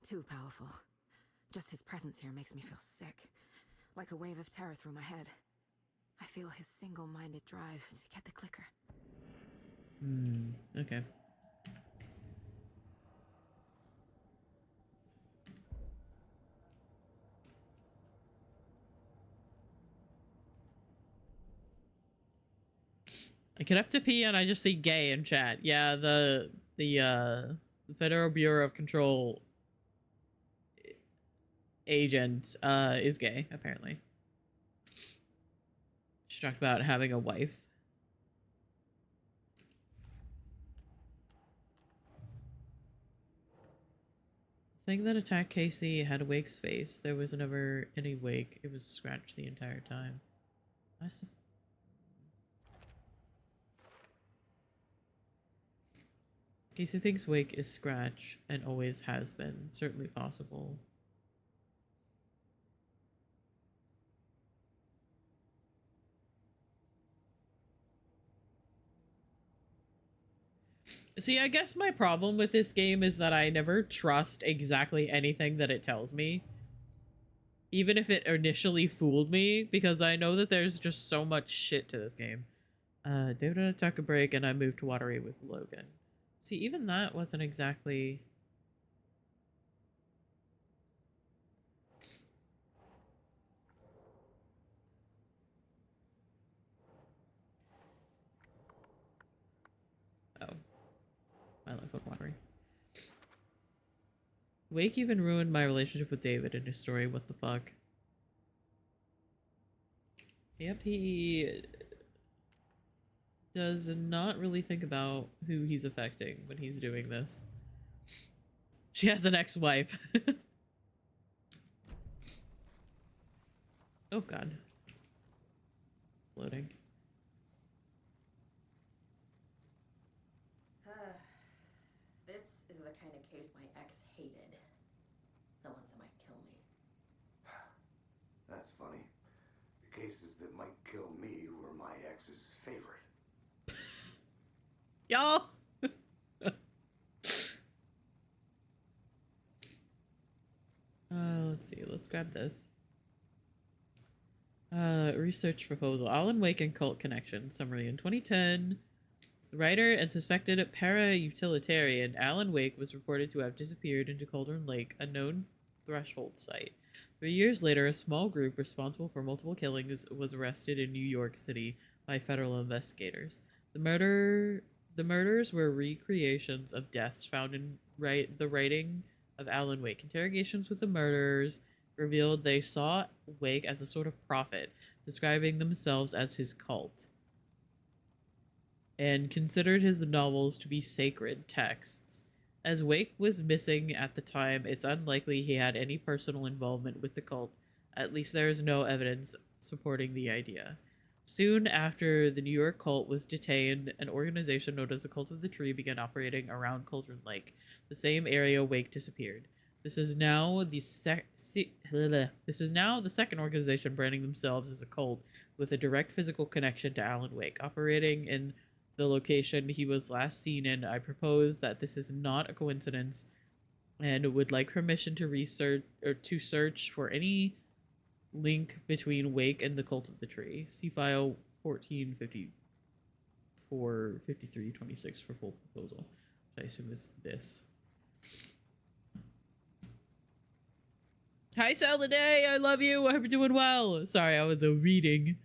Too powerful. Just his presence here makes me feel sick. Like a wave of terror through my head. I feel his single-minded drive to get the clicker. Okay. I get up to pee and I just see gay in chat. Yeah, the Federal Bureau of Control agent is gay, apparently. She talked about having a wife. The thing that attacked Casey had Wake's face. There was never any Wake. It was Scratch the entire time. Casey thinks Wake is Scratch and always has been. Certainly possible. See, I guess my problem with this game is that I never trust exactly anything that it tells me. Even if it initially fooled me, because I know that there's just so much shit to this game. David and I took a break and I moved to Watery with Logan. See, even that wasn't exactly... Oh. My life with Watery. Wake even ruined my relationship with David in his story. What the fuck? Yep, he does not really think about who he's affecting when he's doing this. She has an ex-wife. Oh god. It's loading. This is the kind of case my ex hated. The ones that might kill me. That's funny. The cases that might kill me were my ex's favorite. Y'all! Let's see. Let's grab this. Research proposal. Alan Wake and cult connection. Summary. In 2010, writer and suspected para-utilitarian Alan Wake was reported to have disappeared into Cauldron Lake, a known threshold site. 3 years later, a small group responsible for multiple killings was arrested in New York City by federal investigators. The murders were recreations of deaths found in the writing of Alan Wake. Interrogations with the murderers revealed they saw Wake as a sort of prophet, describing themselves as his cult, and considered his novels to be sacred texts. As Wake was missing at the time, it's unlikely he had any personal involvement with the cult. At least there is no evidence supporting the idea. Soon after the New York cult was detained, an organization known as the Cult of the Tree began operating around Cauldron Lake, the same area Wake disappeared. This is now the second organization branding themselves as a cult with a direct physical connection to Alan Wake, operating in the location he was last seen in. I propose that this is not a coincidence and would like permission to research or to search for any link between Wake and the Cult of the Tree. See file 1454-5326 for full proposal, which I assume is this. Hi, Saladay. I love you. I hope you're doing well. Sorry, I was reading.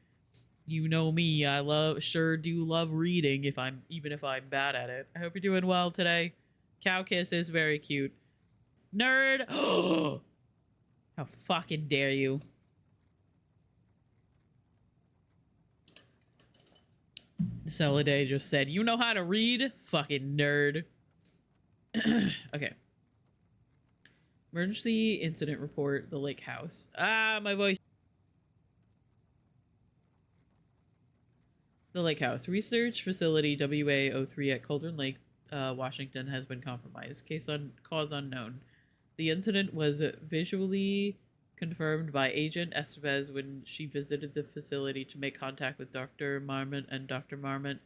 You know me. I sure do love reading even if I'm bad at it. I hope you're doing well today. Cow Kiss is very cute. Nerd. Oh, how fucking dare you. Saladay just said, you know how to read? Fucking nerd. Okay. Emergency incident report, the lake house. Ah, my voice. The lake house. Research facility WA03 at Cauldron Lake, Washington has been compromised. Cause unknown. The incident was visually confirmed by Agent Estevez when she visited the facility to make contact with Dr. Marmot, and Dr. Marmot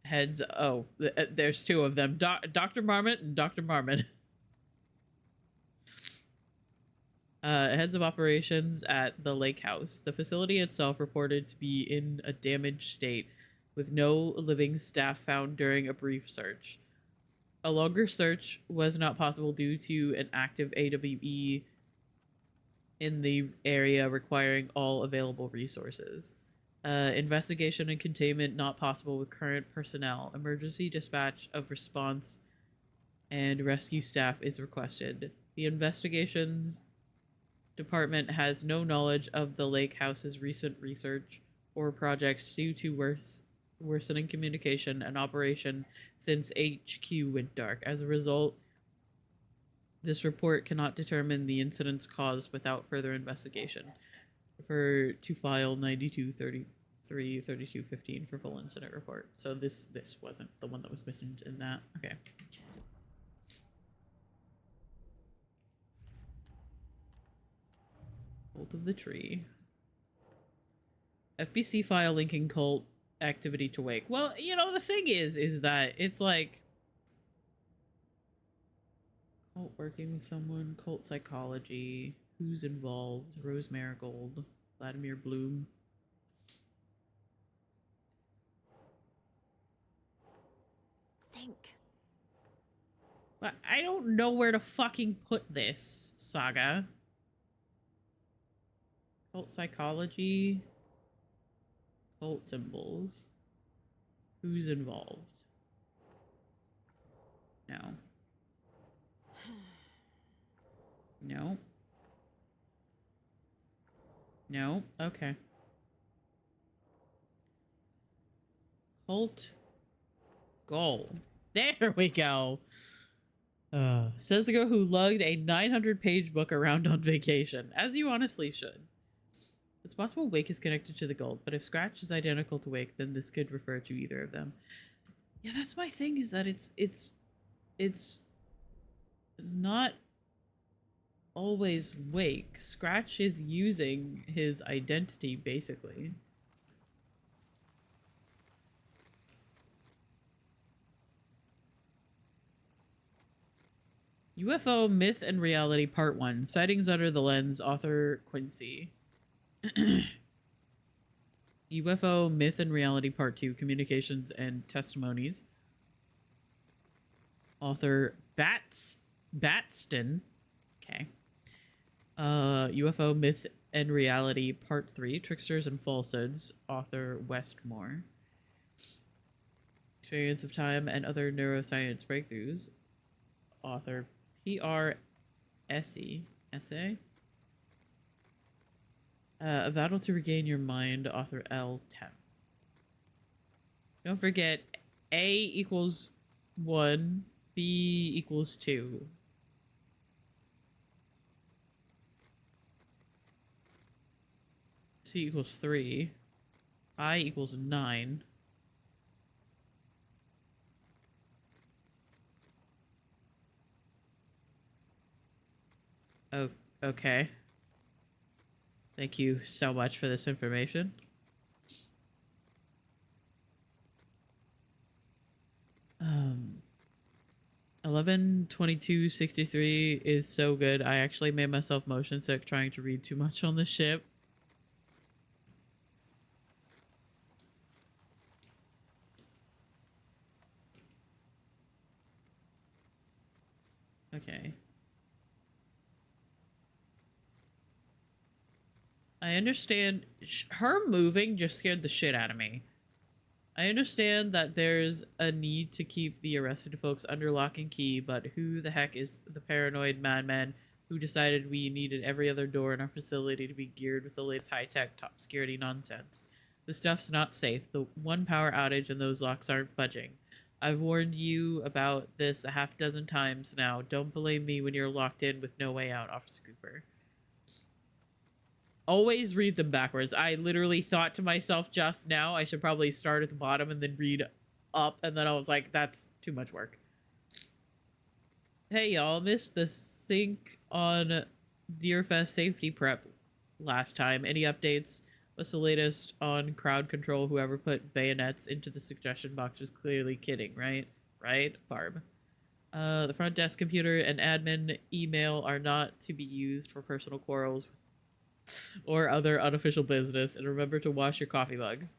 heads... Oh, there's two of them. Dr. Marmot and Dr. Marmot. Heads of operations at the lake house. The facility itself reported to be in a damaged state, with no living staff found during a brief search. A longer search was not possible due to an active AWE in the area requiring all available resources. Investigation and containment not possible with current personnel. Emergency dispatch of response and rescue staff is requested. The investigations department has no knowledge of the lake house's recent research or projects due to worsening communication and operation since HQ went dark. As a result, this report cannot determine the incident's cause without further investigation. Refer to file 9233 3215 for full incident report. So this wasn't the one that was mentioned in that. Okay. Cult of the Tree. FBC file linking cult activity to Wake. Well, you know, the thing is that it's like cult working with someone, cult psychology, who's involved, Rose Marigold, Vladimir Bloom. Think. But I don't know where to fucking put this, Saga. Cult psychology, cult symbols, who's involved? No. No. No. Okay. Cult goal. There we go. Says the girl who lugged a 900-page book around on vacation, as you honestly should. It's possible Wake is connected to the gold, but if Scratch is identical to Wake, then this could refer to either of them. Yeah, that's my thing, is that it's not always Wake. Scratch is using his identity, basically. UFO Myth and Reality Part 1. Sightings Under the Lens. Author Quincy. UFO Myth and Reality Part 2. Communications and Testimonies. Author Batston. Okay. UFO Myth and Reality Part 3. Tricksters and Falsehoods. Author Westmore. Experience of Time and Other Neuroscience Breakthroughs. Author P.R. Essay. A Battle to Regain Your Mind. Author L. Temp. Don't forget, A equals 1, B equals 2. C equals 3. I equals 9. Oh, okay. Thank you so much for this information. Um, 11/22/63 is so good. I actually made myself motion sick trying to read too much on the ship. Okay. I understand her moving just scared the shit out of me. I understand that there's a need to keep the arrested folks under lock and key, but who the heck is the paranoid madman who decided we needed every other door in our facility to be geared with the latest high-tech, top security nonsense? The stuff's not safe. The one power outage and those locks aren't budging. I've warned you about this a half dozen times now. Don't blame me when you're locked in with no way out, Officer Cooper. Always read them backwards. I literally thought to myself just now, I should probably start at the bottom and then read up, and then I was like, that's too much work. Hey y'all, missed the sync on Deerfest safety prep last time. Any updates? What's the latest on crowd control? Whoever put bayonets into the suggestion box was clearly kidding, right? Right, Barb? The front desk computer and admin email are not to be used for personal quarrels or other unofficial business, and remember to wash your coffee mugs.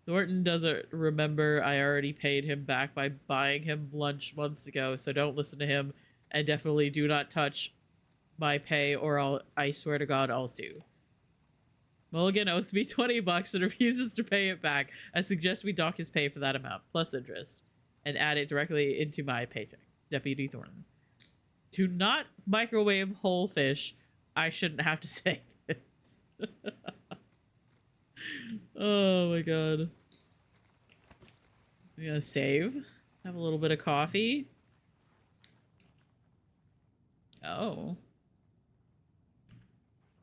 Thornton doesn't remember I already paid him back by buying him lunch months ago, so don't listen to him, and definitely do not touch my pay or I swear to God I'll sue. Mulligan owes me 20 bucks and refuses to pay it back. I suggest we dock his pay for that amount, plus interest, and add it directly into my paycheck. Deputy Thornton. Do not microwave whole fish. I shouldn't have to say this. Oh my god. We're gonna save. Have a little bit of coffee. Oh.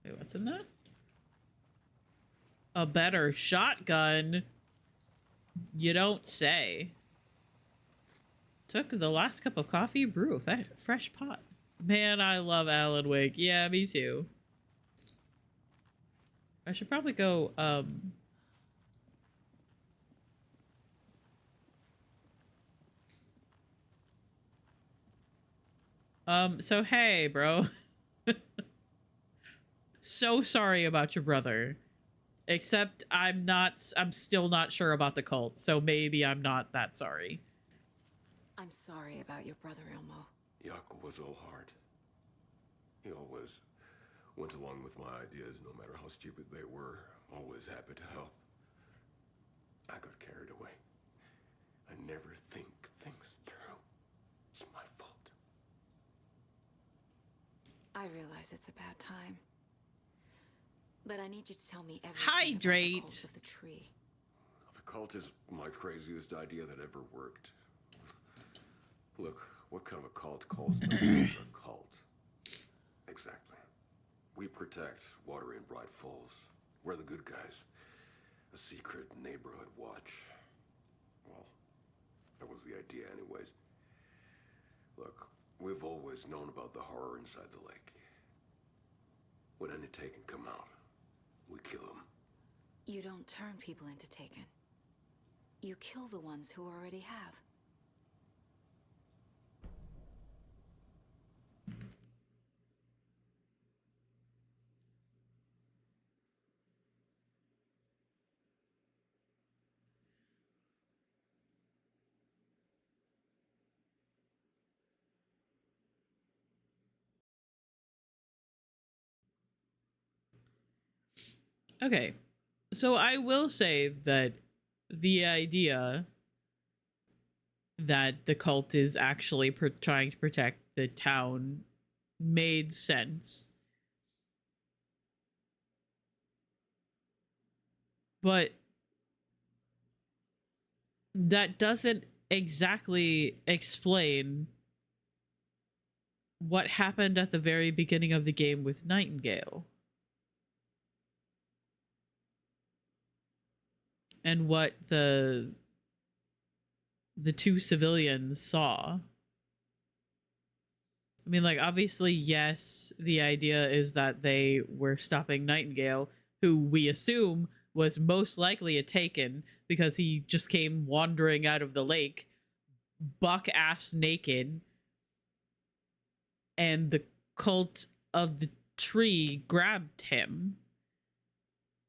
Wait, what's in that? A better shotgun? You don't say. Took the last cup of coffee, brew a fresh pot. Man, I love Alan Wake. Yeah, me too. I should probably go, so hey, bro. So sorry about your brother. Except I'm still not sure about the cult, so maybe I'm not that sorry. I'm sorry about your brother, Elmo. Yaakov was all heart. He always went along with my ideas, no matter how stupid they were. Always happy to help. I got carried away. I never think things through. It's my fault. I realize it's a bad time. But I need you to tell me everything Hydrate. about the cult of the tree. The cult is my craziest idea that ever worked. Look, what kind of a cult calls themselves a cult? Exactly. We protect water in Bright Falls. We're the good guys. A secret neighborhood watch. Well, that was the idea anyways. Look, we've always known about the horror inside the lake. When any Taken come out, we kill them. You don't turn people into Taken. You kill the ones who already have. Okay. So I will say that the idea that the cult is actually trying to protect the town made sense. But that doesn't exactly explain what happened at the very beginning of the game with Nightingale. And what the two civilians saw. I mean, like, obviously, yes, the idea is that they were stopping Nightingale, who we assume was most likely a Taken because he just came wandering out of the lake, buck-ass naked, and the cult of the tree grabbed him.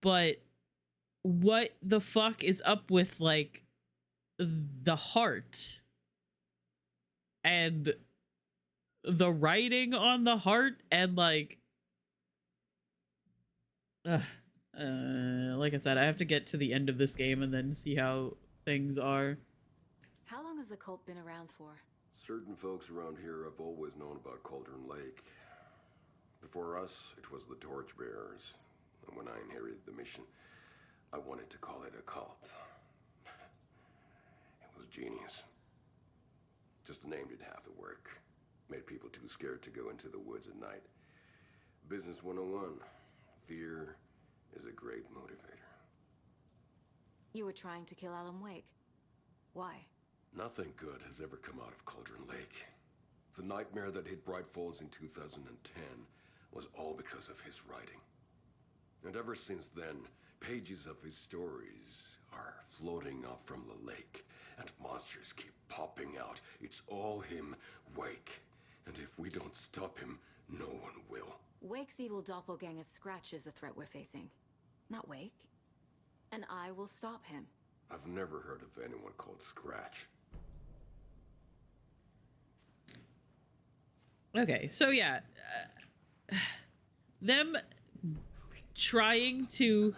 But what the fuck is up with, like, the heart and the writing on the heart and, like, Like I said, I have to get to the end of this game and then see how things are. How long has the cult been around for? Certain folks around here have always known about Cauldron Lake. Before us, it was the Torchbearers. And when I inherited the mission, I wanted to call it a cult. It was genius. Just a name did half the work. Made people too scared to go into the woods at night. Business 101. Fear is a great motivator. You were trying to kill Alan Wake. Why? Nothing good has ever come out of Cauldron Lake. The nightmare that hit Bright Falls in 2010 was all because of his writing. And ever since then, pages of his stories are floating up from the lake, and monsters keep popping out. It's all him, Wake. And if we don't stop him, no one will. Wake's evil doppelganger Scratch is the threat we're facing, not Wake. And I will stop him. I've never heard of anyone called Scratch. Okay, so yeah, them trying to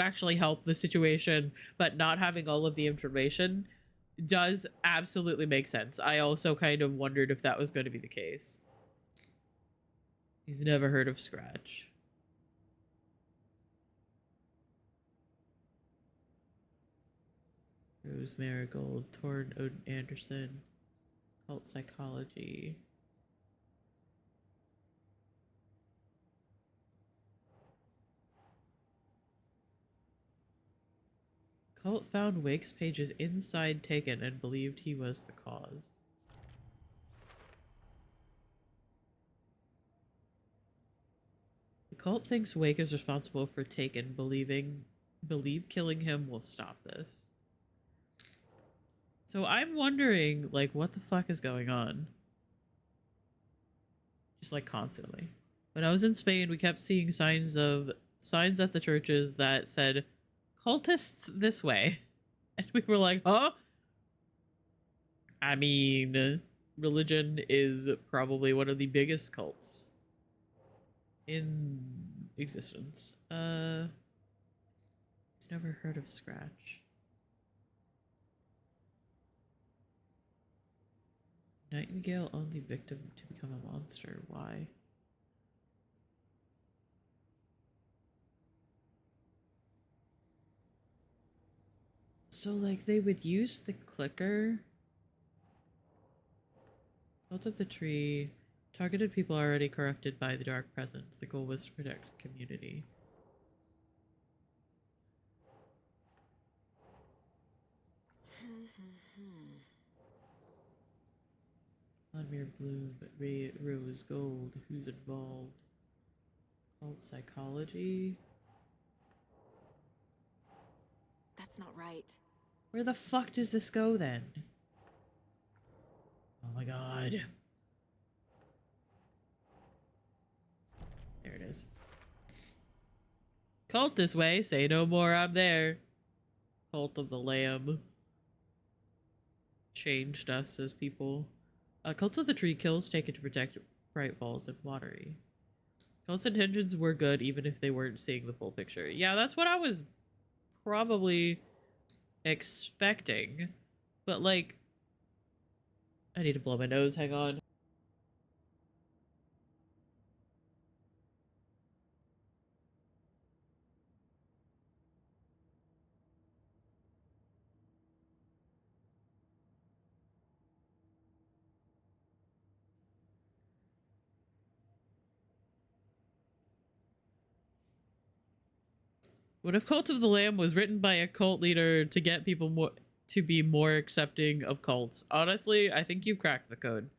actually help the situation, but not having all of the information does absolutely make sense. I also kind of wondered if that was going to be the case. He's never heard of Scratch. Rose Marigold, Torn Odin Anderson, Cult Psychology. Cult found Wake's pages inside Taken and believed he was the cause. The cult thinks Wake is responsible for Taken, believe killing him will stop this. So I'm wondering, like, what the fuck is going on? Just like constantly. When I was in Spain, we kept seeing signs at the churches that said, cultists this way. And we were like, huh? I mean, religion is probably one of the biggest cults in existence. He's never heard of Scratch. Nightingale only victim to become a monster. Why? So, like, they would use the clicker. Cult of the Tree. Targeted people already corrupted by the dark presence. The goal was to protect the community. Vladimir Bloom, Ray Rose Gold. Who's involved? Cult psychology. That's not right. Where the fuck does this go then? Oh my god. There it is. Cult this way. Say no more. I'm there. Cult of the Lamb. Changed us as people. Cult of the Tree kills taken to protect Bright Falls and Watery. Cult's intentions were good even if they weren't seeing the full picture. Yeah, that's what I was probably expecting. But like, I need to blow my nose. Hang on. What if Cult of the Lamb was written by a cult leader to get people to be more accepting of cults? Honestly, I think you've cracked the code.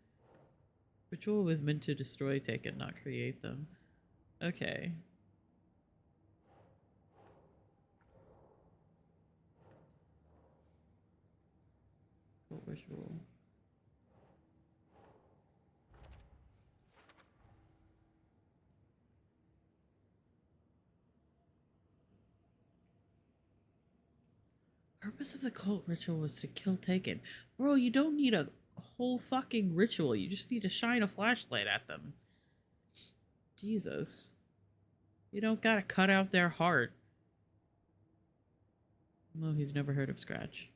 Ritual was meant to destroy Taken, not create them. Okay. Cult ritual. Purpose of the cult ritual was to kill Taken. Bro, you don't need a whole fucking ritual. You just need to shine a flashlight at them. Jesus. You don't gotta cut out their heart. No, he's never heard of Scratch.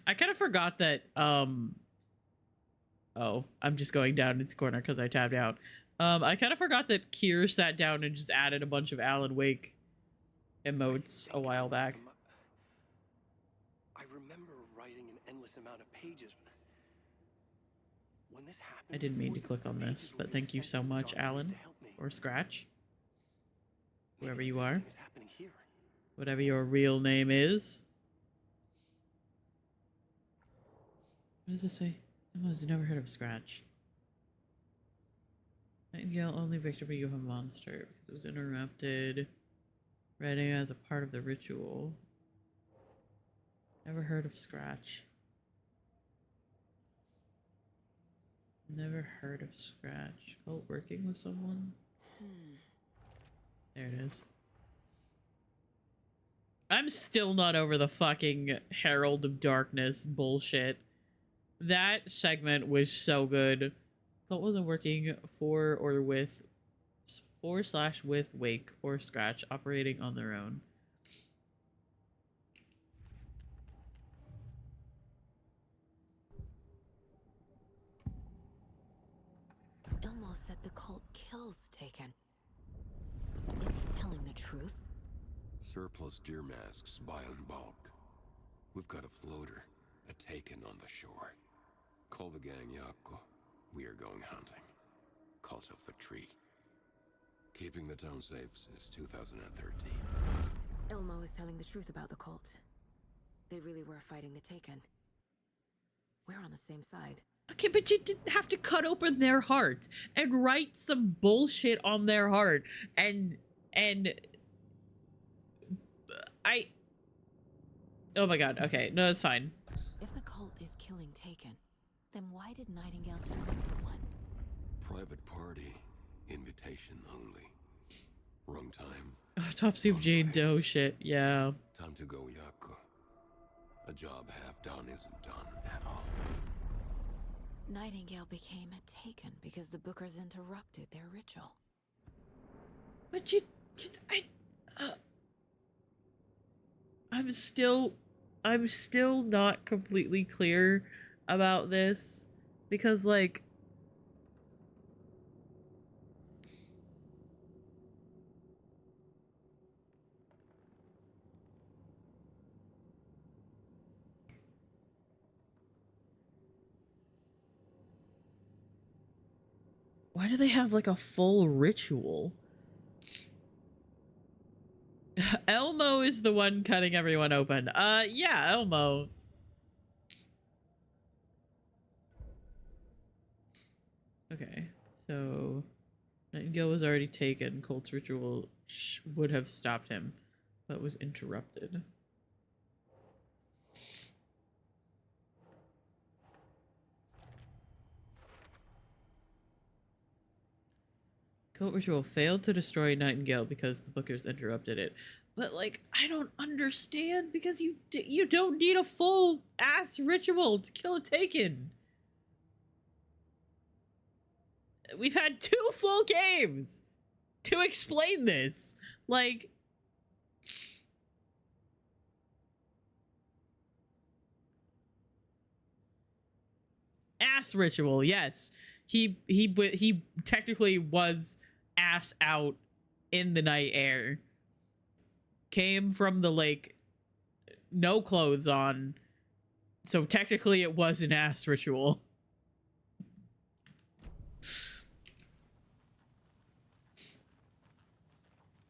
I kind of forgot that, oh, I'm just going down into the corner because I tabbed out. I kind of forgot that Kier sat down and just added a bunch of Alan Wake emotes a while back. I remember writing an endless amount of pages. When this happened, I didn't mean to click on this, but thank you so much, Alan, or Scratch. Whoever you are. Whatever your real name is. What does this say? I was never heard of Scratch. Nightingale, only victory you have a monster because it was interrupted. Writing as a part of the ritual. Never heard of Scratch. Never heard of Scratch. Cult working with someone? There it is. I'm still not over the fucking Herald of Darkness bullshit. That segment was so good. Cult wasn't working for or with /with Wake or Scratch, operating on their own. Ilmo said the cult kills Taken. Is he telling the truth? Surplus deer masks buy in bulk. We've got a floater, a Taken on the shore. Call the gang Yako. We are going hunting. Cult of the Tree. Keeping the town safe since 2013. Ilmo is telling the truth about the cult. They really were fighting the Taken. We're on the same side. Okay, but you didn't have to cut open their heart and write some bullshit on their heart and oh my god, okay, no, it's fine. If the cult is killing Taken, then why did Nightingale turn into one? Private party. Invitation only. Wrong time. Autopsy of Jane Doe shit, yeah. Time to go, Yako. A job half done isn't done at all. Nightingale became a Taken because the Bookers interrupted their ritual. But I'm still not completely clear about this because, like, why do they have like a full ritual? Elmo is the one cutting everyone open. Yeah, Elmo. Okay, so Nightingale was already taken. Colt's ritual would have stopped him, but was interrupted. Cult ritual failed to destroy Nightingale because the Bookers interrupted it. But, like, I don't understand because you don't need a full ass ritual to kill a Taken. We've had 2 full games to explain this. Like, ass ritual, yes. He technically was ass out in the night air. Came from the lake, no clothes on. So technically it was an ass ritual.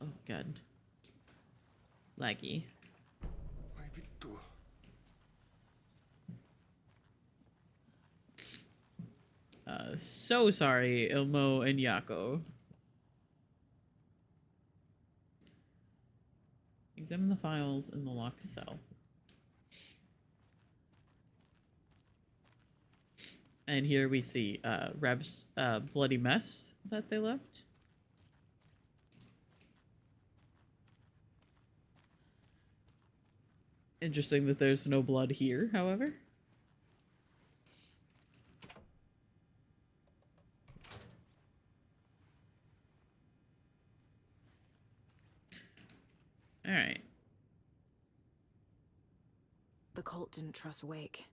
Oh god. Laggy. So sorry, Ilmo and Yako. Examine the files in the locked cell. And here we see Reb's bloody mess that they left. Interesting that there's no blood here, however. cult didn't trust Wake.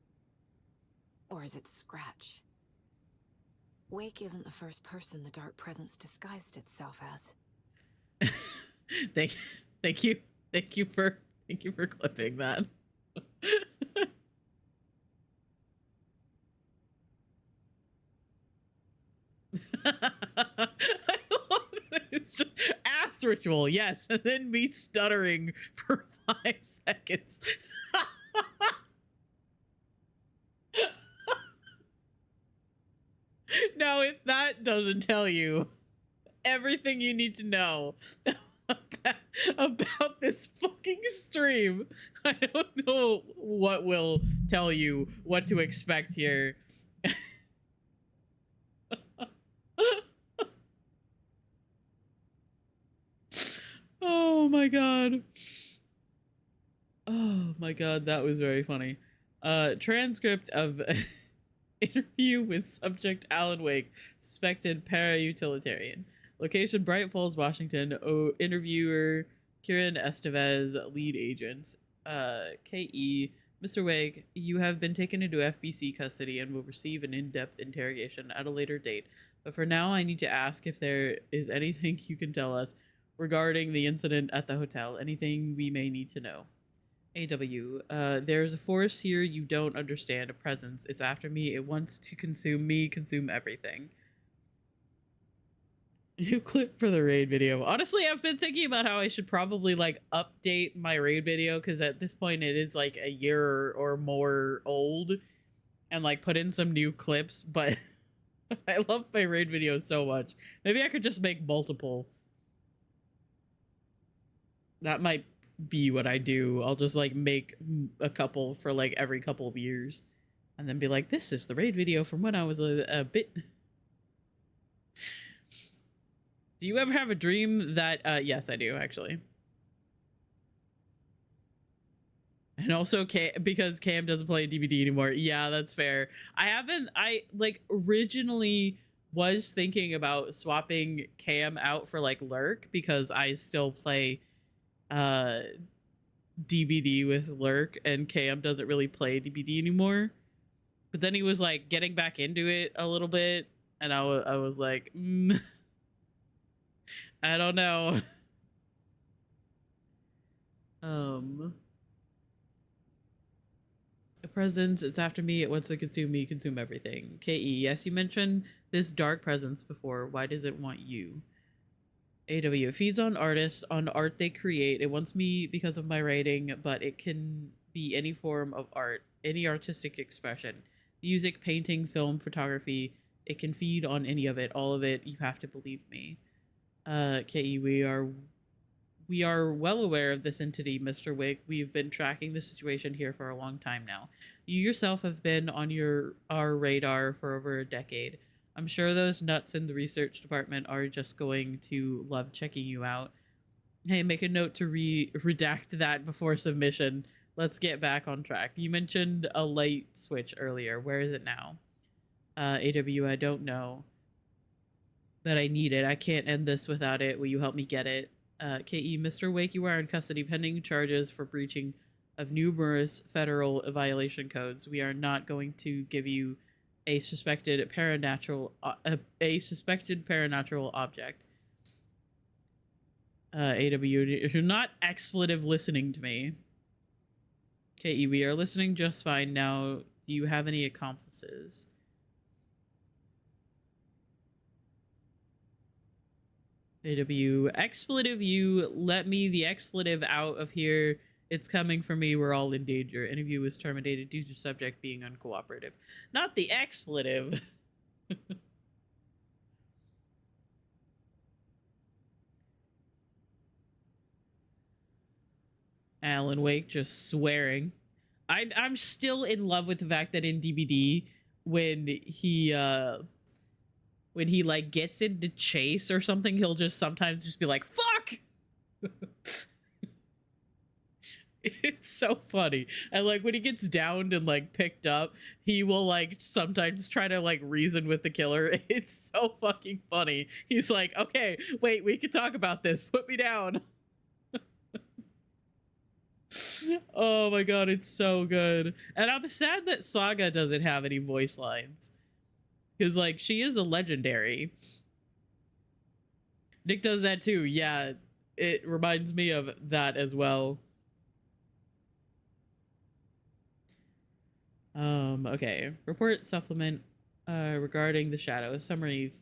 Or is it Scratch? Wake isn't the first person the Dark Presence disguised itself as. thank you for clipping that. It's just ass ritual, yes, and then me stuttering for 5 seconds. Now, if that doesn't tell you everything you need to know about this fucking stream, I don't know what will tell you what to expect here. Oh my god. Oh my god, that was very funny. Transcript of interview with subject Alan Wake, suspected para-utilitarian. Location Bright Falls, Washington. Interviewer Kieran Estevez, lead agent. KE, Mr. Wake, you have been taken into FBC custody and will receive an in-depth interrogation at a later date. But for now, I need to ask if there is anything you can tell us regarding the incident at the hotel. Anything we may need to know. AW, there's a force here you don't understand, a presence. It's after me. It wants to consume me, consume everything. New clip for the raid video. Honestly, I've been thinking about how I should probably like update my raid video, because at this point it is like a year or more old, and like put in some new clips, but I love my raid video so much. Maybe I could just make multiple. That might be what I do. I'll just like make a couple for like every couple of years and then be like, this is the raid video from when I was a bit. Do you ever have a dream that yes, I do actually. And also because Cam doesn't play DVD anymore. Yeah, that's fair. I like originally was thinking about swapping Cam out for like Lurk, because I still play DVD with Lurk, and Cam doesn't really play DVD anymore. But then he was like getting back into it a little bit, and I was like, I don't know. A presence, it's after me, it wants to consume me, consume everything. KE, yes, you mentioned this dark presence before. Why does it want you? AW, it feeds on artists, on art they create. It wants me because of my writing, but it can be any form of art, any artistic expression. Music, painting, film, photography. It can feed on any of it, all of it. You have to believe me. KE, we are well aware of this entity, Mr. Wake. We've been tracking the situation here for a long time now. You yourself have been on our radar for over a decade. I'm sure those nuts in the research department are just going to love checking you out. Hey, make a note to redact that before submission. Let's get back on track. You mentioned a light switch earlier. Where is it now? AW, I don't know. But I need it. I can't end this without it. Will you help me get it? KE, Mr. Wake, you are in custody pending charges for breaching of numerous federal violation codes. We are not going to give you a suspected paranatural object. AW, you're not expletive listening to me. KE, we are listening just fine now. Do you have any accomplices? AW, expletive, you let me the expletive out of here. It's coming for me. We're all in danger. Interview was terminated due to subject being uncooperative. Not the expletive. Alan Wake just swearing. I'm still in love with the fact that in DVD, when he like gets into chase or something, he'll just sometimes just be like, fuck. It's so funny. And like when he gets downed and like picked up, he will like sometimes try to like reason with the killer. It's so fucking funny. He's like, okay, wait, we can talk about this. Put me down. Oh my god, it's so good. And I'm sad that Saga doesn't have any voice lines. Because, like, she is a legendary. Nick does that too. Yeah, it reminds me of that as well. Okay. Report supplement regarding the shadow. Summary.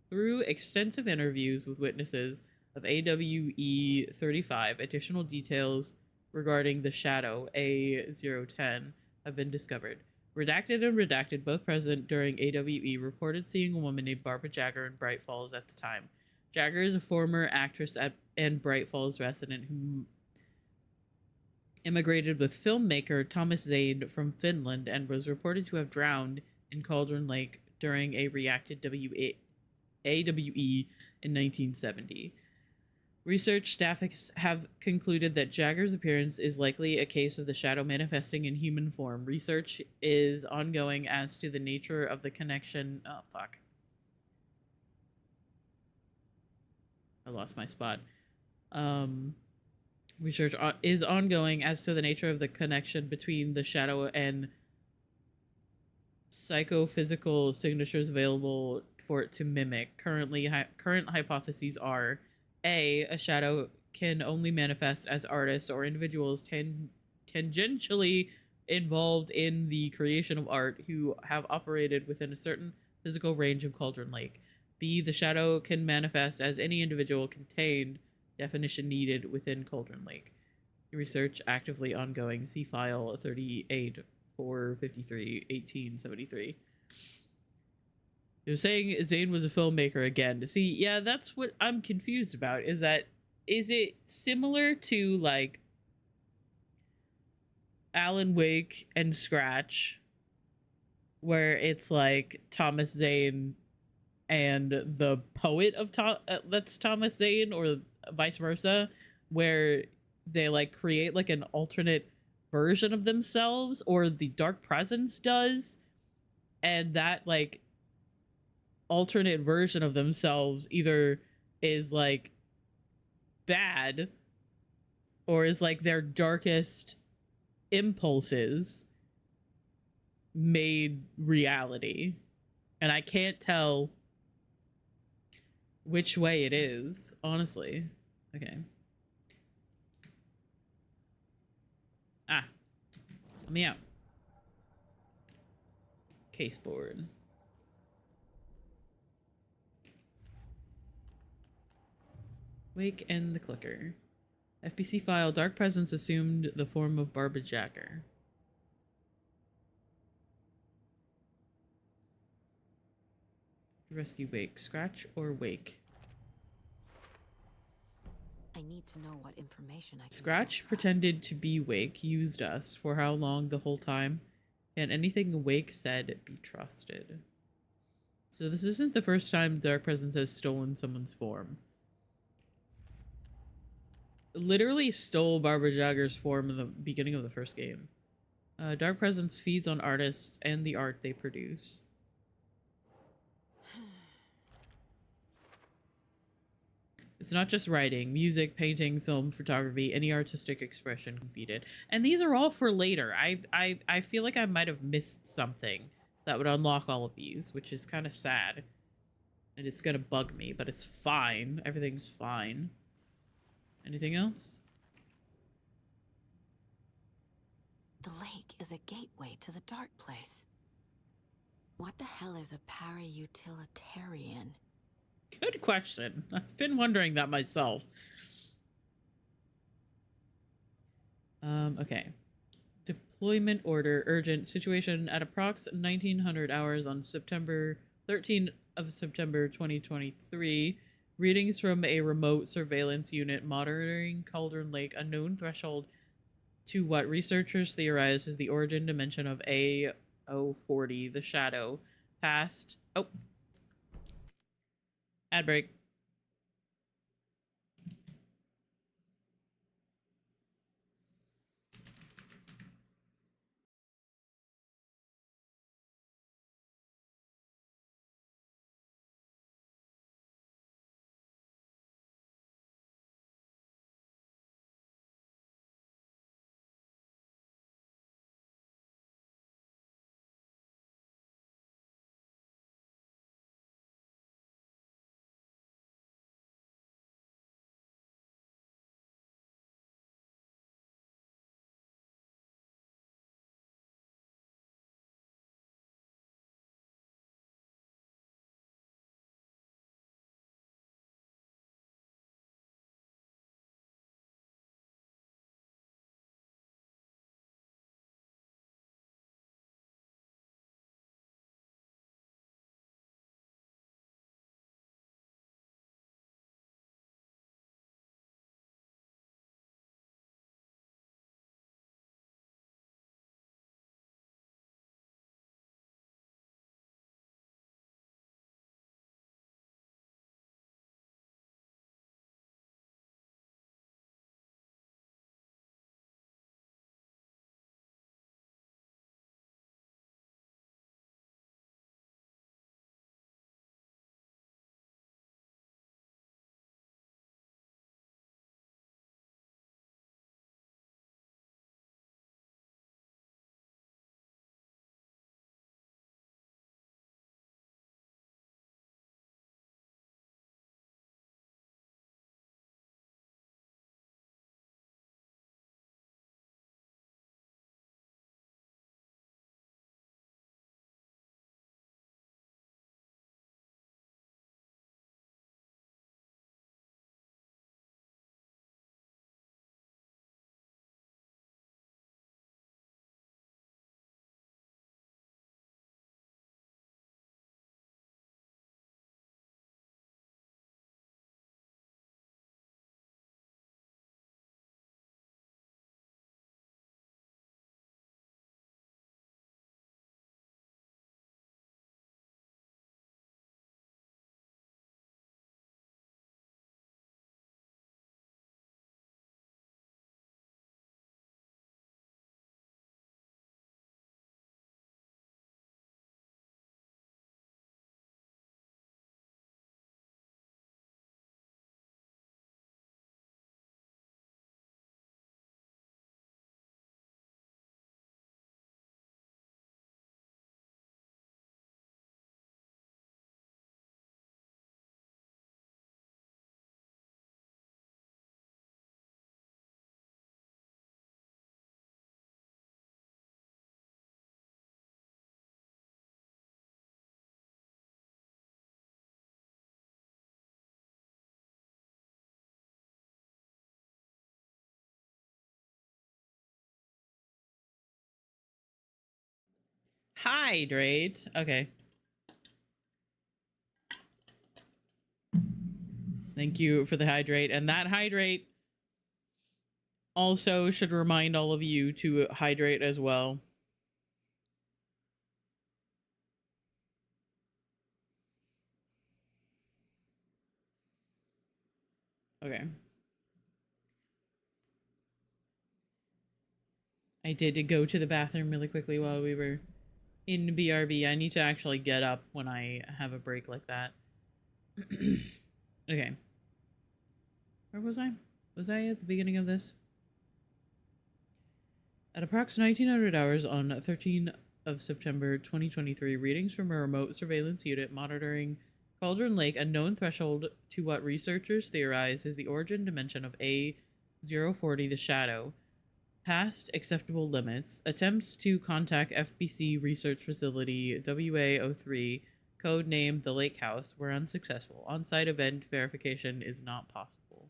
Through extensive interviews with witnesses of AWE 35, additional details regarding the shadow A010 have been discovered. Redacted and Redacted, both present during AWE, reported seeing a woman named Barbara Jagger in Bright Falls at the time. Jagger is a former actress and Bright Falls resident who immigrated with filmmaker Thomas Zane from Finland and was reported to have drowned in Cauldron Lake during a reacted AWE in 1970. Research staff have concluded that Jagger's appearance is likely a case of the shadow manifesting in human form. Research is ongoing as to the nature of the connection. Oh, fuck. I lost my spot. Research is ongoing as to the nature of the connection between the shadow and psychophysical signatures available for it to mimic. Current hypotheses are: a shadow can only manifest as artists or individuals tangentially involved in the creation of art who have operated within a certain physical range of Cauldron Lake. B, the shadow can manifest as any individual contained, definition needed, within Cauldron Lake. Research actively ongoing. See file 38 453 1873. You're saying Zane was a filmmaker again. See, yeah, that's what I'm confused about. Is it similar to like Alan Wake and Scratch, where it's like Thomas Zane and the poet of that's Thomas Zane, or vice versa, where they like create like an alternate version of themselves, or the Dark Presence does, and that like alternate version of themselves either is like bad or is like their darkest impulses made reality, and I can't tell which way it is, honestly. Okay. Let me out. Case board. Wake and the clicker. FBC file. Dark Presence assumed the form of Barbara Jagger. Rescue Wake. Scratch or Wake? I need to know what information I can Scratch pretended to be Wake, used us. For how long? The whole time? Can anything Wake said be trusted? So this isn't the first time Dark Presence has stolen someone's form. Literally stole Barbara Jagger's form in the beginning of the first game. Dark Presence feeds on artists and the art they produce. It's not just writing, music, painting, film, photography, any artistic expression can feed it. And these are all for later. I feel like I might have missed something that would unlock all of these, which is kind of sad. And it's gonna bug me, but it's fine. Everything's fine. Anything else? The lake is a gateway to the dark place. What the hell is a para-utilitarian? Good question. I've been wondering that myself. Okay. Deployment order. Urgent situation at approx 1900 hours on September 13th of September 2023. Readings from a remote surveillance unit monitoring Cauldron Lake. Unknown threshold to what researchers theorize is the origin dimension of A040, the shadow. Past... Oh. Ad break. Hydrate. Okay. Thank you for the hydrate. And that hydrate also should remind all of you to hydrate as well. Okay. I did go to the bathroom really quickly while we were in BRB. I need to actually get up when I have a break like that. Okay. Where was I? Was I at the beginning of this? At approximately 1900 hours on 13 of September 2023, readings from a remote surveillance unit monitoring Cauldron Lake, a known threshold to what researchers theorize is the origin dimension of A040, the Shadow, past acceptable limits. Attempts to contact FBC research facility WA03, codenamed the Lake House, were unsuccessful. On-site event verification is not possible.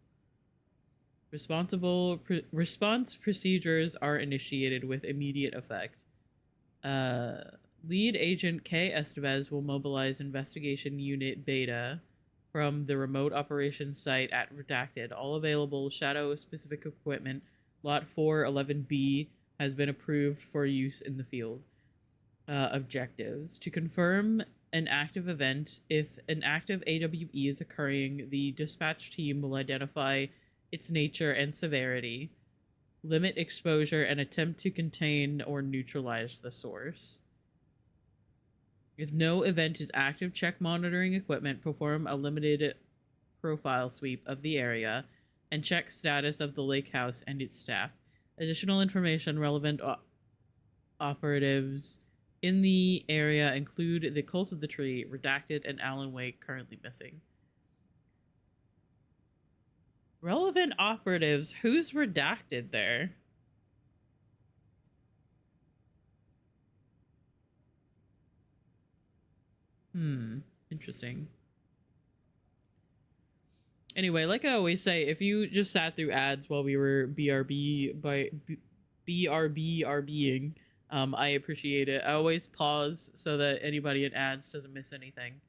Response procedures are initiated with immediate effect. Lead agent K. Estevez will mobilize investigation unit Beta from the remote operations site at Redacted. All available Shadow-specific equipment, Lot 411B, has been approved for use in the field. Objectives. To confirm an active event, if an active AWE is occurring, the dispatch team will identify its nature and severity, limit exposure, and attempt to contain or neutralize the source. If no event is active, check monitoring equipment, perform a limited profile sweep of the area, and check status of the lake house and its staff. Additional information relevant operatives in the area include the Cult of the Tree, Redacted, and Alan Wake, currently missing. Relevant operatives? Who's redacted there? Interesting. Anyway, like I always say, if you just sat through ads while we were BRBing, I appreciate it. I always pause so that anybody in ads doesn't miss anything.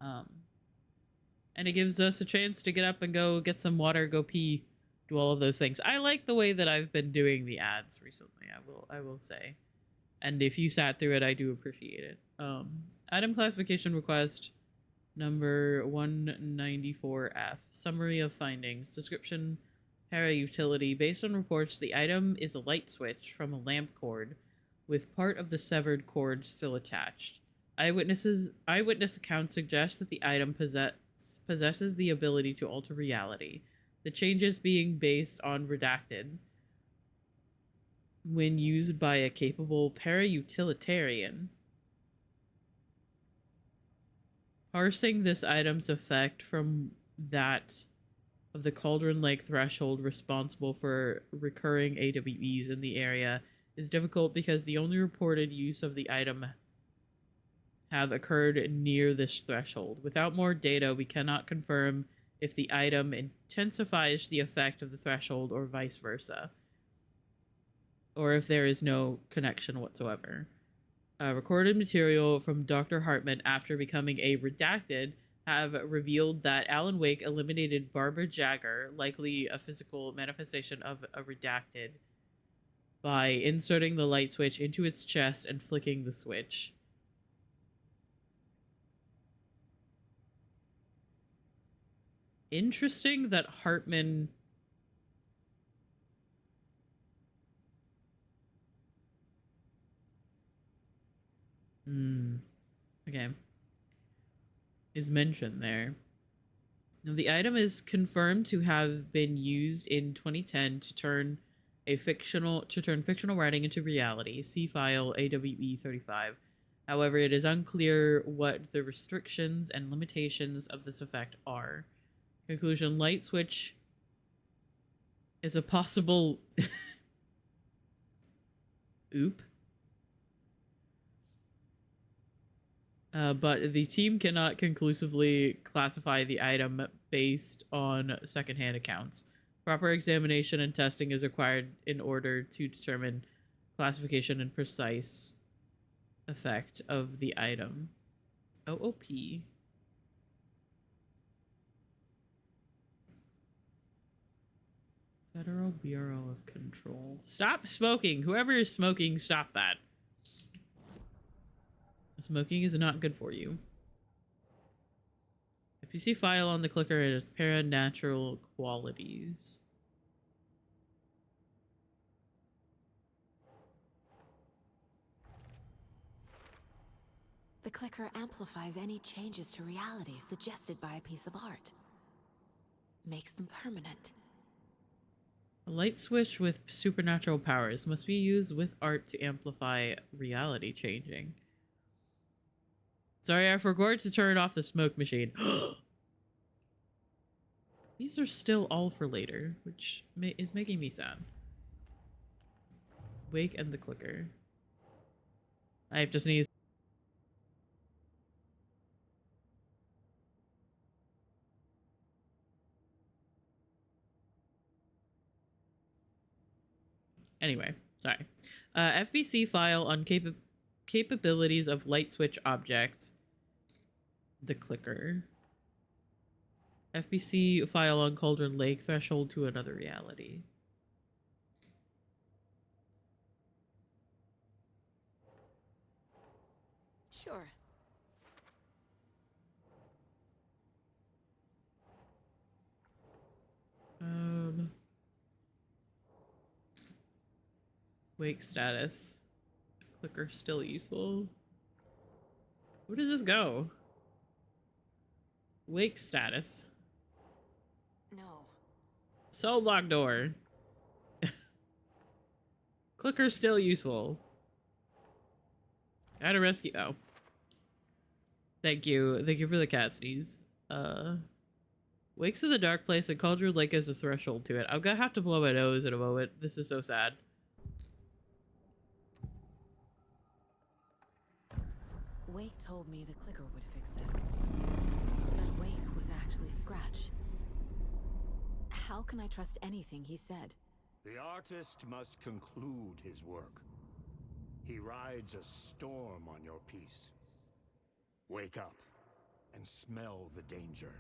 And it gives us a chance to get up and go get some water, go pee, do all of those things. I like the way that I've been doing the ads recently, I will say. And if you sat through it, I do appreciate it. Item classification request number 194F. Summary of findings. Description: para-utility. Based on reports, the item is a light switch from a lamp cord with part of the severed cord still attached. Eyewitness accounts suggest that the item possesses the ability to alter reality. The changes being based on Redacted when used by a capable para-utilitarian. Parsing this item's effect from that of the Cauldron Lake threshold responsible for recurring AWEs in the area is difficult because the only reported use of the item have occurred near this threshold. Without more data, we cannot confirm if the item intensifies the effect of the threshold or vice versa, or if there is no connection whatsoever. Recorded material from Dr. Hartman after becoming a Redacted have revealed that Alan Wake eliminated Barbara Jagger, likely a physical manifestation of a Redacted, by inserting the light switch into its chest and flicking the switch. Interesting that Hartman... Okay. Is mentioned there. Now, the item is confirmed to have been used in 2010 to turn fictional writing into reality. See file AWE 35. However, it is unclear what the restrictions and limitations of this effect are. Conclusion: light switch is a possible oop. But the team cannot conclusively classify the item based on secondhand accounts. Proper examination and testing is required in order to determine classification and precise effect of the item. OOP. Federal Bureau of Control. Stop smoking. Whoever is smoking, stop that. Smoking is not good for you. FPC file on the clicker and its paranatural qualities. The clicker amplifies any changes to reality suggested by a piece of art. Makes them permanent. A light switch with supernatural powers must be used with art to amplify reality changing. Sorry, I forgot to turn off the smoke machine. These are still all for later, which is making me sad. Wake and the clicker. I have to sneeze. Anyway, sorry. FBC file on capabilities of light switch object. The clicker. FBC file on Cauldron Lake, threshold to another reality. Sure. Wake status. Clicker still useful. Where does this go? Wake status. No. Cell block door. Clicker still useful. How to rescue. Oh. Thank you. Thank you for the cat sneeze. Wakes in the dark place and Cauldron Lake is a threshold to it. I'm gonna have to blow my nose in a moment. This is so sad. Wake told me the clicker would fix this. But Wake was actually Scratch. How can I trust anything he said? The artist must conclude his work. He rides a storm on your piece. Wake up and smell the danger.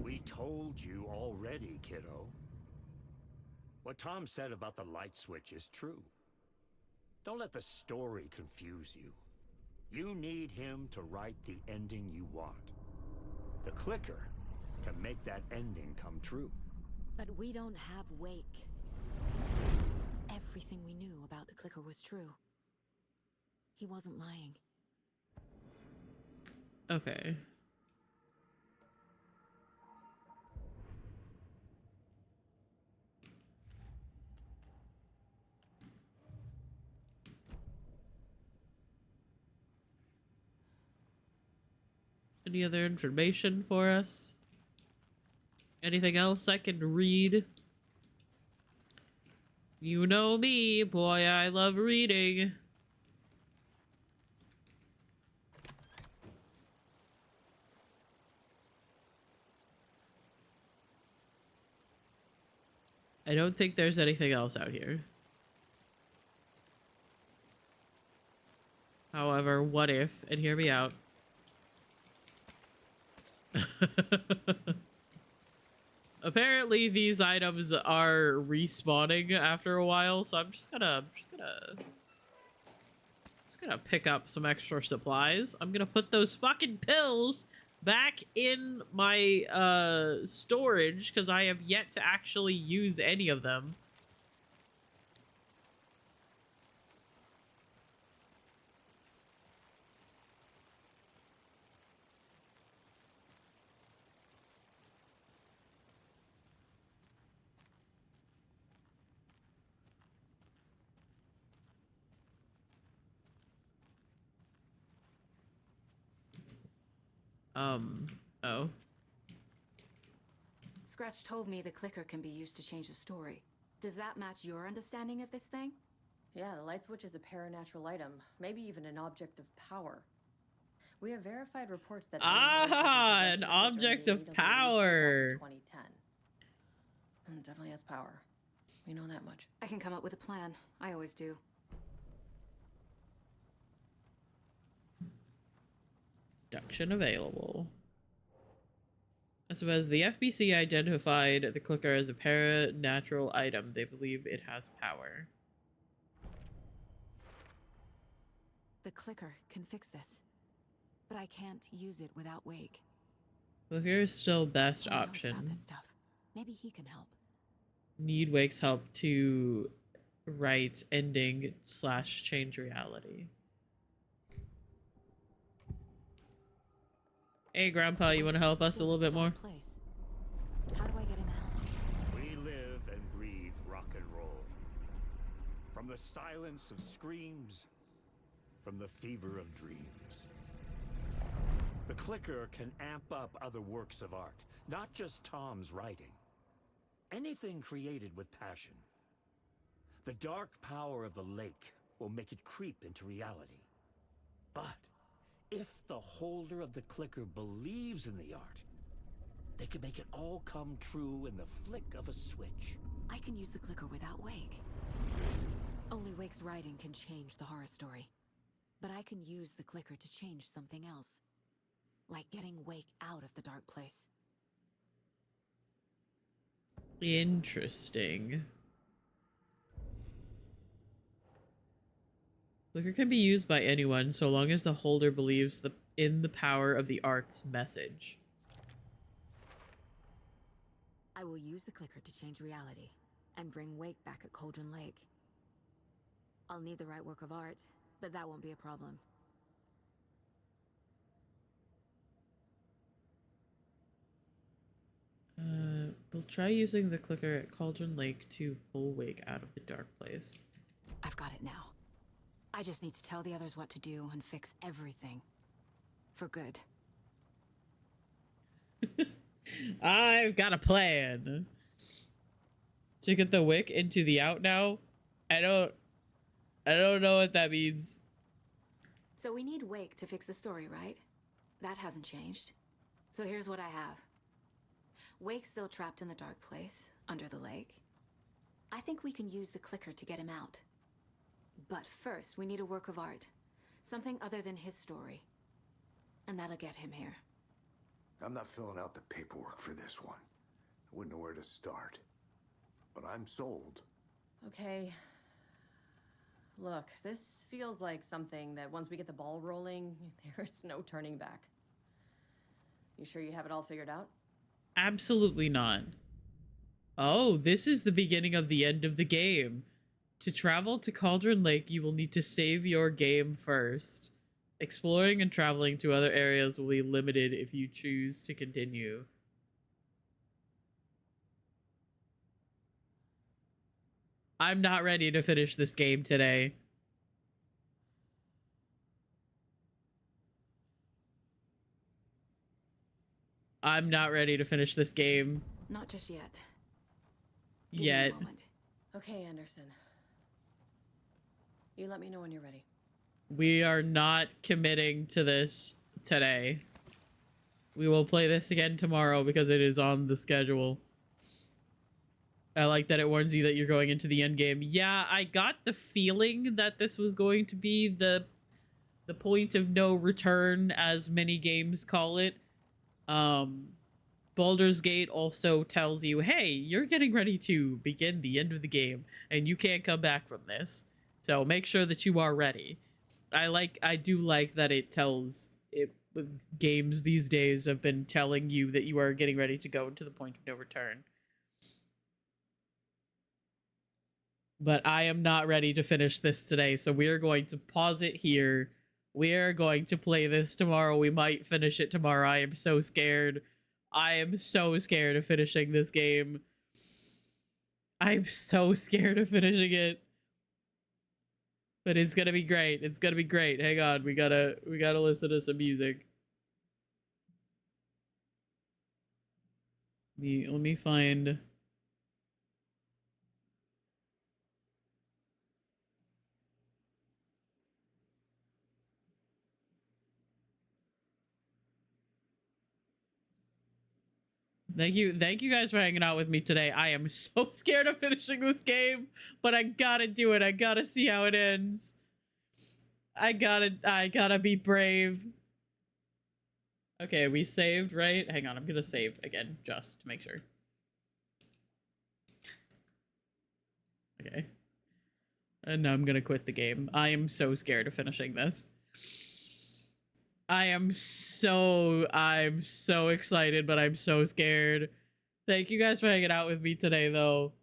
We told you already, kiddo. What Tom said about the light switch is true. Don't let the story confuse you. You need him to write the ending you want. The clicker can make that ending come true. But we don't have Wake. Everything we knew about the clicker was true. He wasn't lying. Okay. Any other information for us? Anything else I can read? You know me, boy, I love reading. I don't think there's anything else out here. However, what if, and hear me out. Apparently these items are respawning after a while, so I'm just gonna pick up some extra supplies. I'm gonna put those fucking pills back in my storage because I have yet to actually use any of them. Oh. Scratch told me the clicker can be used to change the story. Does that match your understanding of this thing? Yeah, the light switch is a paranatural item, maybe even an object of power. We have verified reports that an object of power. 2010. Definitely has power. We know that much. I can come up with a plan. I always do. Production available. So as the FBC identified the clicker as a paranatural item, they believe it has power. The clicker can fix this, but I can't use it without Wake. Clicker is still best Someone knows option. about this stuff. Maybe he can help. Need Wake's help to write ending / change reality. Hey, Grandpa, you want to help us a little bit more? How do I get him out? We live and breathe rock and roll. From the silence of screams, from the fever of dreams. The clicker can amp up other works of art, not just Tom's writing. Anything created with passion. The dark power of the lake will make it creep into reality. But if the holder of the clicker believes in the art, they can make it all come true in the flick of a switch. I can use the clicker without Wake. Only Wake's writing can change the horror story. But I can use the clicker to change something else. Like getting Wake out of the dark place. Interesting. Clicker can be used by anyone so long as the holder believes in the power of the art's message. I will use the clicker to change reality and bring Wake back at Cauldron Lake. I'll need the right work of art, but that won't be a problem. We'll try using the clicker at Cauldron Lake to pull Wake out of the dark place. I've got it now. I just need to tell the others what to do and fix everything. For good. I've got a plan. To get the wick into the out now? I don't know what that means. So we need Wake to fix the story, right? That hasn't changed. So here's what I have. Wake's still trapped in the dark place, under the lake. I think we can use the clicker to get him out. But first, we need a work of art. Something other than his story. And that'll get him here. I'm not filling out the paperwork for this one. I wouldn't know where to start. But I'm sold. Okay. Look, this feels like something that once we get the ball rolling, there's no turning back. You sure you have it all figured out? Absolutely not. Oh, this is the beginning of the end of the game. To travel to Cauldron Lake, you will need to save your game first. Exploring and traveling to other areas will be limited if you choose to continue. I'm not ready to finish this game today. I'm not ready to finish this game. Not just yet. Yet. Okay, Anderson. You let me know when you're ready. We are not committing to this today. We will play this again tomorrow because it is on the schedule. I like that it warns you that you're going into the end game. Yeah, I got the feeling that this was going to be the point of no return, as many games call it. Baldur's Gate also tells you, hey, you're getting ready to begin the end of the game and you can't come back from this. So make sure that you are ready. I do like that it tells it. Games these days have been telling you that you are getting ready to go to the point of no return. But I am not ready to finish this today, so we are going to pause it here. We are going to play this tomorrow. We might finish it tomorrow. I am so scared. I am so scared of finishing this game. I'm so scared of finishing it. But it's gonna be great. It's gonna be great. Hang on, we gotta listen to some music. Let me find. Thank you guys for hanging out with me today. I am so scared of finishing this game, but I gotta do it. I gotta see how it ends. I gotta be brave. Okay, we saved, right? Hang on, I'm gonna save again, just to make sure. Okay. And now I'm gonna quit the game. I am so scared of finishing this. I'm so excited, but I'm so scared. Thank you guys for hanging out with me today, though.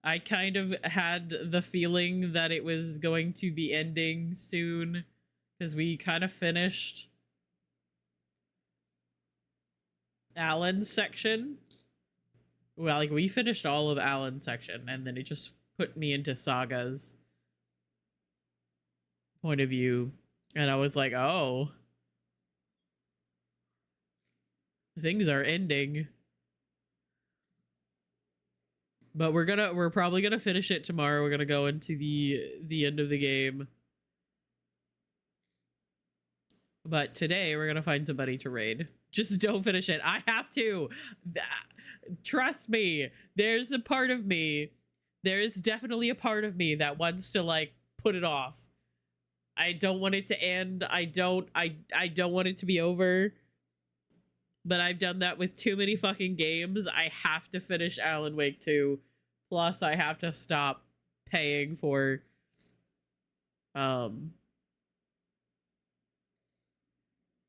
I kind of had the feeling that it was going to be ending soon, because we kind of finished Alan's section. Well, like, we finished all of Alan's section, and then it just put me into Saga's point of view, and I was like, oh, things are ending. But we're probably gonna finish it tomorrow. We're gonna go into the end of the game. But today we're gonna find somebody to raid. Just don't finish it. I have to. Trust me. There's a part of me. There is definitely a part of me that wants to like put it off. I don't want it to end. I don't want it to be over. But I've done that with too many fucking games. I have to finish Alan Wake 2. Plus, I have to stop paying for... I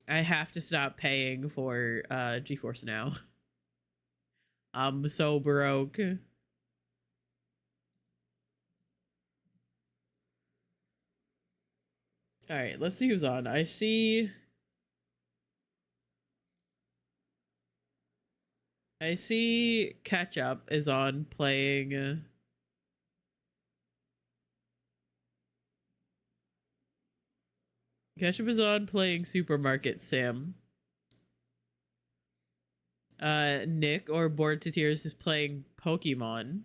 have to stop paying for GeForce Now. I'm so broke. Alright, let's see who's on. I see Ketchup is on playing... Ketchup is on playing Supermarket Sim. Nick, or Bored to Tears, is playing Pokemon.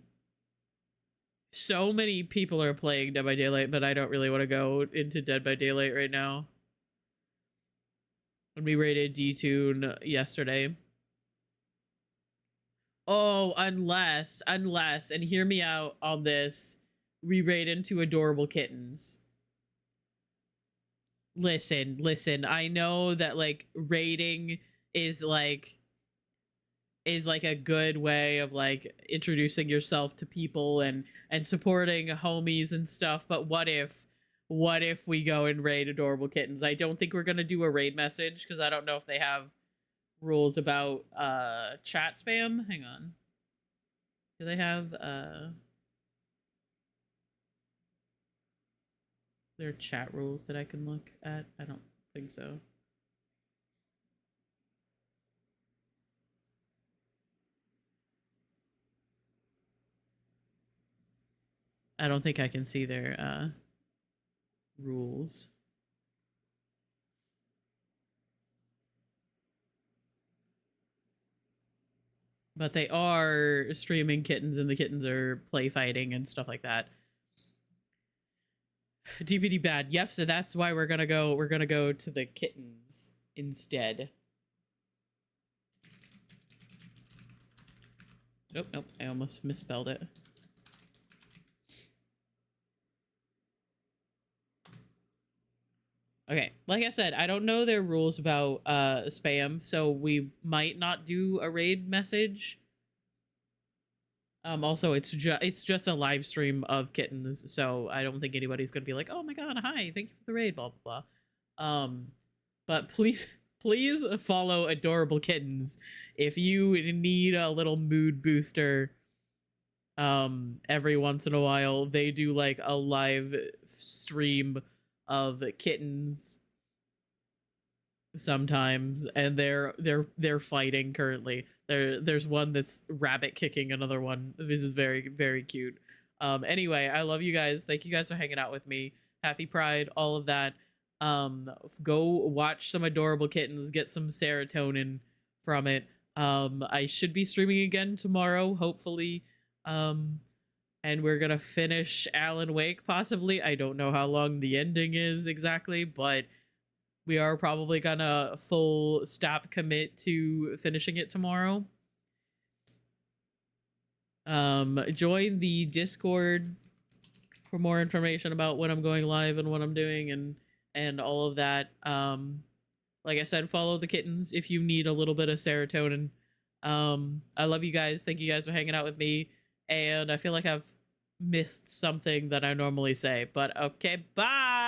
So many people are playing Dead by Daylight, but I don't really want to go into Dead by Daylight right now. When we rated D-Tune yesterday. Oh, unless, and hear me out on this, we raid into Adorable Kittens. Listen, I know that, like, raiding is like a good way of, like, introducing yourself to people and supporting homies and stuff, but what if we go and raid Adorable Kittens? I don't think we're gonna do a raid message, because I don't know if they have rules about chat spam. Hang on. Do they have their chat rules that I can look at? I don't think so. I don't think I can see their rules. But they are streaming kittens, and the kittens are play fighting and stuff like that. DPD bad. Yep, so that's why we're gonna go to the kittens instead. Nope, I almost misspelled it. Okay, like I said, I don't know their rules about spam, so we might not do a raid message. Also, it's just a live stream of kittens, so I don't think anybody's gonna be like, oh my god, hi, thank you for the raid, blah blah blah. But please follow Adorable Kittens if you need a little mood booster. Every once in a while, they do like a live stream of kittens sometimes, and they're fighting currently. There's one that's rabbit kicking another one. This is very, very cute. Anyway, I love you guys. Thank you guys for hanging out with me. Happy Pride, all of that. Go watch some Adorable Kittens, get some serotonin from it. I should be streaming again tomorrow, hopefully. And we're gonna finish Alan Wake, possibly. I don't know how long the ending is exactly, but we are probably gonna full stop commit to finishing it tomorrow. Join the Discord for more information about when I'm going live and what I'm doing and and all of that. Like I said, follow the kittens if you need a little bit of serotonin. I love you guys. Thank you guys for hanging out with me. And I feel like I've missed something that I normally say, but okay, bye.